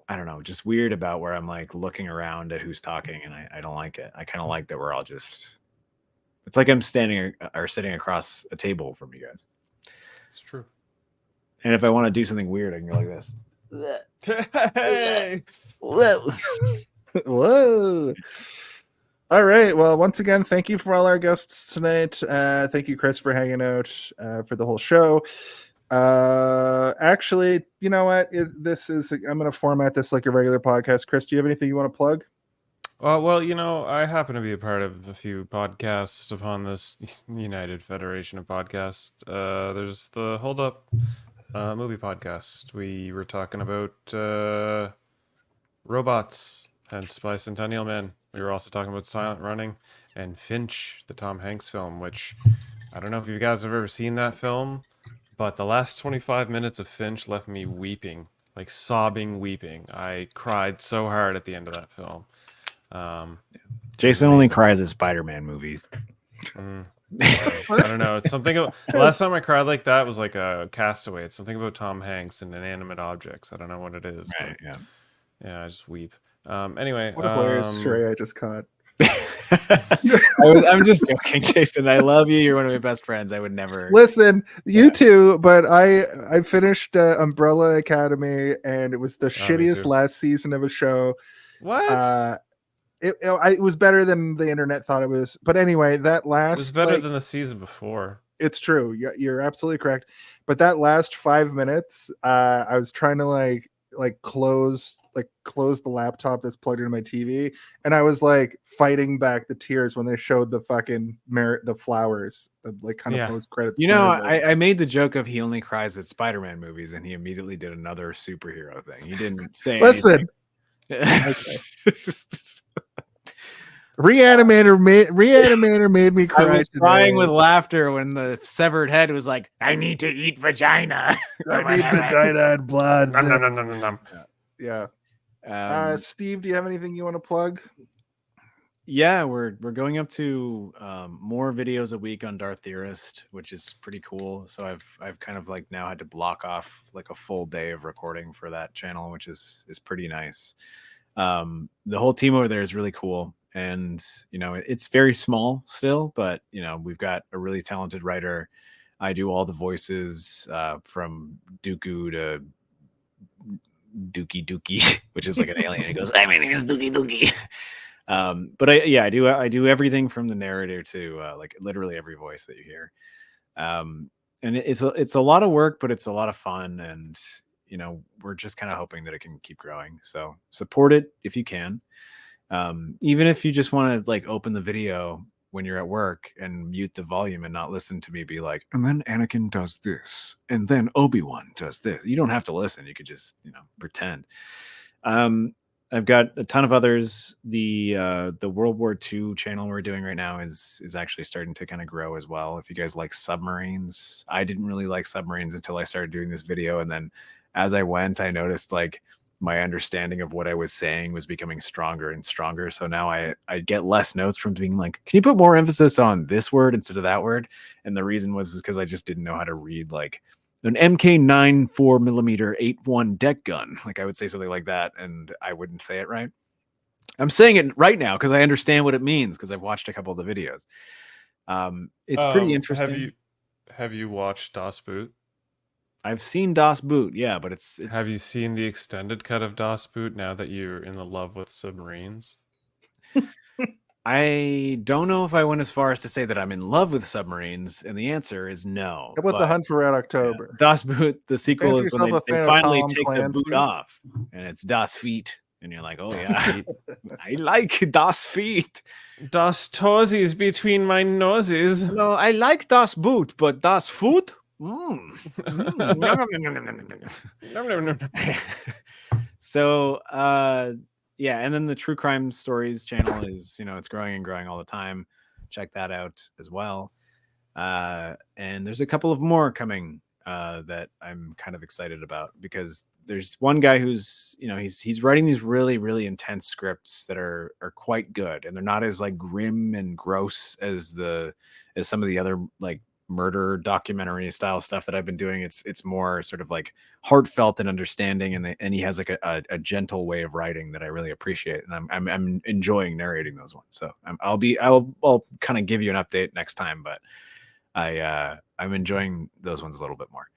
I don't know, just weird about, where I'm like looking around at who's talking, and I don't like it. I kind of like that we're all just, it's like I'm standing or sitting across a table from you guys. It's true. And if I want to do something weird, I can go like this. Hey. Whoa. All right. Well, once again, thank you for all our guests tonight. Thank you, Chris, for hanging out for the whole show. Actually, you know what? I'm going to format this like a regular podcast. Chris, do you have anything you want to plug? Well, I happen to be a part of a few podcasts upon this United Federation of Podcasts. There's the Hold Up movie podcast. We were talking about robots and Bicentennial Man. We were also talking about Silent Running and Finch, the Tom Hanks film, which I don't know if you guys have ever seen that film, but the last 25 minutes of Finch left me weeping, like sobbing, weeping. I cried so hard at the end of that film. Jason only cries at Spider-Man movies. I don't know. It's something. Last time I cried like that was like a Castaway. It's something about Tom Hanks and inanimate objects. I don't know what it is. Right, but yeah, I just weep. Anyway, What a hilarious stray I just caught. I'm just joking, Jason. I love you. You're one of my best friends. I would never listen. You too, but I finished Umbrella Academy, and it was the shittiest last season of a show. What? It was better than the internet thought it was. But anyway, that last it was better than the season before. It's true. You're absolutely correct. But that last 5 minutes, I was trying to like close the laptop that's plugged into my TV, and I was like fighting back the tears when they showed the fucking the flowers, the like kind of post credits. You know, I made the joke of he only cries at Spider-Man movies, and he immediately did another superhero thing. He didn't say listen. Okay. Reanimator made me cry. I was crying with laughter when the severed head was like, "I need to eat vagina. I need vagina and blood." Nom, nom, nom, nom, nom, nom. Yeah. Steve, do you have anything you want to plug? Yeah, we're going up to more videos a week on Darth Theorist, which is pretty cool. So I've kind of like now had to block off like a full day of recording for that channel, which is pretty nice. The whole team over there is really cool. And, you know, it's very small still, but, you know, we've got a really talented writer. I do all the voices from Dooku to Dookie, which is like an alien. He goes, "My name is Dookie Dookie." But I do everything from the narrator to like literally every voice that you hear. And it's a lot of work, but it's a lot of fun. And, you know, we're just kind of hoping that it can keep growing. So support it if you can. Even if you just want to like open the video when you're at work and mute the volume and not listen to me be like, and then Anakin does this, and then Obi-Wan does this. You don't have to listen. You could just, you know, pretend. I've got a ton of others. The World War II channel we're doing right now is actually starting to kind of grow as well. If you guys like submarines, I didn't really like submarines until I started doing this video. And then as I went, I noticed like my understanding of what I was saying was becoming stronger and stronger. So now I get less notes from being like, can you put more emphasis on this word instead of that word? And the reason was because I just didn't know how to read like an MK9 4mm 8.1 deck gun. Like I would say something like that, and I wouldn't say it right. I'm saying it right now because I understand what it means because I've watched a couple of the videos. It's pretty interesting. Have you watched Das Boot? I've seen Das Boot, yeah, but it's... Have you seen the extended cut of Das Boot now that you're in the love with submarines? I don't know if I went as far as to say that I'm in love with submarines, and the answer is no. How about The Hunt for Red October? Yeah, Das Boot, the sequel is when they finally take the boot off, and it's Das Feet, and you're like, oh yeah, I like Das Feet. Das Toesies between my noses. No, I like Das Boot, but Das Foot? So yeah, and then the True Crime Stories channel is, you know, it's growing and growing all the time. Check that out as well. And there's a couple of more coming that I'm kind of excited about, because there's one guy who's, you know, he's writing these really, really intense scripts that are quite good, and they're not as like grim and gross as some of the other like murder documentary style stuff that I've been doing. It's more sort of like heartfelt and understanding, and he has like a gentle way of writing that I really appreciate, and I'm enjoying narrating those ones. So I'll kind of give you an update next time, but I'm enjoying those ones a little bit more.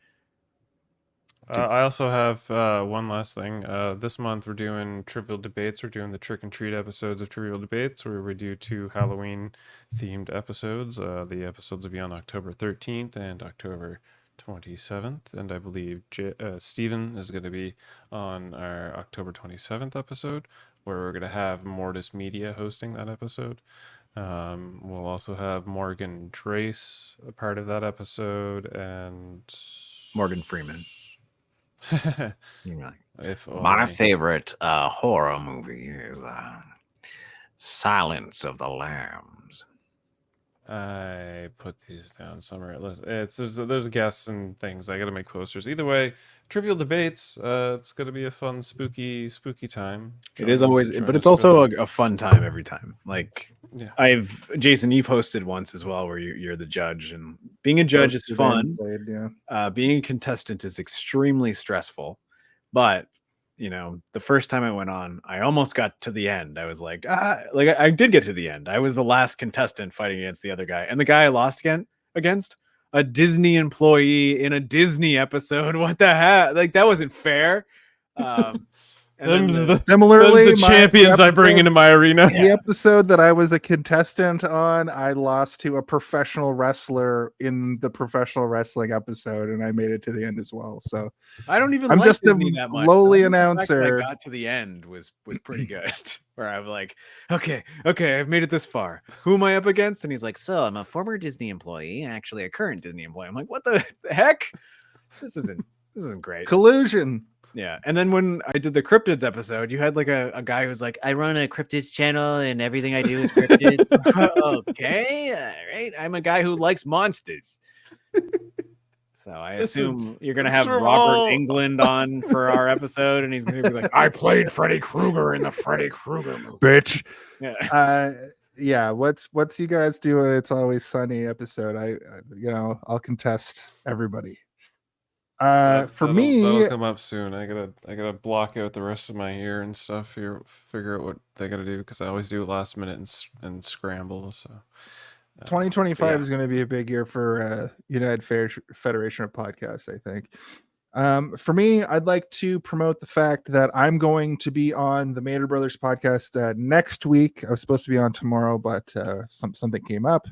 I also have one last thing. This month we're doing Trivial Debates. We're doing the Trick and Treat episodes of Trivial Debates, where we do 2 Halloween-themed episodes. The episodes will be on October 13th and October 27th, and I believe Steven is going to be on our October 27th episode, where we're going to have Mortis Media hosting that episode. We'll also have Morgan Trace a part of that episode, and Morgan Freeman. If my favorite horror movie is Silence of the Lambs. I I put these down somewhere? There's guests and things. I got to make posters. Either way, trivial debates. It's gonna be a fun, spooky time. It is always, but it's also a fun time every time. Like, yeah. Jason, you've hosted once as well, where you're the judge, and being a judge is fun. Being a contestant is extremely stressful, but the first time I went on, I almost got to the end. I was like I did get to the end. I was the last contestant fighting against the other guy, and the guy I lost against a Disney employee in a Disney episode. What the heck? Like, that wasn't fair. Similarly, the champions I bring into my arena. The episode that I was a contestant on, I lost to a professional wrestler in the professional wrestling episode, and I made it to the end as well. So I don't even. I'm like just Disney a that much. lowly The fact announcer. that I got to the end was pretty good. Where I was like, okay, I've made it this far. Who am I up against? And he's like, so I'm a former Disney employee, actually a current Disney employee. I'm like, what the heck? This isn't great. Collusion. Yeah, and then when I did the cryptids episode, you had like a guy who's like, I run a cryptids channel and everything I do is cryptid. Okay, all right. I'm a guy who likes monsters. So I assume you're gonna have Robert Englund on for our episode, and he's gonna be like, I played Freddy Krueger in the Freddy Krueger movie. Bitch. Yeah. Yeah, what's you guys doing? It's Always Sunny episode. I'll contest everybody. For me, that'll come up soon. I gotta block out the rest of my year and stuff here, figure out what they gotta do, because I always do it last minute and scramble. So 2025 is going to be a big year for United Federation of Podcasts, I think. For me, I'd like to promote the fact that I'm going to be on the Mader Brothers podcast next week. I was supposed to be on tomorrow, but something came up.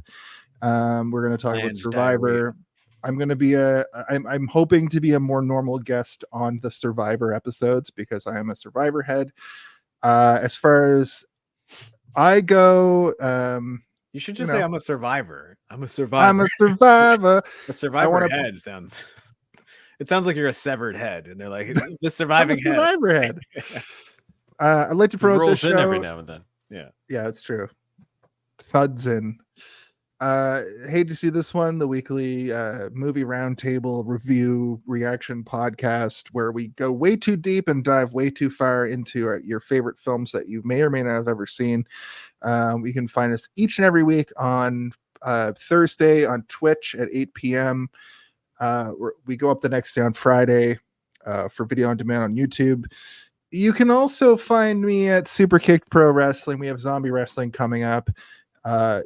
We're going to talk about Survivor. I'm going to be I'm hoping to be a more normal guest on the Survivor episodes, because I am a Survivor head. As far as I go, you should just say I'm a survivor. I'm a survivor. I'm a survivor. A survivor head sounds. It sounds like you're a severed head, and they're like the surviving head. Survivor head. I'd like to promote this show. In every now and then. Yeah, it's true. Thuds in. Hate to see this one, the weekly movie roundtable review reaction podcast, where we go way too deep and dive way too far into your favorite films that you may or may not have ever seen. You can find us each and every week on Thursday on Twitch at 8 p.m. We go up the next day on Friday for video on demand on YouTube. You can also find me at Super Kicked Pro Wrestling. We have Zombie Wrestling coming up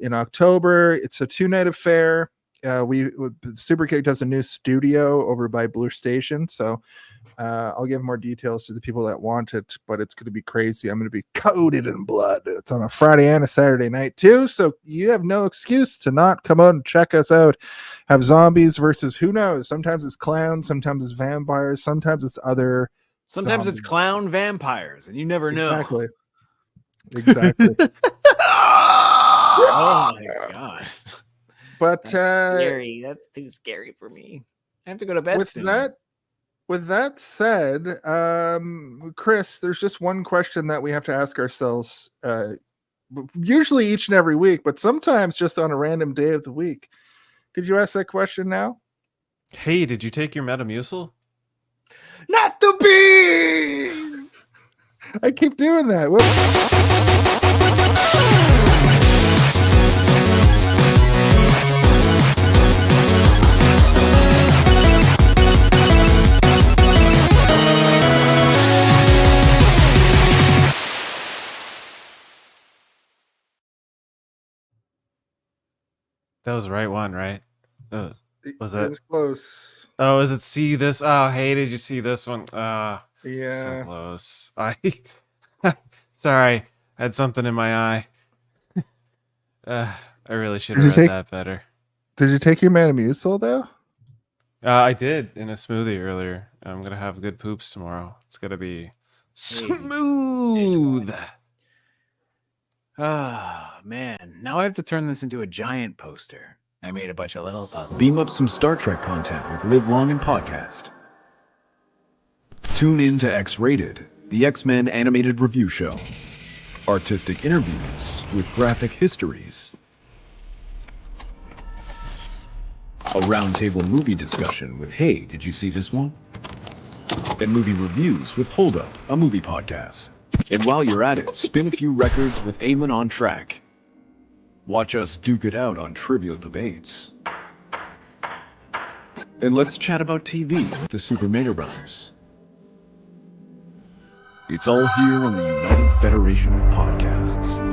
in October. It's a 2-night affair. Super Kick does a new studio over by Blue Station, so I'll give more details to the people that want it, but it's going to be crazy. I'm going to be coated in blood. It's on a Friday and a Saturday night too, so you have no excuse to not come out and check us out. Have zombies versus who knows? Sometimes it's clowns, sometimes it's vampires, sometimes it's other. Sometimes it's clown vampires, and you never know. Exactly. Oh my god! But that's scary. That's too scary for me. I have to go to bed soon. With that said, Chris, there's just one question that we have to ask ourselves, usually each and every week, but sometimes just on a random day of the week. Could you ask that question now? Hey, did you take your Metamucil? Not the bees! I keep doing that. That was the right one, right? Was that? It was close. Oh, is it see this? Oh, hey, did you see this one? Yeah. So close. Sorry, I had something in my eye. I really should have read that better. Did you take your Metamucil though? I did in a smoothie earlier. I'm gonna have good poops tomorrow. It's gonna be smooth. Ah, man. Now I have to turn this into a giant poster. I made a bunch of little beam up some Star Trek content with Live Long and Podcast. Tune in to X-Rated, the X-Men animated review show. Artistic interviews with graphic histories. A roundtable movie discussion with Hey, did you see this one? And movie reviews with Hold Up, a movie podcast. And while you're at it, spin a few records with Eamon on Track. Watch us duke it out on trivial debates. And let's chat about TV with the Super Mario Brothers. It's all here on the United Federation of Podcasts.